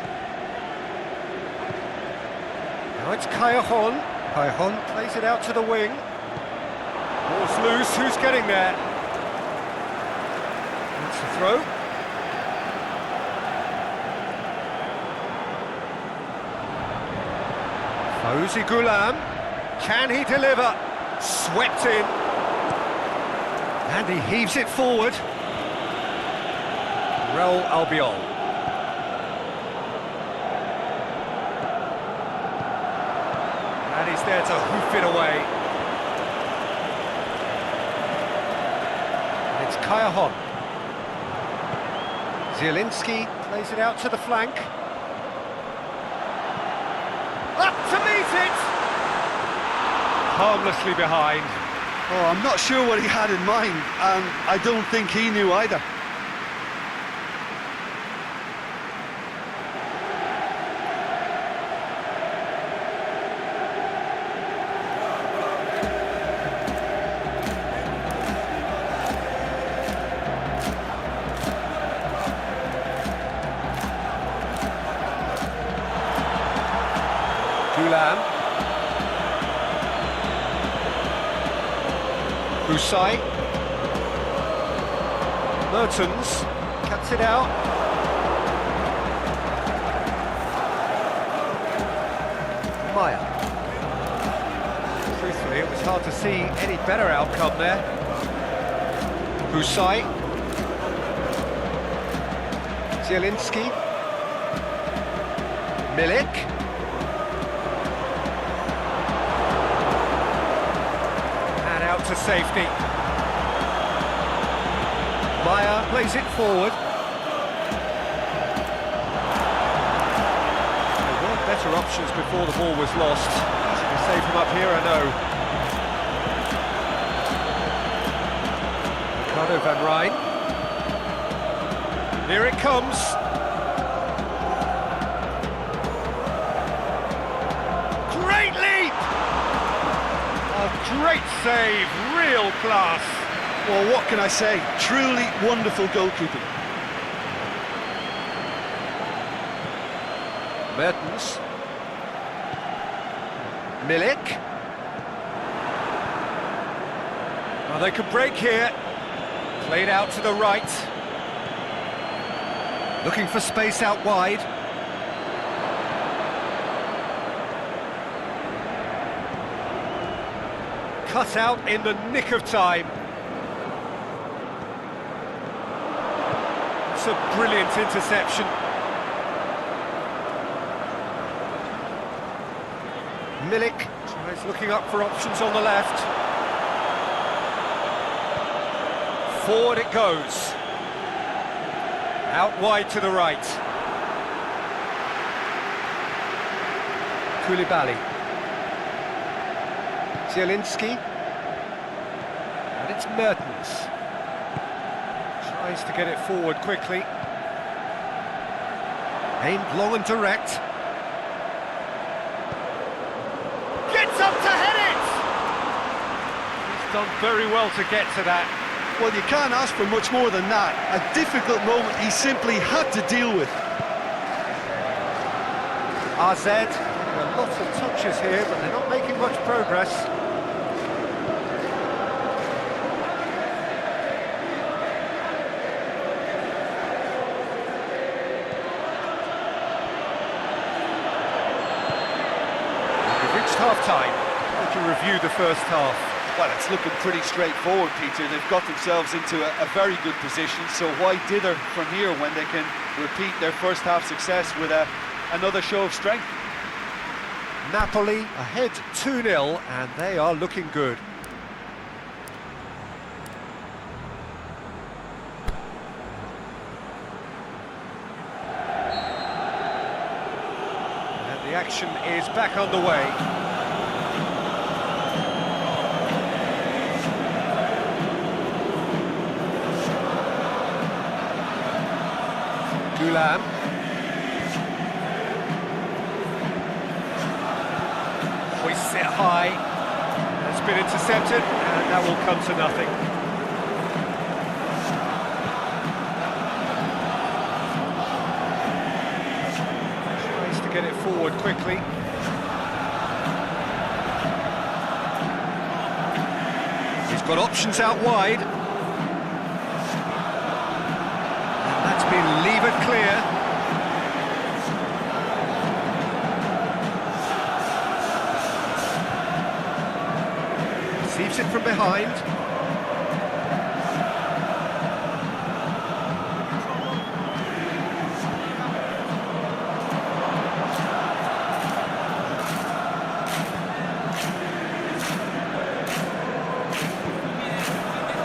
Speaker 5: Now it's Callejon. Callejon plays it out to the wing. Ball's loose, who's getting there? That's the throw. Fawzi Gulam, can he deliver? Swept in. And he heaves it forward. Real Albion. And he's there to hoof it away. And it's Callejon. Zielinski plays it out to the flank. Up to meet it! Harmlessly behind.
Speaker 2: Oh, I'm not sure what he had in mind, and I don't think he knew either.
Speaker 5: Gulam. Busai. Mertens cuts it out. Maya. Truthfully, it was hard to see any better outcome there. Busai. Zielinski. Milik. To safety. Maya plays it forward. There were better options before the ball was lost. Easy to save him up here, I know. Ricardo van Rijn. Here it comes. Great leap! Great save, real class.
Speaker 2: Well, what can I say? Truly wonderful goalkeeping.
Speaker 5: Mertens. Milik. Well, they could break here. Played out to the right. Looking for space out wide. Cut out in the nick of time. It's a brilliant interception. Milik tries looking up for options on the left. Forward it goes. Out wide to the right. Koulibaly. Zielinski, and it's Mertens. Tries to get it forward quickly. Aimed long and direct. Gets up to head it! He's done very well to get to that.
Speaker 3: Well, you can't ask for much more than that. A difficult moment he simply had to deal with.
Speaker 1: AZ getting lots of touches here, but they're not making much progress. We've reached half-time. How do you review the first half?
Speaker 3: Well, it's looking pretty straightforward, Peter. They've got themselves into a very good position, so why dither from here when they can repeat their first half success with another show of strength?
Speaker 1: Napoli ahead 2-0, and they are looking good. And the action is back underway. Gulam. Hoists it high. It's been intercepted, and that will come to nothing. Tries to get it forward quickly. He's got options out wide. That's been levered clear. Receives it from behind.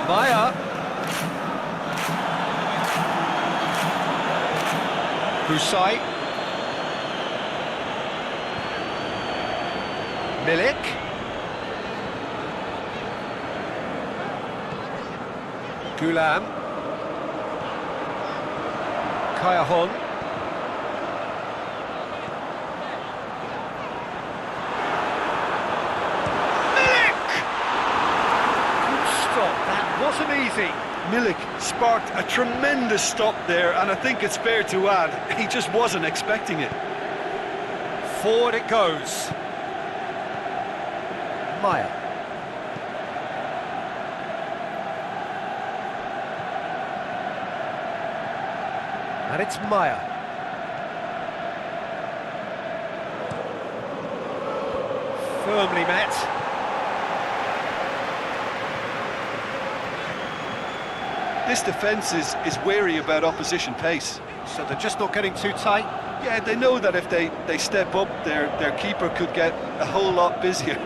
Speaker 1: Maya. Husai. Milik. Gulam. Kayahon. Milik! Good stop, that wasn't easy.
Speaker 3: Milik sparked a tremendous stop there, and I think it's fair to add, he just wasn't expecting it.
Speaker 1: Forward it goes. Maya. And it's Maya. Firmly met.
Speaker 3: This defence is wary about opposition pace.
Speaker 1: So they're just not getting too tight.
Speaker 3: Yeah, they know that if they step up, their keeper could get a whole lot busier.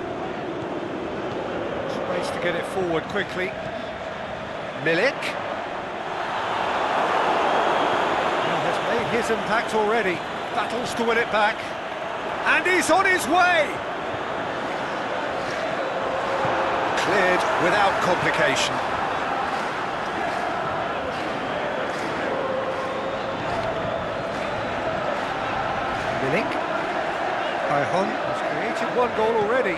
Speaker 1: Ways to get it forward quickly. Milik. He has made his impact already. Battles to win it back. And he's on his way! Cleared without complication. Milik. Kayahon has created one goal already.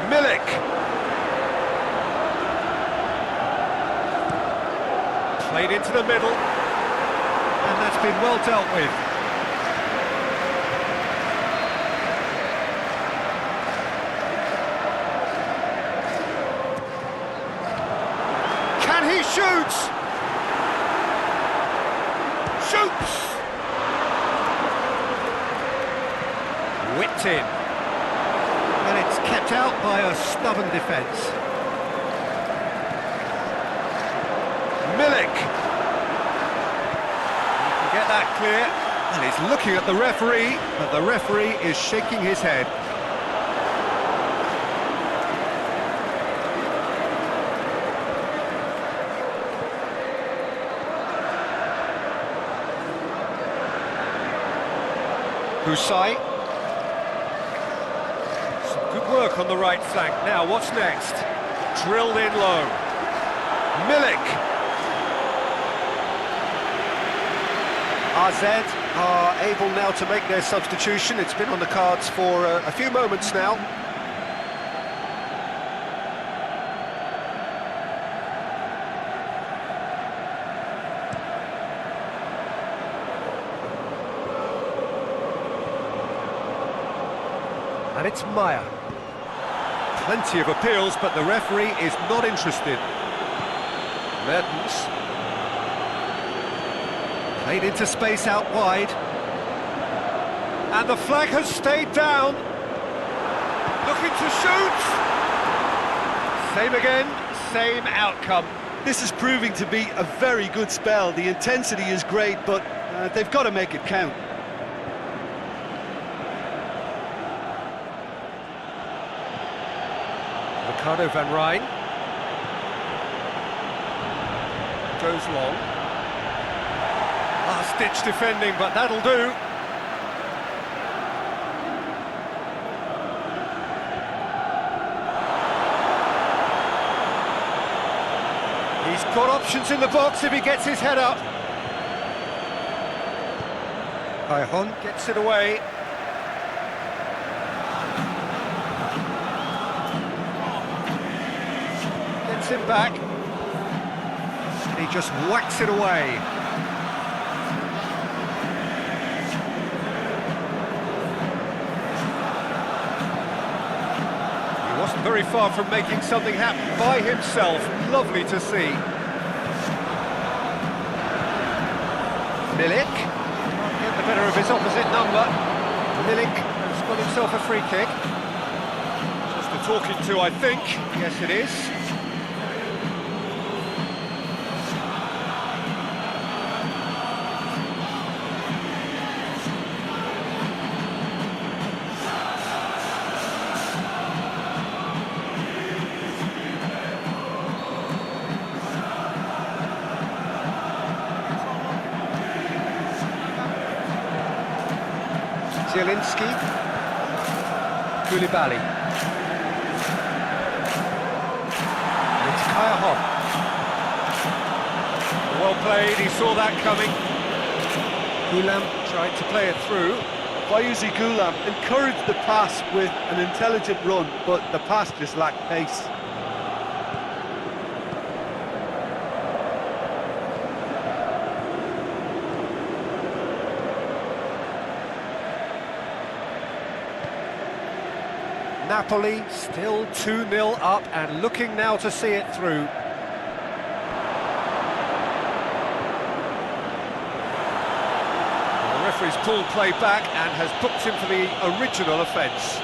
Speaker 1: Milik. Played into the middle, and that's been well dealt with. Can he shoot? Shoots! Whipped in. And it's kept out by a stubborn defence. Milik. He can get that clear. And he's looking at the referee, but the referee is shaking his head. Husai. Some good work on the right flank. Now, what's next? Drilled in low. Milik. AZ are able now to make their substitution. It's been on the cards for a few moments now.
Speaker 5: And it's Meyer. Plenty of appeals, but the referee is not interested. Mertens. Played into space out wide. And the flag has stayed down. Looking to shoot. Same again, same outcome.
Speaker 3: This is proving to be a very good spell. The intensity is great, but they've got to make it count.
Speaker 5: Ricardo van Rijn goes long. Last-ditch defending, but that'll do. He's got options in the box if he gets his head up. Cajon gets it away. Gets him back. And he just whacks it away. He wasn't very far from making something happen by himself. Lovely to see. Milik can't get the better of his opposite number. Milik has got himself a free kick. Just a talking to, I think. Yes, it is. Zielinski, Koulibaly, and it's Cajon. Well played, he saw that coming. Goulam tried to play it through.
Speaker 3: Fayouzi Goulam encouraged the pass with an intelligent run, but the pass just lacked pace.
Speaker 5: Napoli still 2-0 up and looking now to see it through. The referee's pulled play back and has booked him for the original offence.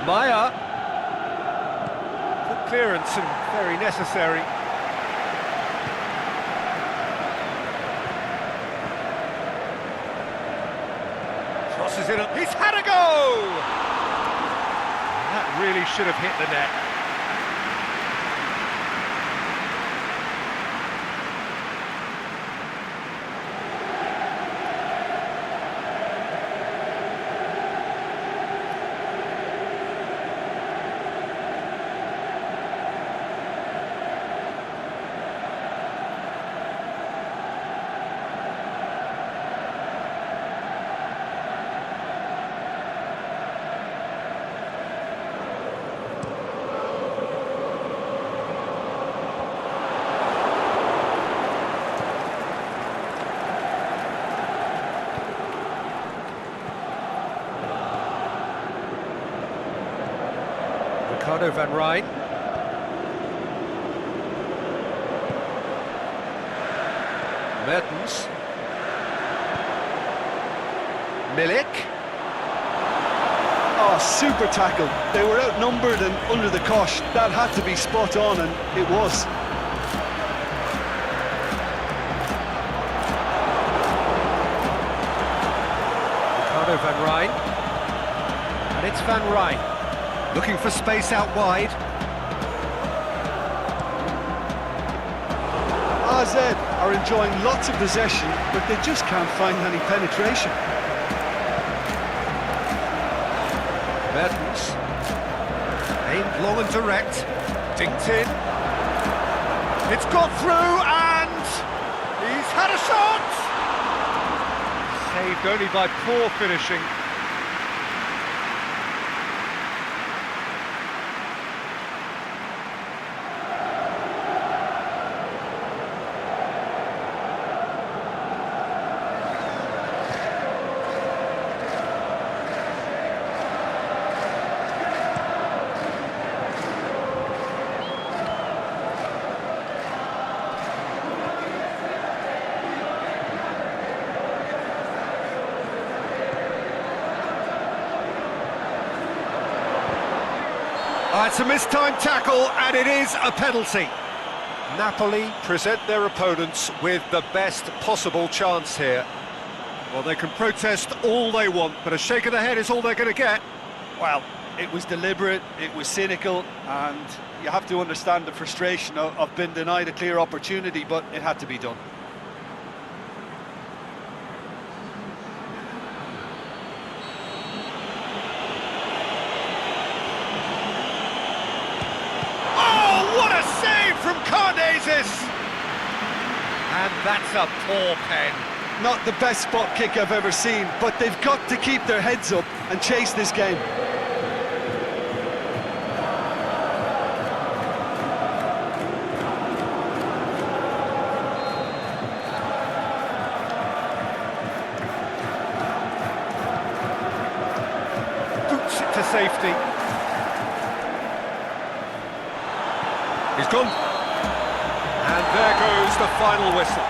Speaker 5: Meyer. Clearance and very necessary. Crosses it up. He's had a go! That really should have hit the net. Ricardo van Rijn. Mertens. Milik.
Speaker 3: Oh, super tackle. They were outnumbered and under the cosh. That had to be spot on, and it was.
Speaker 5: Ricardo van Rijn. And it's Van Rijn. Looking for space out wide.
Speaker 3: AZ are enjoying lots of possession, but they just can't find any penetration.
Speaker 5: Mertens. Aimed long and direct. Dinked in. It's got through and he's had a shot! Saved only by poor finishing. It's a mistimed tackle, and it is a penalty. Napoli present their opponents with the best possible chance here. Well, they can protest all they want, but a shake of the head is all they're going to get.
Speaker 3: Well, it was deliberate, it was cynical, and you have to understand the frustration of being denied a clear opportunity, but it had to be done.
Speaker 5: Oh, what a save from Carnesis! And that's a poor pen.
Speaker 3: Not the best spot kick I've ever seen, but they've got to keep their heads up and chase this game.
Speaker 5: Boots it to safety. He's gone. And there goes the final whistle.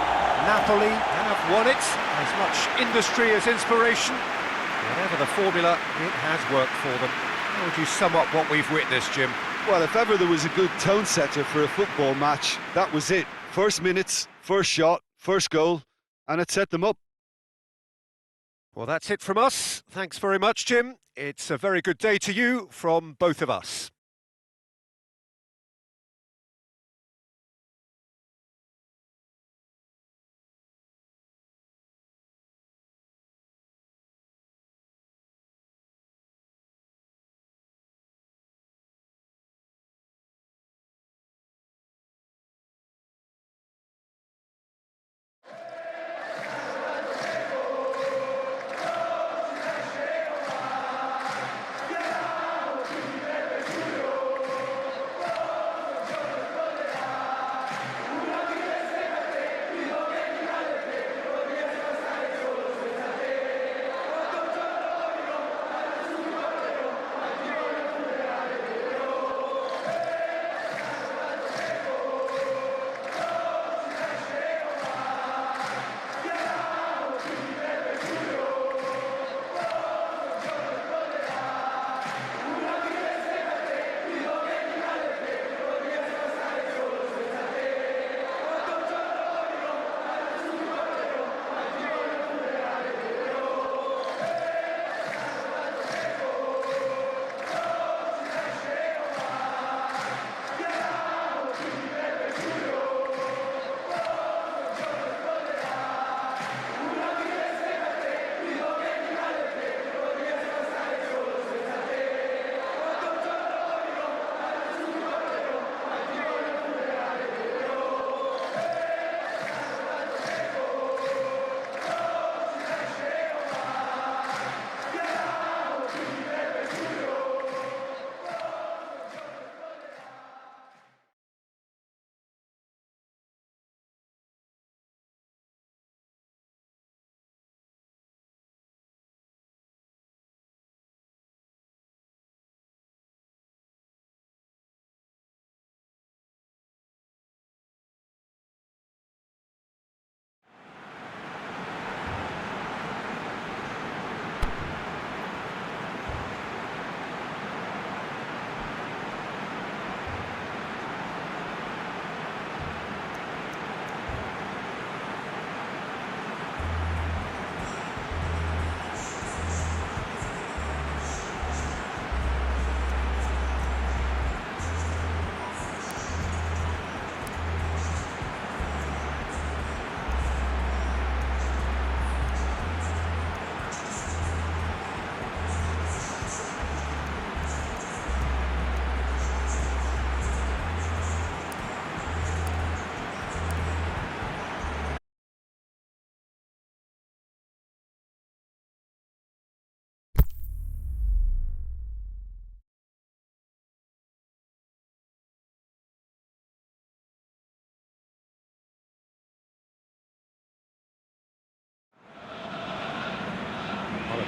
Speaker 5: Napoli have won it. As much industry as inspiration. Whatever the formula, it has worked for them. How would you sum up what we've witnessed, Jim?
Speaker 2: Well, if ever there was a good tone setter for a football match, that was it. First minutes, first shot, first goal, and it set them up.
Speaker 5: Well, that's it from us. Thanks very much, Jim. It's a very good day to you from both of us.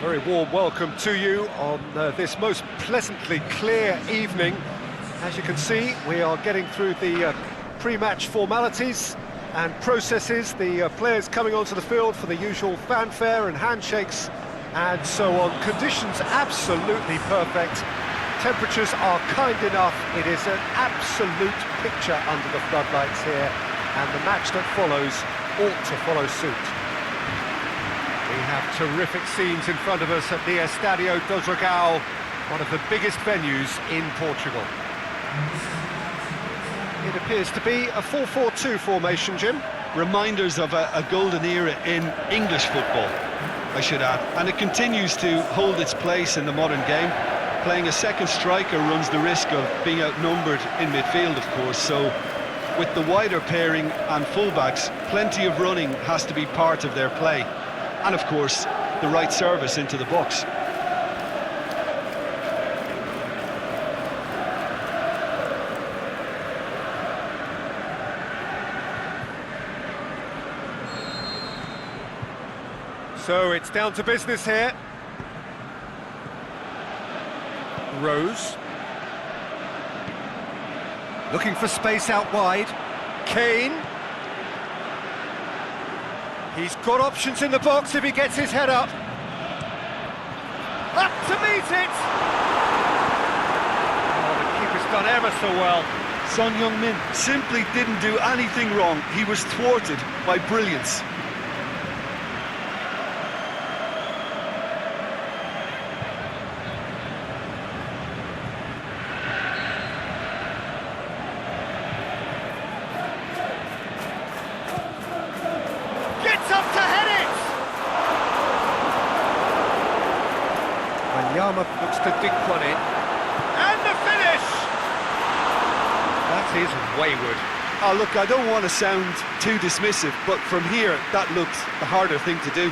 Speaker 5: Very warm welcome to you on this most pleasantly clear evening. As you can see, we are getting through the pre-match formalities and processes, the players coming onto the field for the usual fanfare and handshakes and so on. Conditions absolutely perfect.
Speaker 1: temperatures are kind enough. It is an absolute picture under the floodlights here, and the match that follows ought to follow suit. We have terrific scenes in front of us at the Estadio do Dragão, one of the biggest venues in Portugal. It appears to be a 4-4-2 formation, Jim.
Speaker 2: Reminders of a golden era in English football, I should add. And it continues to hold its place in the modern game. Playing a second striker runs the risk of being outnumbered in midfield, of course, so with the wider pairing and fullbacks, plenty of running has to be part of their play. And of course, the right service into the box.
Speaker 1: So it's down to business here. Rose. Looking for space out wide. Kane. He's got options in the box if he gets his head up. Up to meet it! Oh, the keeper's done ever so well.
Speaker 3: Son Heung-min simply didn't do anything wrong. He was thwarted by brilliance.
Speaker 1: Up to head it! Wanyama looks to dig one in. And the finish! That is wayward.
Speaker 3: Oh, look, I don't want to sound too dismissive, but from here, that looked the harder thing to do.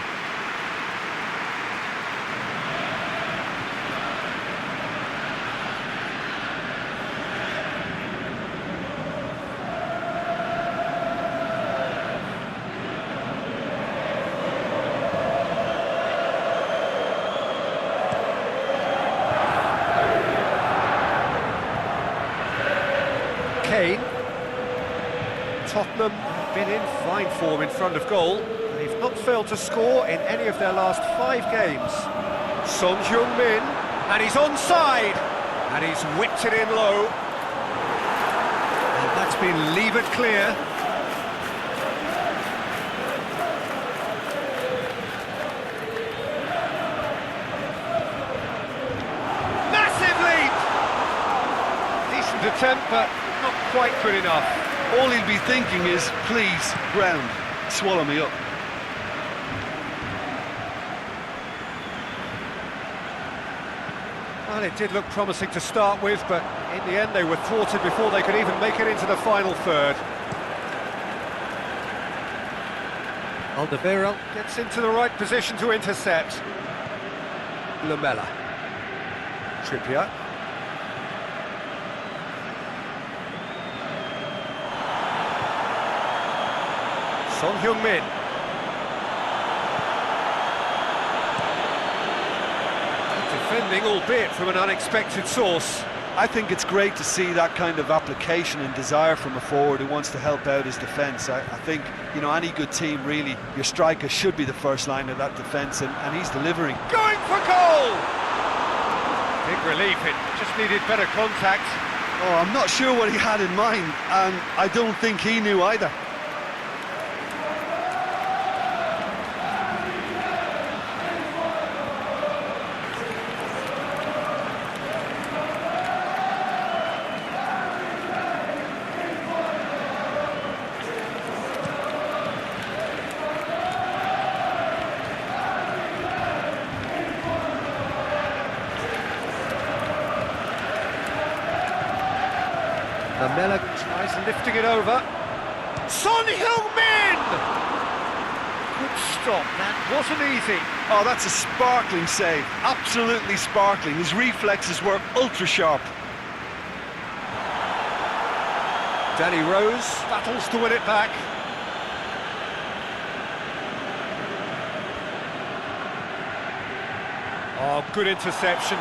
Speaker 1: Kane. Tottenham have been in fine form in front of goal. They've not failed to score in any of their last 5 games. Son Heung-min, and he's onside, and he's whipped it in low. And that's been levered clear. Massive leap! Decent attempt, but not quite good enough.
Speaker 3: All he'll be thinking is, please, ground, swallow me up.
Speaker 1: Well, it did look promising to start with, but in the end they were thwarted before they could even make it into the final third. Alderweireld gets into the right position to intercept. Lamela. Trippier. Son Heung-min. Defending, albeit from an unexpected source.
Speaker 3: I think it's great to see that kind of application and desire from a forward who wants to help out his defence. I think, you know, any good team, really, your striker should be the first line of that defence, and he's delivering.
Speaker 1: Going for goal! Big relief, it just needed better contact.
Speaker 3: Oh, I'm not sure what he had in mind, and I don't think he knew either.
Speaker 1: Lamela tries lifting it over. Son Heung-min! Good stop, that wasn't easy.
Speaker 3: Oh, that's a sparkling save, absolutely sparkling. His reflexes were ultra sharp.
Speaker 1: Danny Rose battles to win it back. Oh, good interception.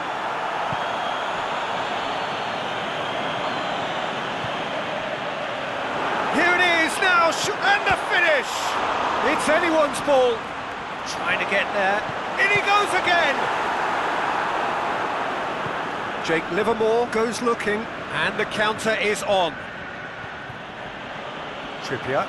Speaker 1: Here it is now, and the finish! It's anyone's ball. Trying to get there. In he goes again!
Speaker 5: Jake Livermore goes looking, and the counter is on. Trippier.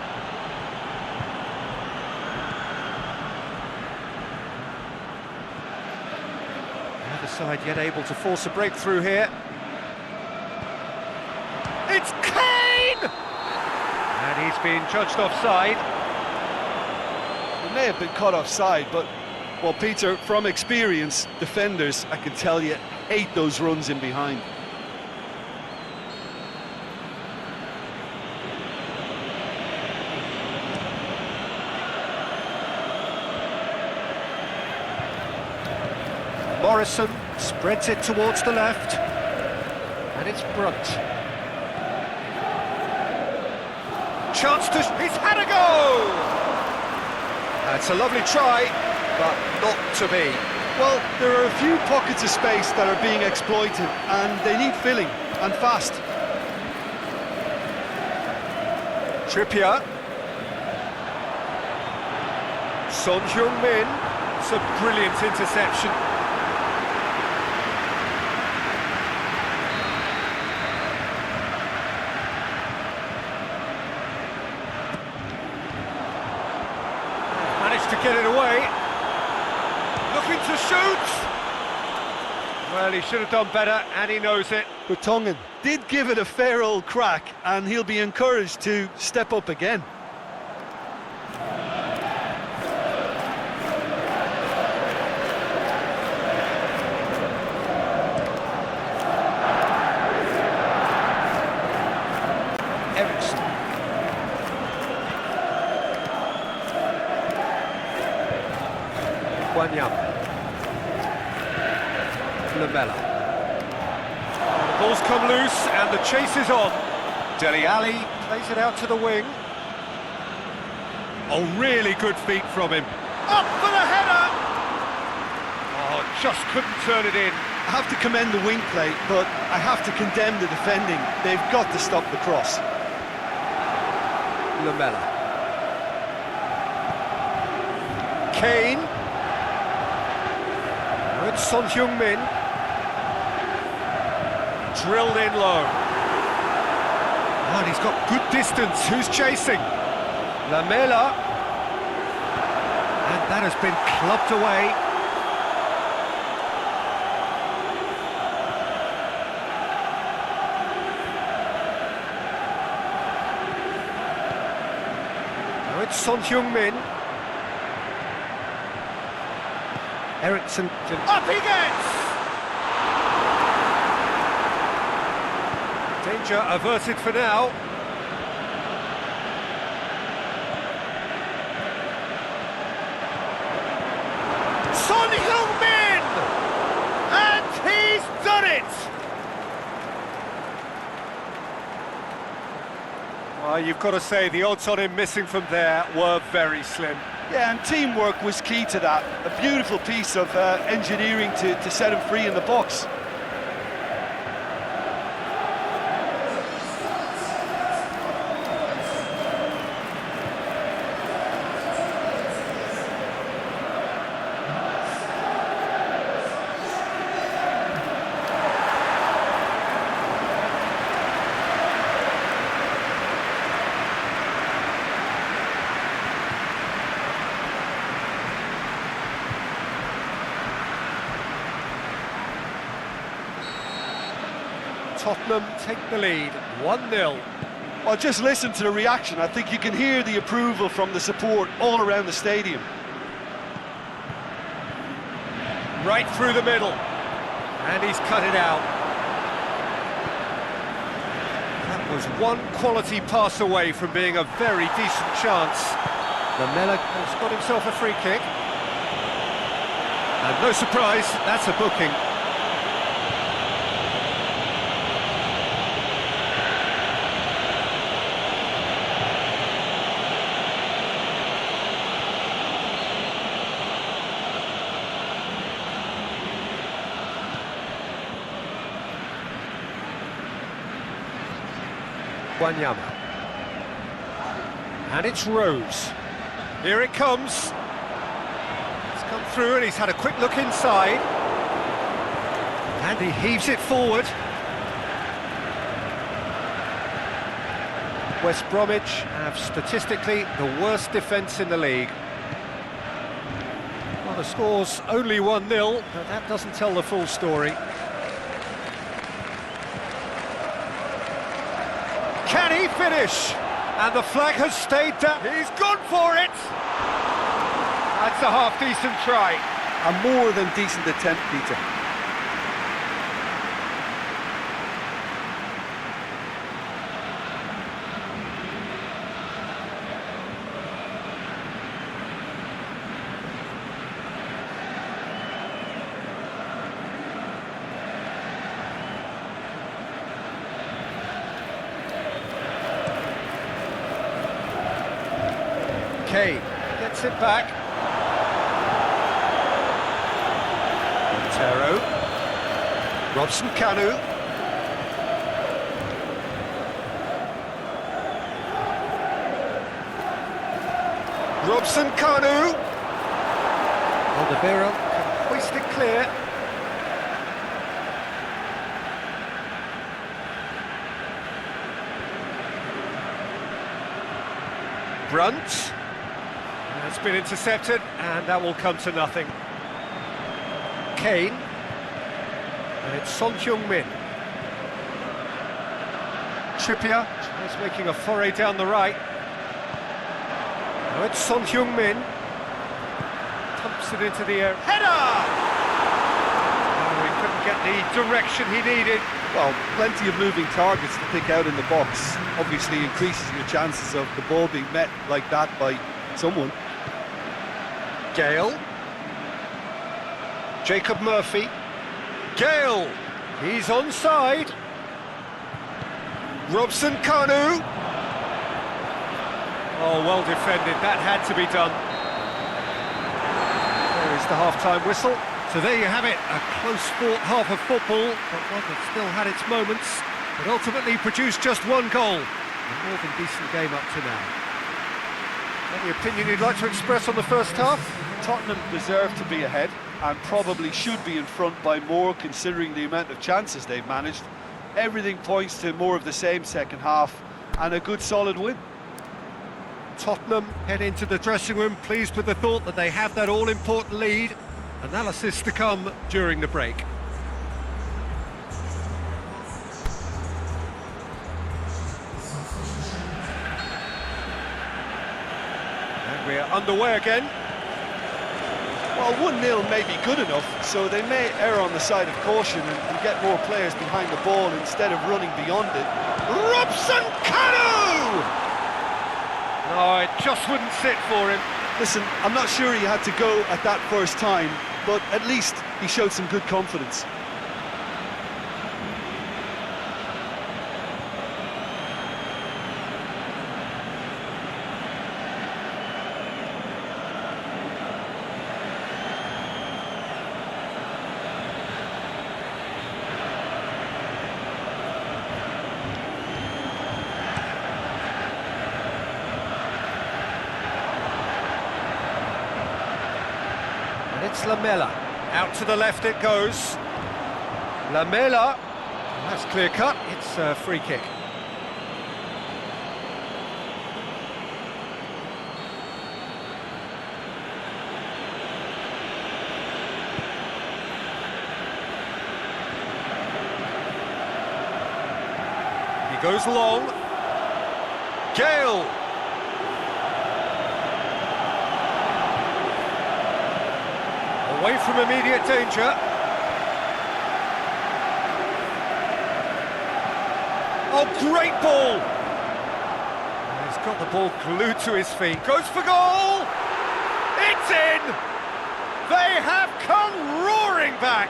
Speaker 5: The other side yet able to force a breakthrough here. It's Kane! And he's been judged offside.
Speaker 2: It may have been caught offside, but, well, Peter, from experience, defenders, I can tell you, hate those runs in behind.
Speaker 5: Morrison spreads it towards the left, and it's Brunt. Chance to... he's had a go! That's a lovely try, but not to be.
Speaker 2: Well, there are a few pockets of space that are being exploited, and they need filling, and fast.
Speaker 5: Trippier. Son Heung-min. It's a brilliant interception. Managed to get it away. Looking to shoot. Well, he should have done better, and he knows it.
Speaker 2: Vertonghen did give it a fair old crack, and he'll be encouraged to step up again.
Speaker 5: Wanyama. Lamela. The ball's come loose and the chase is on. Dele Alli plays it out to the wing. Oh, really good feet from him. Up for the header! Oh, just couldn't turn it in.
Speaker 2: I have to commend the wing play, but I have to condemn the defending. They've got to stop the cross.
Speaker 5: Lamela. Kane. It's Son Heung-min. Drilled in low. Oh, and he's got good distance. Who's chasing? Lamela. And that has been clubbed away. Now it's Son Heung-min. Eriksson, up he gets! Danger averted for now. Son Heung-min! And he's done it! Well, you've got to say the odds on him missing from there were very slim.
Speaker 2: Yeah, and teamwork was key to that. A beautiful piece of engineering to set him free in the box.
Speaker 5: Tottenham take the lead, 1-0.
Speaker 2: Well, just listen to the reaction. I think you can hear the approval from the support all around the stadium.
Speaker 5: Right through the middle, and he's cut it out. That was one quality pass away from being a very decent chance. Lamela has got himself a free kick. And no surprise, that's a booking. Wanyama. And it's Rose. Here it comes. It's come through and he's had a quick look inside.
Speaker 1: And he heaves it forward. West Bromwich have statistically the worst defence in the league. Well, the score's only 1-0, but that doesn't tell the full story. Can he finish? And the flag has stayed down. He's gone for it! That's a half-decent try.
Speaker 3: A more than decent attempt, Peter.
Speaker 1: Kane gets it back. Montero. Robson Kanu. Robson Kanu. Alderweireld can hoist it clear. Brunt. It's been intercepted, and that will come to nothing. Kane. And it's Son Heung-min. Trippier is making a foray down the right. Now it's Son Heung-min. Pumps it into the air. Header! Oh, he couldn't get the direction he needed.
Speaker 3: Well, plenty of moving targets to pick out in the box. Obviously increases your chances of the ball being met like that by someone.
Speaker 1: Gale. Jacob Murphy. Gale. He's onside. Robson Kanu. Oh, well defended. That had to be done. There is the half-time whistle. So there you have it. A close-fought half of football, but one that still had its moments, but ultimately produced just one goal. A more than decent game up to now. Any opinion you'd like to express on the first half?
Speaker 3: Tottenham deserve to be ahead and probably should be in front by more considering the amount of chances they've managed. Everything points to more of the same second half and a good solid win.
Speaker 1: Tottenham head into the dressing room pleased with the thought that they have that all-important lead. Analysis to come during the break. And we're underway again.
Speaker 3: Well, 1-0 may be good enough, so they may err on the side of caution and get more players behind the ball instead of running beyond it.
Speaker 1: Robson Kanu! No, it just wouldn't sit for him.
Speaker 3: Listen, I'm not sure he had to go at that first time, but at least he showed some good confidence.
Speaker 1: It's Lamela. Out to the left it goes. Lamela. That's clear cut. It's a free kick. He goes long. Gale. Away from immediate danger. Oh, great ball! And he's got the ball glued to his feet. Goes for goal! It's in! They have come roaring back!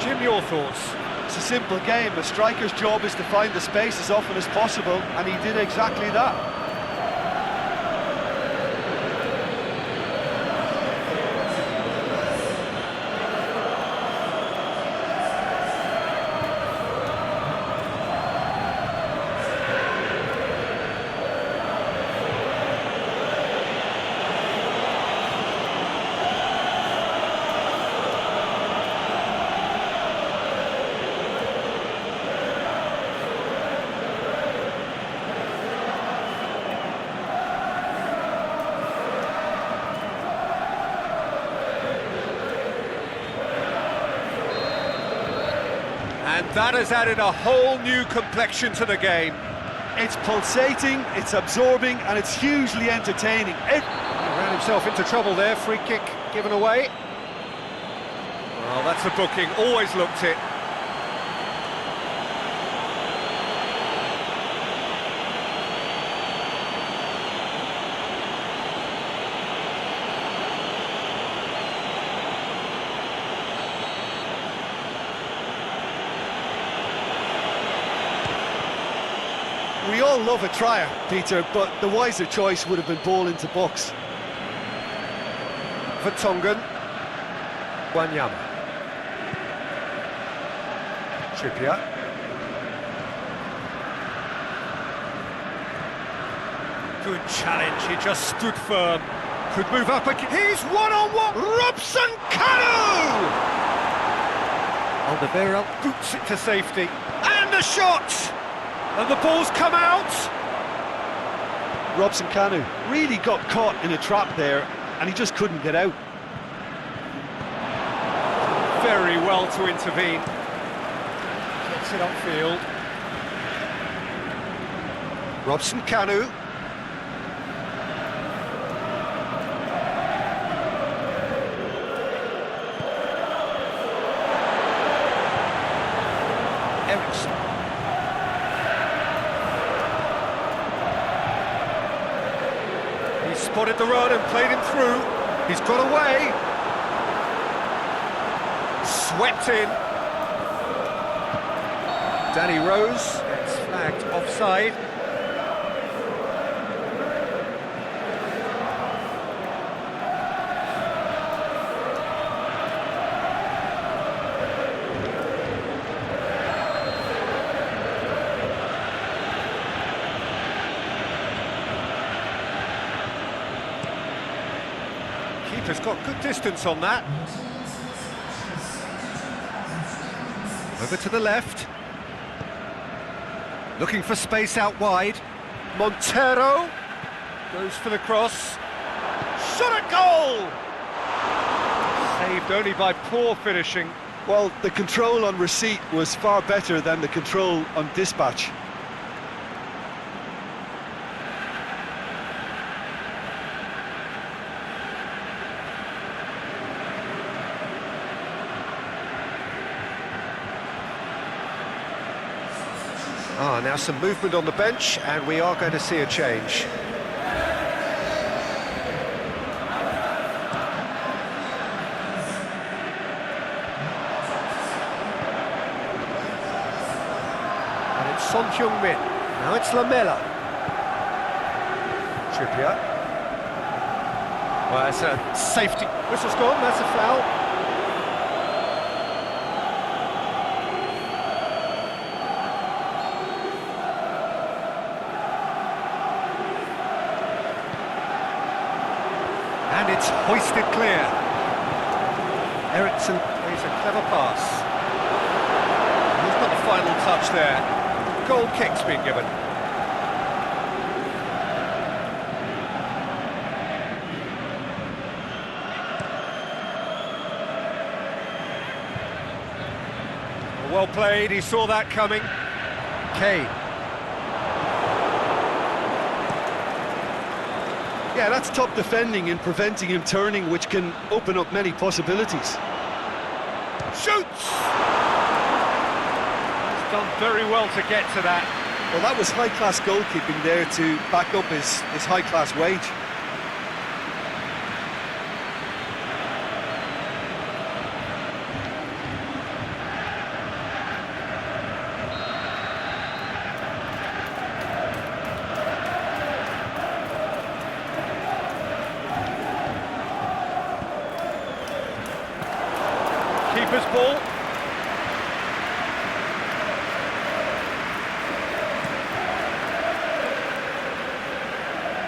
Speaker 1: Jim, your thoughts?
Speaker 3: It's a simple game. A striker's job is to find the space as often as possible, and he did exactly that.
Speaker 5: And that has added a whole new complexion to the game.
Speaker 3: It's pulsating, it's absorbing, and it's hugely entertaining.
Speaker 5: He ran himself into trouble there, free kick given away. Well, that's a booking, always looked it.
Speaker 3: We all love a trier, Peter, but the wiser choice would have been ball into box.
Speaker 1: Vertonghen. Wanyama. Trippier.
Speaker 5: Good challenge, he just stood firm. Could move up again. He's one-on-one! Robson Kanu! Alderweireld boots it to safety. And a shot! And the ball's come out!
Speaker 3: Robson Kanu really got caught in a trap there, and he just couldn't get out.
Speaker 5: Very well to intervene. Gets it upfield.
Speaker 1: Robson Kanu. Ericsson.
Speaker 5: He spotted the run and played him through. He's got away. Swept in. Danny Rose gets flagged offside. Keeper's got good distance on that. Over to the left. Looking for space out wide. Montero goes for the cross. Shot at goal! Saved only by poor finishing.
Speaker 3: Well, the control on receipt was far better than the control on dispatch.
Speaker 1: Now some movement on the bench, and we are going to see a change. And it's Son Heung-min. Now it's Lamela. Trippier.
Speaker 5: Well, that's a safety. Whistle's gone, that's a foul. And it's hoisted clear. Ericsson plays a clever pass. He's got the final touch there. Goal kick's been given. Well played, he saw that coming. Kane.
Speaker 3: Yeah, that's top defending and preventing him turning, which can open up many possibilities.
Speaker 5: Shoots! He's done very well to get to that.
Speaker 3: Well, that was high-class goalkeeping there to back up his high-class wage.
Speaker 5: Keeper's ball.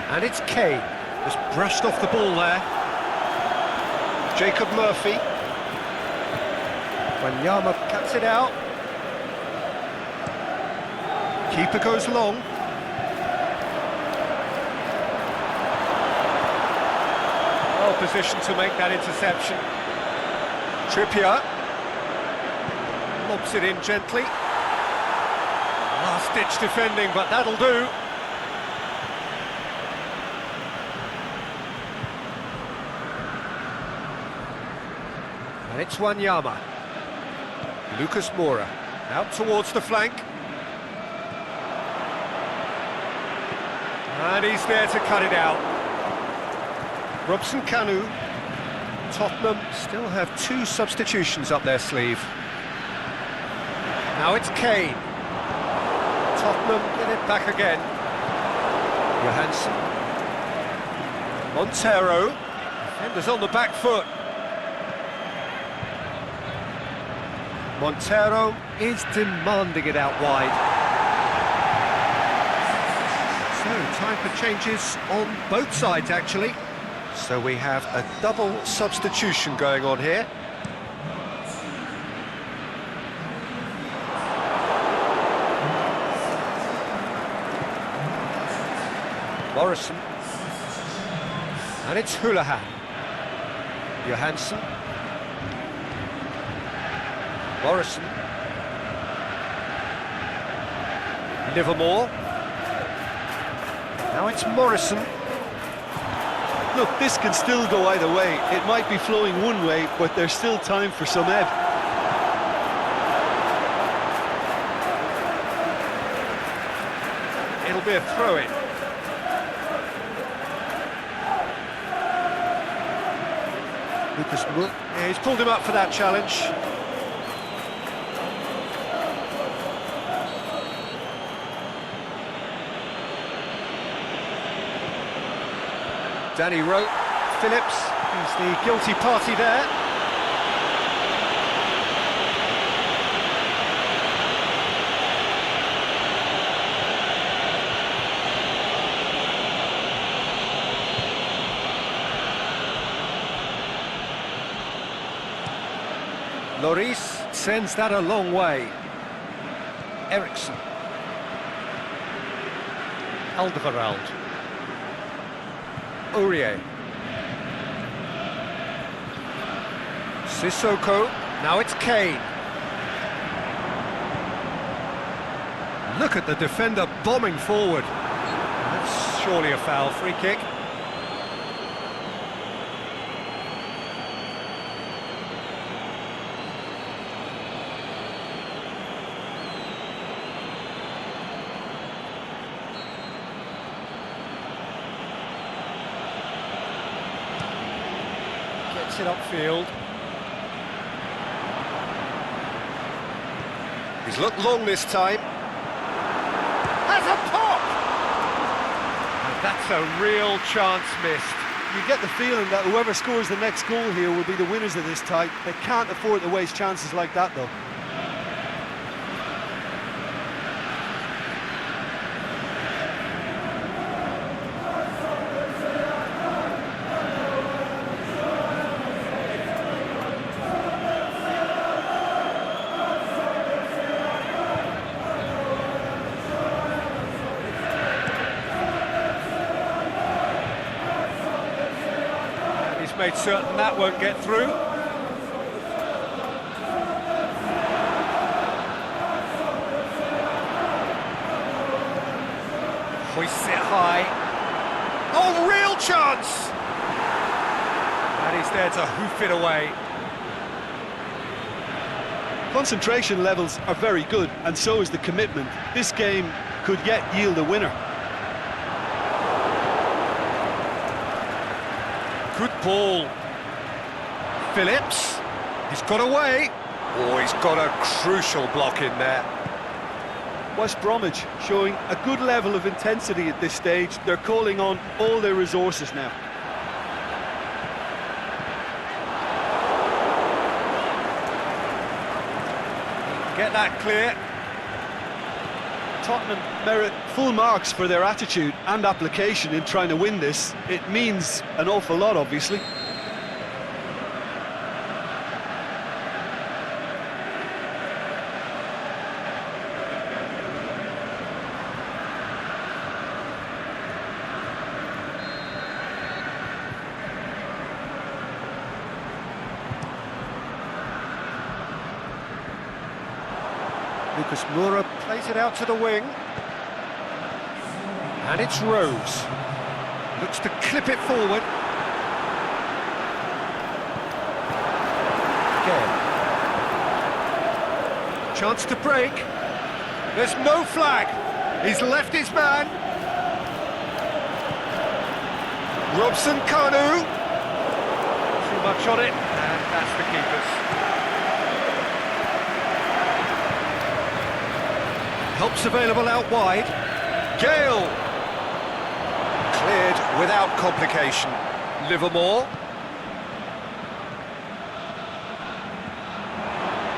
Speaker 1: And it's Kane. Just brushed off the ball there. Jacob Murphy. Wanyama cuts it out. Keeper goes long.
Speaker 5: Well positioned to make that interception.
Speaker 1: Trippier.
Speaker 5: Lobs it in gently. Last-ditch defending, but that'll do. And it's Wanyama. Lucas Moura out towards the flank. And he's there to cut it out. Robson Kanu. Tottenham still have 2 substitutions up their sleeve. Now it's Kane. Tottenham get it back again. Johansson. Montero. Defenders on the back foot. Montero is demanding it out wide. So, time for changes on both sides, actually. So we have a double substitution going on here. Morrison. And it's Houlihan. Johansson. Morrison. Livermore. Now it's Morrison.
Speaker 3: Look, this can still go either way. It might be flowing one way, but there's still time for some ebb.
Speaker 5: It'll be a throw-in. Lucas Moura. Yeah, he's pulled him up for that challenge. Danny Rowe. Phillips is the guilty party there. Lloris sends that a long way. Eriksson. Alderweireld. Aurier. Sissoko. Now it's Kane. Look at the defender bombing forward. That's surely a foul. Free kick. Gets it upfield. He's looked long this time. Has a pop! And that's a real chance missed.
Speaker 3: You get the feeling that whoever scores the next goal here will be the winners of this tie. They can't afford to waste chances like that, though.
Speaker 5: Made certain that won't get through. Hoists it high. Oh, real chance! And he's there to hoof it away.
Speaker 3: Concentration levels are very good, and so is the commitment. This game could yet yield a winner.
Speaker 5: Good ball. Phillips. He's got away. Oh, he's got a crucial block in there.
Speaker 3: West Bromwich showing a good level of intensity at this stage. They're calling on all their resources now.
Speaker 5: Get that clear.
Speaker 3: Tottenham merit full marks for their attitude and application in trying to win this. It means an awful lot, obviously.
Speaker 1: Lucas Moura plays it out to the wing. And it's Rose. Looks to clip it forward. Again. Chance to break. There's no flag. He's left his man. Robson Kanu. Too much on it, and that's the keeper's. Helps available out wide. Gale. Cleared without complication. Livermore.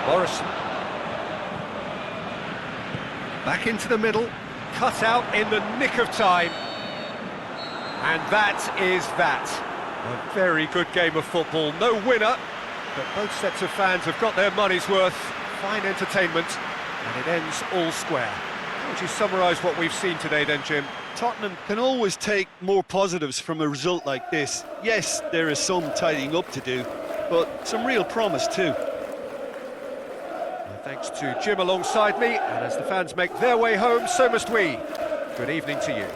Speaker 1: Morrison. Back into the middle. Cut out in the nick of time. And that is that. A very good game of football. No winner, but both sets of fans have got their money's worth. Fine entertainment, and it ends all square. How would you summarise what we've seen today then, Jim?
Speaker 2: Tottenham can always take more positives from a result like this. Yes, there is some tidying up to do, but some real promise too.
Speaker 1: Well, thanks to Jim alongside me, and as the fans make their way home, so must we. Good evening to you.